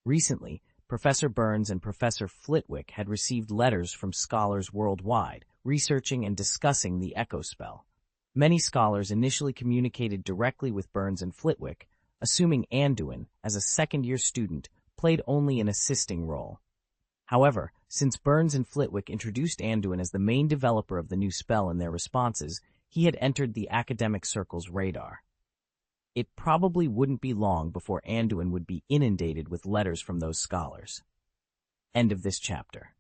[SPEAKER 1] Recently, Professor Burns and Professor Flitwick had received letters from scholars worldwide, researching and discussing the Echo spell. Many scholars initially communicated directly with Burns and Flitwick, assuming Anduin, as a second-year student, played only an assisting role. However, since Burns and Flitwick introduced Anduin as the main developer of the new spell in their responses, he had entered the academic circle's radar. It probably wouldn't be long before Anduin would be inundated with letters from those scholars. End of this chapter.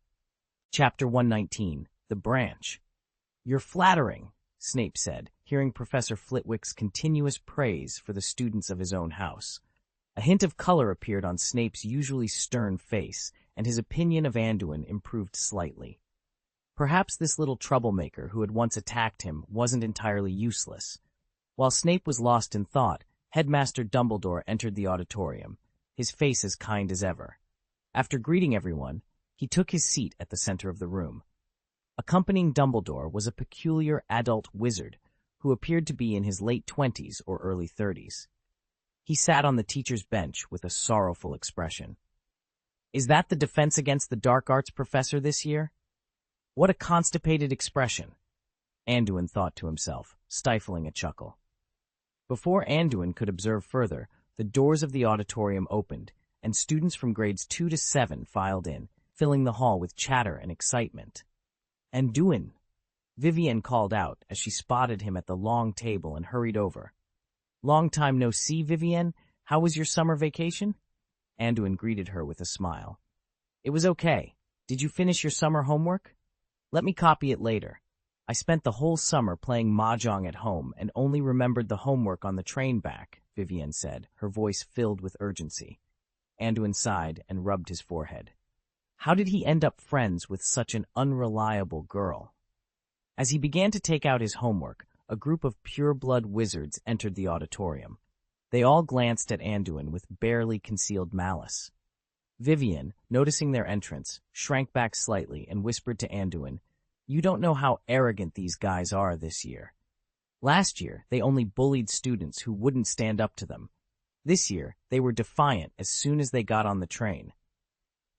[SPEAKER 1] Chapter 119, The Branch. "You're flattering," Snape said, hearing Professor Flitwick's continuous praise for the students of his own house. A hint of color appeared on Snape's usually stern face, and his opinion of Anduin improved slightly. Perhaps this little troublemaker who had once attacked him wasn't entirely useless. While Snape was lost in thought, Headmaster Dumbledore entered the auditorium, his face as kind as ever. After greeting everyone, he took his seat at the center of the room. Accompanying Dumbledore was a peculiar adult wizard who appeared to be in his late 20s or early 30s. He sat on the teacher's bench with a sorrowful expression. "Is that the Defense Against the Dark Arts professor this year? What a constipated expression," Anduin thought to himself, stifling a chuckle. Before Anduin could observe further, the doors of the auditorium opened, and students from grades 2 to 7 filed in, filling the hall with chatter and excitement. "Anduin!" Vivienne called out as she spotted him at the long table and hurried over. "Long time no see, Vivienne. How was your summer vacation?" Anduin greeted her with a smile. "It was okay. Did you finish your summer homework? Let me copy it later. I spent the whole summer playing mahjong at home and only remembered the homework on the train back," Vivienne said, her voice filled with urgency. Anduin sighed and rubbed his forehead. How did he end up friends with such an unreliable girl? As he began to take out his homework, a group of pure-blood wizards entered the auditorium. They all glanced at Anduin with barely concealed malice. Vivienne, noticing their entrance, shrank back slightly and whispered to Anduin, "You don't know how arrogant these guys are this year. Last year, they only bullied students who wouldn't stand up to them. This year, they were defiant as soon as they got on the train.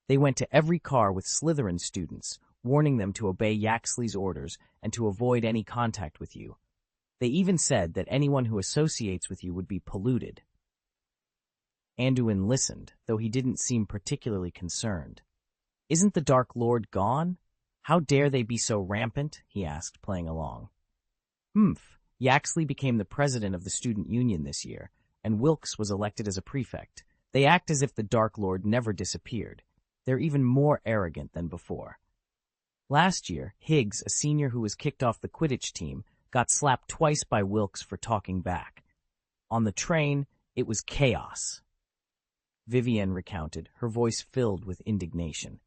[SPEAKER 1] They went to every car with Slytherin students, warning them to obey Yaxley's orders and to avoid any contact with you. They even said that anyone who associates with you would be polluted." Anduin listened, though he didn't seem particularly concerned. "Isn't the Dark Lord gone? How dare they be so rampant?" he asked, playing along. Yaxley became the president of the student union this year, and Wilkes was elected as a prefect. They act as if the Dark Lord never disappeared. They're even more arrogant than before. Last year, Higgs, a senior who was kicked off the Quidditch team, got slapped twice by Wilkes for talking back. On the train, it was chaos. Vivienne recounted, her voice filled with indignation.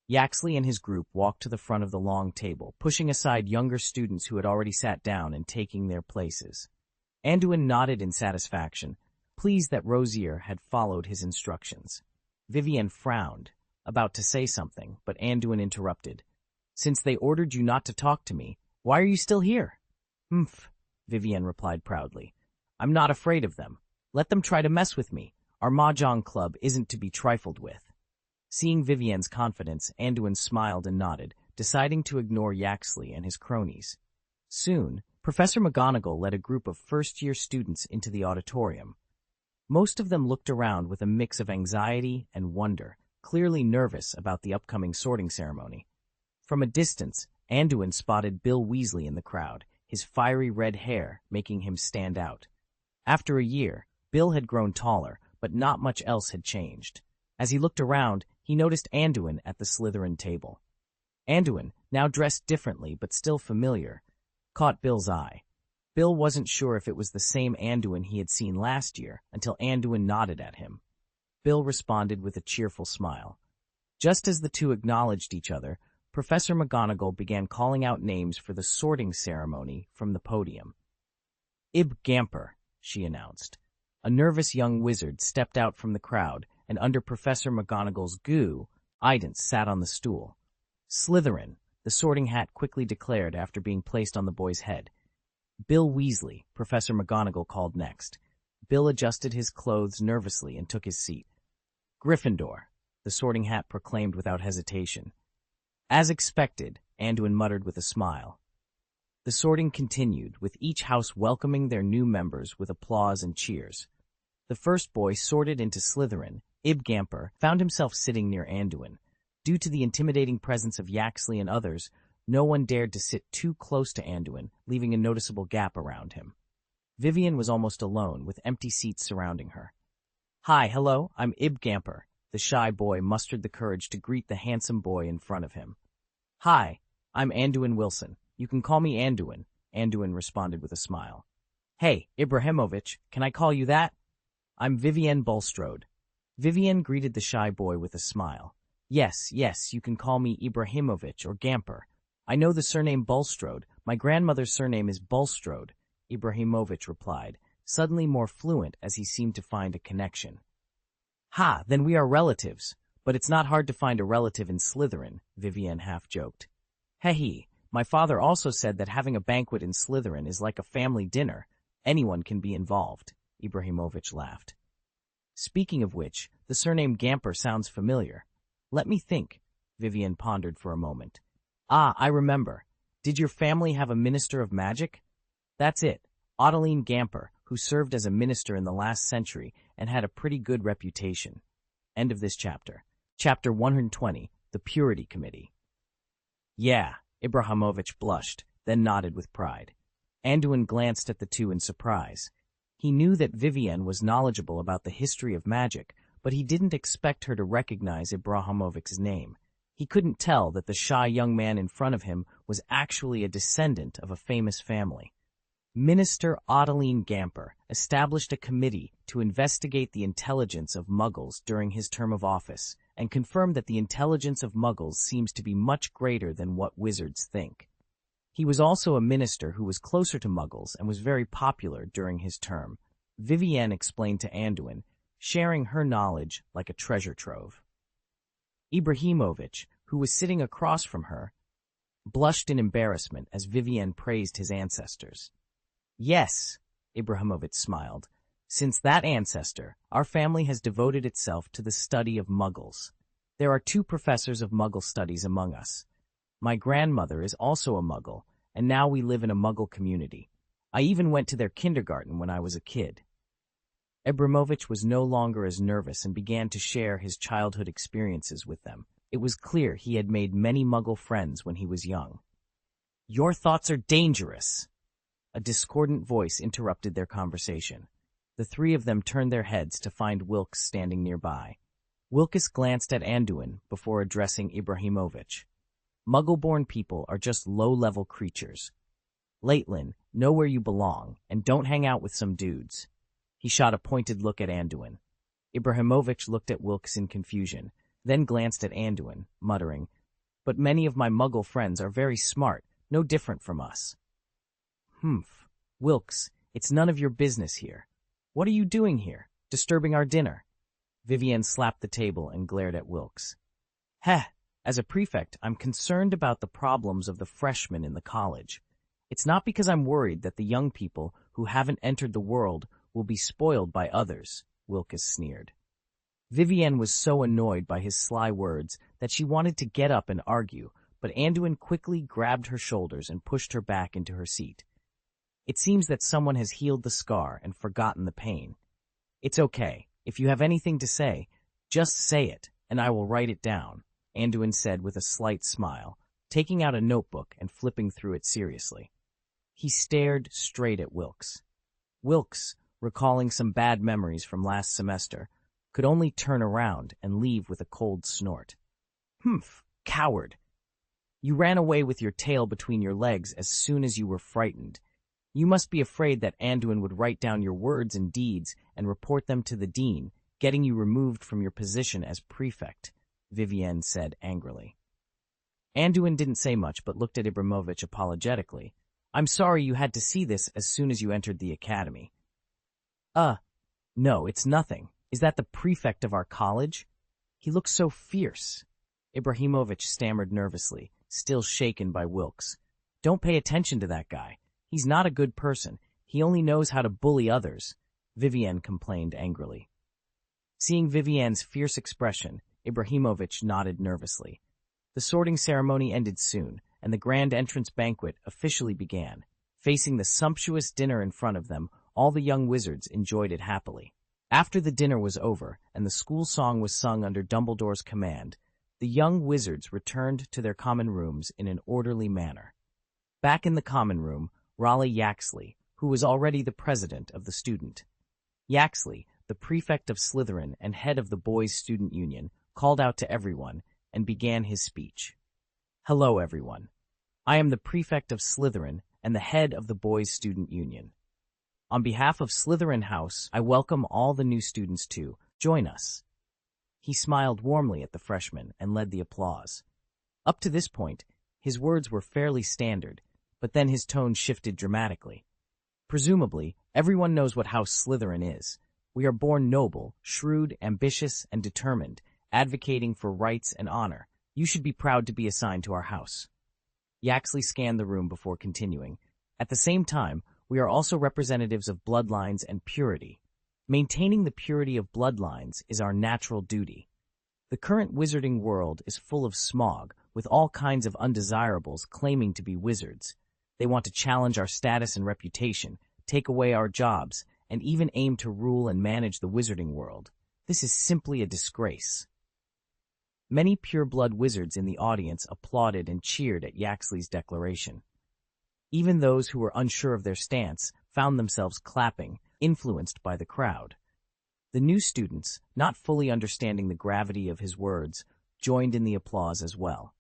[SPEAKER 1] Yaxley and his group walked to the front of the long table, pushing aside younger students who had already sat down and taking their places. Anduin nodded in satisfaction, pleased that Rosier had followed his instructions. Vivienne frowned, about to say something, but Anduin interrupted. "Since they ordered you not to talk to me, why are you still here?" Vivienne replied proudly. "I'm not afraid of them. Let them try to mess with me. Our mahjong club isn't to be trifled with." Seeing Vivienne's confidence, Anduin smiled and nodded, deciding to ignore Yaxley and his cronies. Soon, Professor McGonagall led a group of first-year students into the auditorium. Most of them looked around with a mix of anxiety and wonder, clearly nervous about the upcoming sorting ceremony. From a distance, Anduin spotted Bill Weasley in the crowd, his fiery red hair making him stand out. After a year, Bill had grown taller, but not much else had changed. As he looked around, he noticed Anduin at the Slytherin table. Anduin, now dressed differently but still familiar, caught Bill's eye. Bill wasn't sure if it was the same Anduin he had seen last year until Anduin nodded at him. Bill responded with a cheerful smile. Just as the two acknowledged each other, Professor McGonagall began calling out names for the sorting ceremony from the podium. "Ib Gamper," she announced. A nervous young wizard stepped out from the crowd, and under Professor McGonagall's guidance sat on the stool. "Slytherin," the sorting hat quickly declared after being placed on the boy's head. "Bill Weasley," Professor McGonagall called next. Bill adjusted his clothes nervously and took his seat. "Gryffindor," the sorting hat proclaimed without hesitation. "As expected," Anduin muttered with a smile. The sorting continued, with each house welcoming their new members with applause and cheers. The first boy sorted into Slytherin, Ib Gamper, found himself sitting near Anduin. Due to the intimidating presence of Yaxley and others, no one dared to sit too close to Anduin, leaving a noticeable gap around him. Vivian was almost alone, with empty seats surrounding her. Hello, I'm Ib Gamper." The shy boy mustered the courage to greet the handsome boy in front of him. "Hi, I'm Anduin Wilson. You can call me Anduin," Anduin responded with a smile. "Hey, Ibrahimovic, can I call you that?" "I'm Vivienne Bulstrode." Vivienne greeted the shy boy with a smile. Yes, you can call me Ibrahimovic or Gamper. I know the surname Bulstrode. My grandmother's surname is Bulstrode," Ibrahimovic replied, suddenly more fluent as he seemed to find a connection. Then we are relatives. But it's not hard to find a relative in Slytherin," Vivienne half-joked. "He, my father also said that having a banquet in Slytherin is like a family dinner. Anyone can be involved," Ibrahimovic laughed. "Speaking of which, the surname Gamper sounds familiar. Let me think," Vivienne pondered for a moment. I remember. Did your family have a minister of magic?" "That's it, Audelyne Gamper, who served as a minister in the last century and had a pretty good reputation." End of this chapter. Chapter 120, The Purity Committee. "Yeah," Ibrahimovic blushed, then nodded with pride. Anduin glanced at the two in surprise. He knew that Vivienne was knowledgeable about the history of magic, but he didn't expect her to recognize Ibrahimovic's name. He couldn't tell that the shy young man in front of him was actually a descendant of a famous family. Minister Audelyne Gamper established a committee to investigate the intelligence of Muggles during his term of office and confirmed that the intelligence of Muggles seems to be much greater than what wizards think. He was also a minister who was closer to Muggles and was very popular during his term. Vivienne explained to Anduin, sharing her knowledge like a treasure trove. Ibrahimovic, who was sitting across from her, blushed in embarrassment as Vivienne praised his ancestors. "Yes," Ibrahimovic smiled. "Since that ancestor, our family has devoted itself to the study of Muggles. There are 2 professors of Muggle studies among us. My grandmother is also a Muggle, and now we live in a Muggle community. I even went to their kindergarten when I was a kid." Ibrahimovic was no longer as nervous and began to share his childhood experiences with them. It was clear he had made many Muggle friends when he was young. "Your thoughts are dangerous," a discordant voice interrupted their conversation. The 3 of them turned their heads to find Wilkes standing nearby. Wilkes glanced at Anduin before addressing Ibrahimovic. "Muggle-born people are just low-level creatures. Laitlin, know where you belong, and don't hang out with some dudes." He shot a pointed look at Anduin. Ibrahimovic looked at Wilkes in confusion, then glanced at Anduin, muttering, "But many of my Muggle friends are very smart, no different from us." "Wilkes, it's none of your business here. What are you doing here, disturbing our dinner?" Vivienne slapped the table and glared at Wilkes. As a prefect, I'm concerned about the problems of the freshmen in the college. It's not because I'm worried that the young people who haven't entered the world will be spoiled by others," Wilkes sneered. Vivienne was so annoyed by his sly words that she wanted to get up and argue, but Anduin quickly grabbed her shoulders and pushed her back into her seat. "It seems that someone has healed the scar and forgotten the pain. It's okay. If you have anything to say, just say it, and I will write it down, Anduin said with a slight smile, taking out a notebook and flipping through it seriously. He stared straight at Wilkes. Wilkes, recalling some bad memories from last semester, could only turn around and leave with a cold snort. Humph, coward. You ran away with your tail between your legs as soon as you were frightened. You must be afraid that Anduin would write down your words and deeds and report them to the dean, getting you removed from your position as prefect, Vivienne said angrily. Anduin didn't say much but looked at Ibrahimovic apologetically. I'm sorry you had to see this as soon as you entered the academy. No, it's nothing. Is that the prefect of our college? He looks so fierce. Ibrahimovic stammered nervously, still shaken by Wilkes. Don't pay attention to that guy. He's not a good person. He only knows how to bully others, Vivienne complained angrily. Seeing Vivienne's fierce expression, Ibrahimovic nodded nervously. The sorting ceremony ended soon, and the grand entrance banquet officially began. Facing the sumptuous dinner in front of them, all the young wizards enjoyed it happily. After the dinner was over, and the school song was sung under Dumbledore's command, the young wizards returned to their common rooms in an orderly manner. Back in the common room, Raleigh Yaxley, who was already the president of the student. Yaxley, the prefect of Slytherin and head of the Boys' Student Union, called out to everyone and began his speech. Hello, everyone. I am the prefect of Slytherin and the head of the Boys' Student Union. On behalf of Slytherin House, I welcome all the new students to join us. He smiled warmly at the freshmen and led the applause. Up to this point, his words were fairly standard, but then his tone shifted dramatically. Presumably, everyone knows what House Slytherin is. We are born noble, shrewd, ambitious, and determined, advocating for rights and honor. You should be proud to be assigned to our house. Yaxley scanned the room before continuing. At the same time, we are also representatives of bloodlines and purity. Maintaining the purity of bloodlines is our natural duty. The current wizarding world is full of smog, with all kinds of undesirables claiming to be wizards. They want to challenge our status and reputation, take away our jobs, and even aim to rule and manage the wizarding world. This is simply a disgrace. Many pure-blood wizards in the audience applauded and cheered at Yaxley's declaration. Even those who were unsure of their stance found themselves clapping, influenced by the crowd. The new students, not fully understanding the gravity of his words, joined in the applause as well.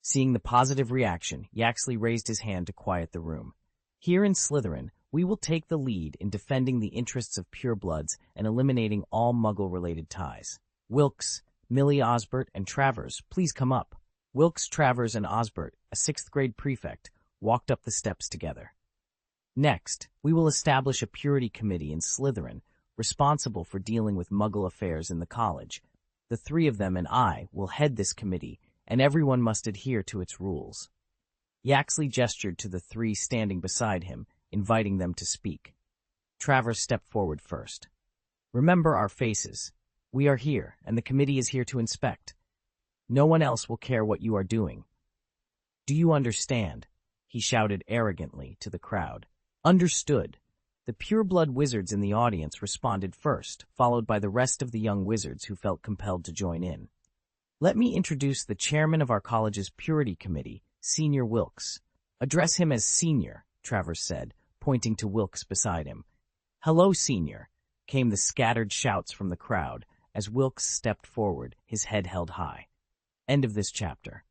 [SPEAKER 1] Seeing the positive reaction, Yaxley raised his hand to quiet the room. Here in Slytherin, we will take the lead in defending the interests of purebloods and eliminating all Muggle-related ties. Wilkes, Millie Osbert, and Travers, please come up. Wilkes, Travers, and Osbert, a 6th grade prefect, walked up the steps together. Next, we will establish a purity committee in Slytherin, responsible for dealing with Muggle affairs in the college. The 3 of them and I will head this committee, and everyone must adhere to its rules. Yaxley gestured to the 3 standing beside him, inviting them to speak. Travers stepped forward first. Remember our faces. We are here, and the committee is here to inspect. No one else will care what you are doing. Do you understand? He shouted arrogantly to the crowd. Understood. The pure-blood wizards in the audience responded first, followed by the rest of the young wizards who felt compelled to join in. Let me introduce the chairman of our college's Purity Committee, Senior Wilkes. Address him as Senior, Travers said, pointing to Wilkes beside him. Hello, Senior, came the scattered shouts from the crowd as Wilkes stepped forward, his head held high. End of this chapter.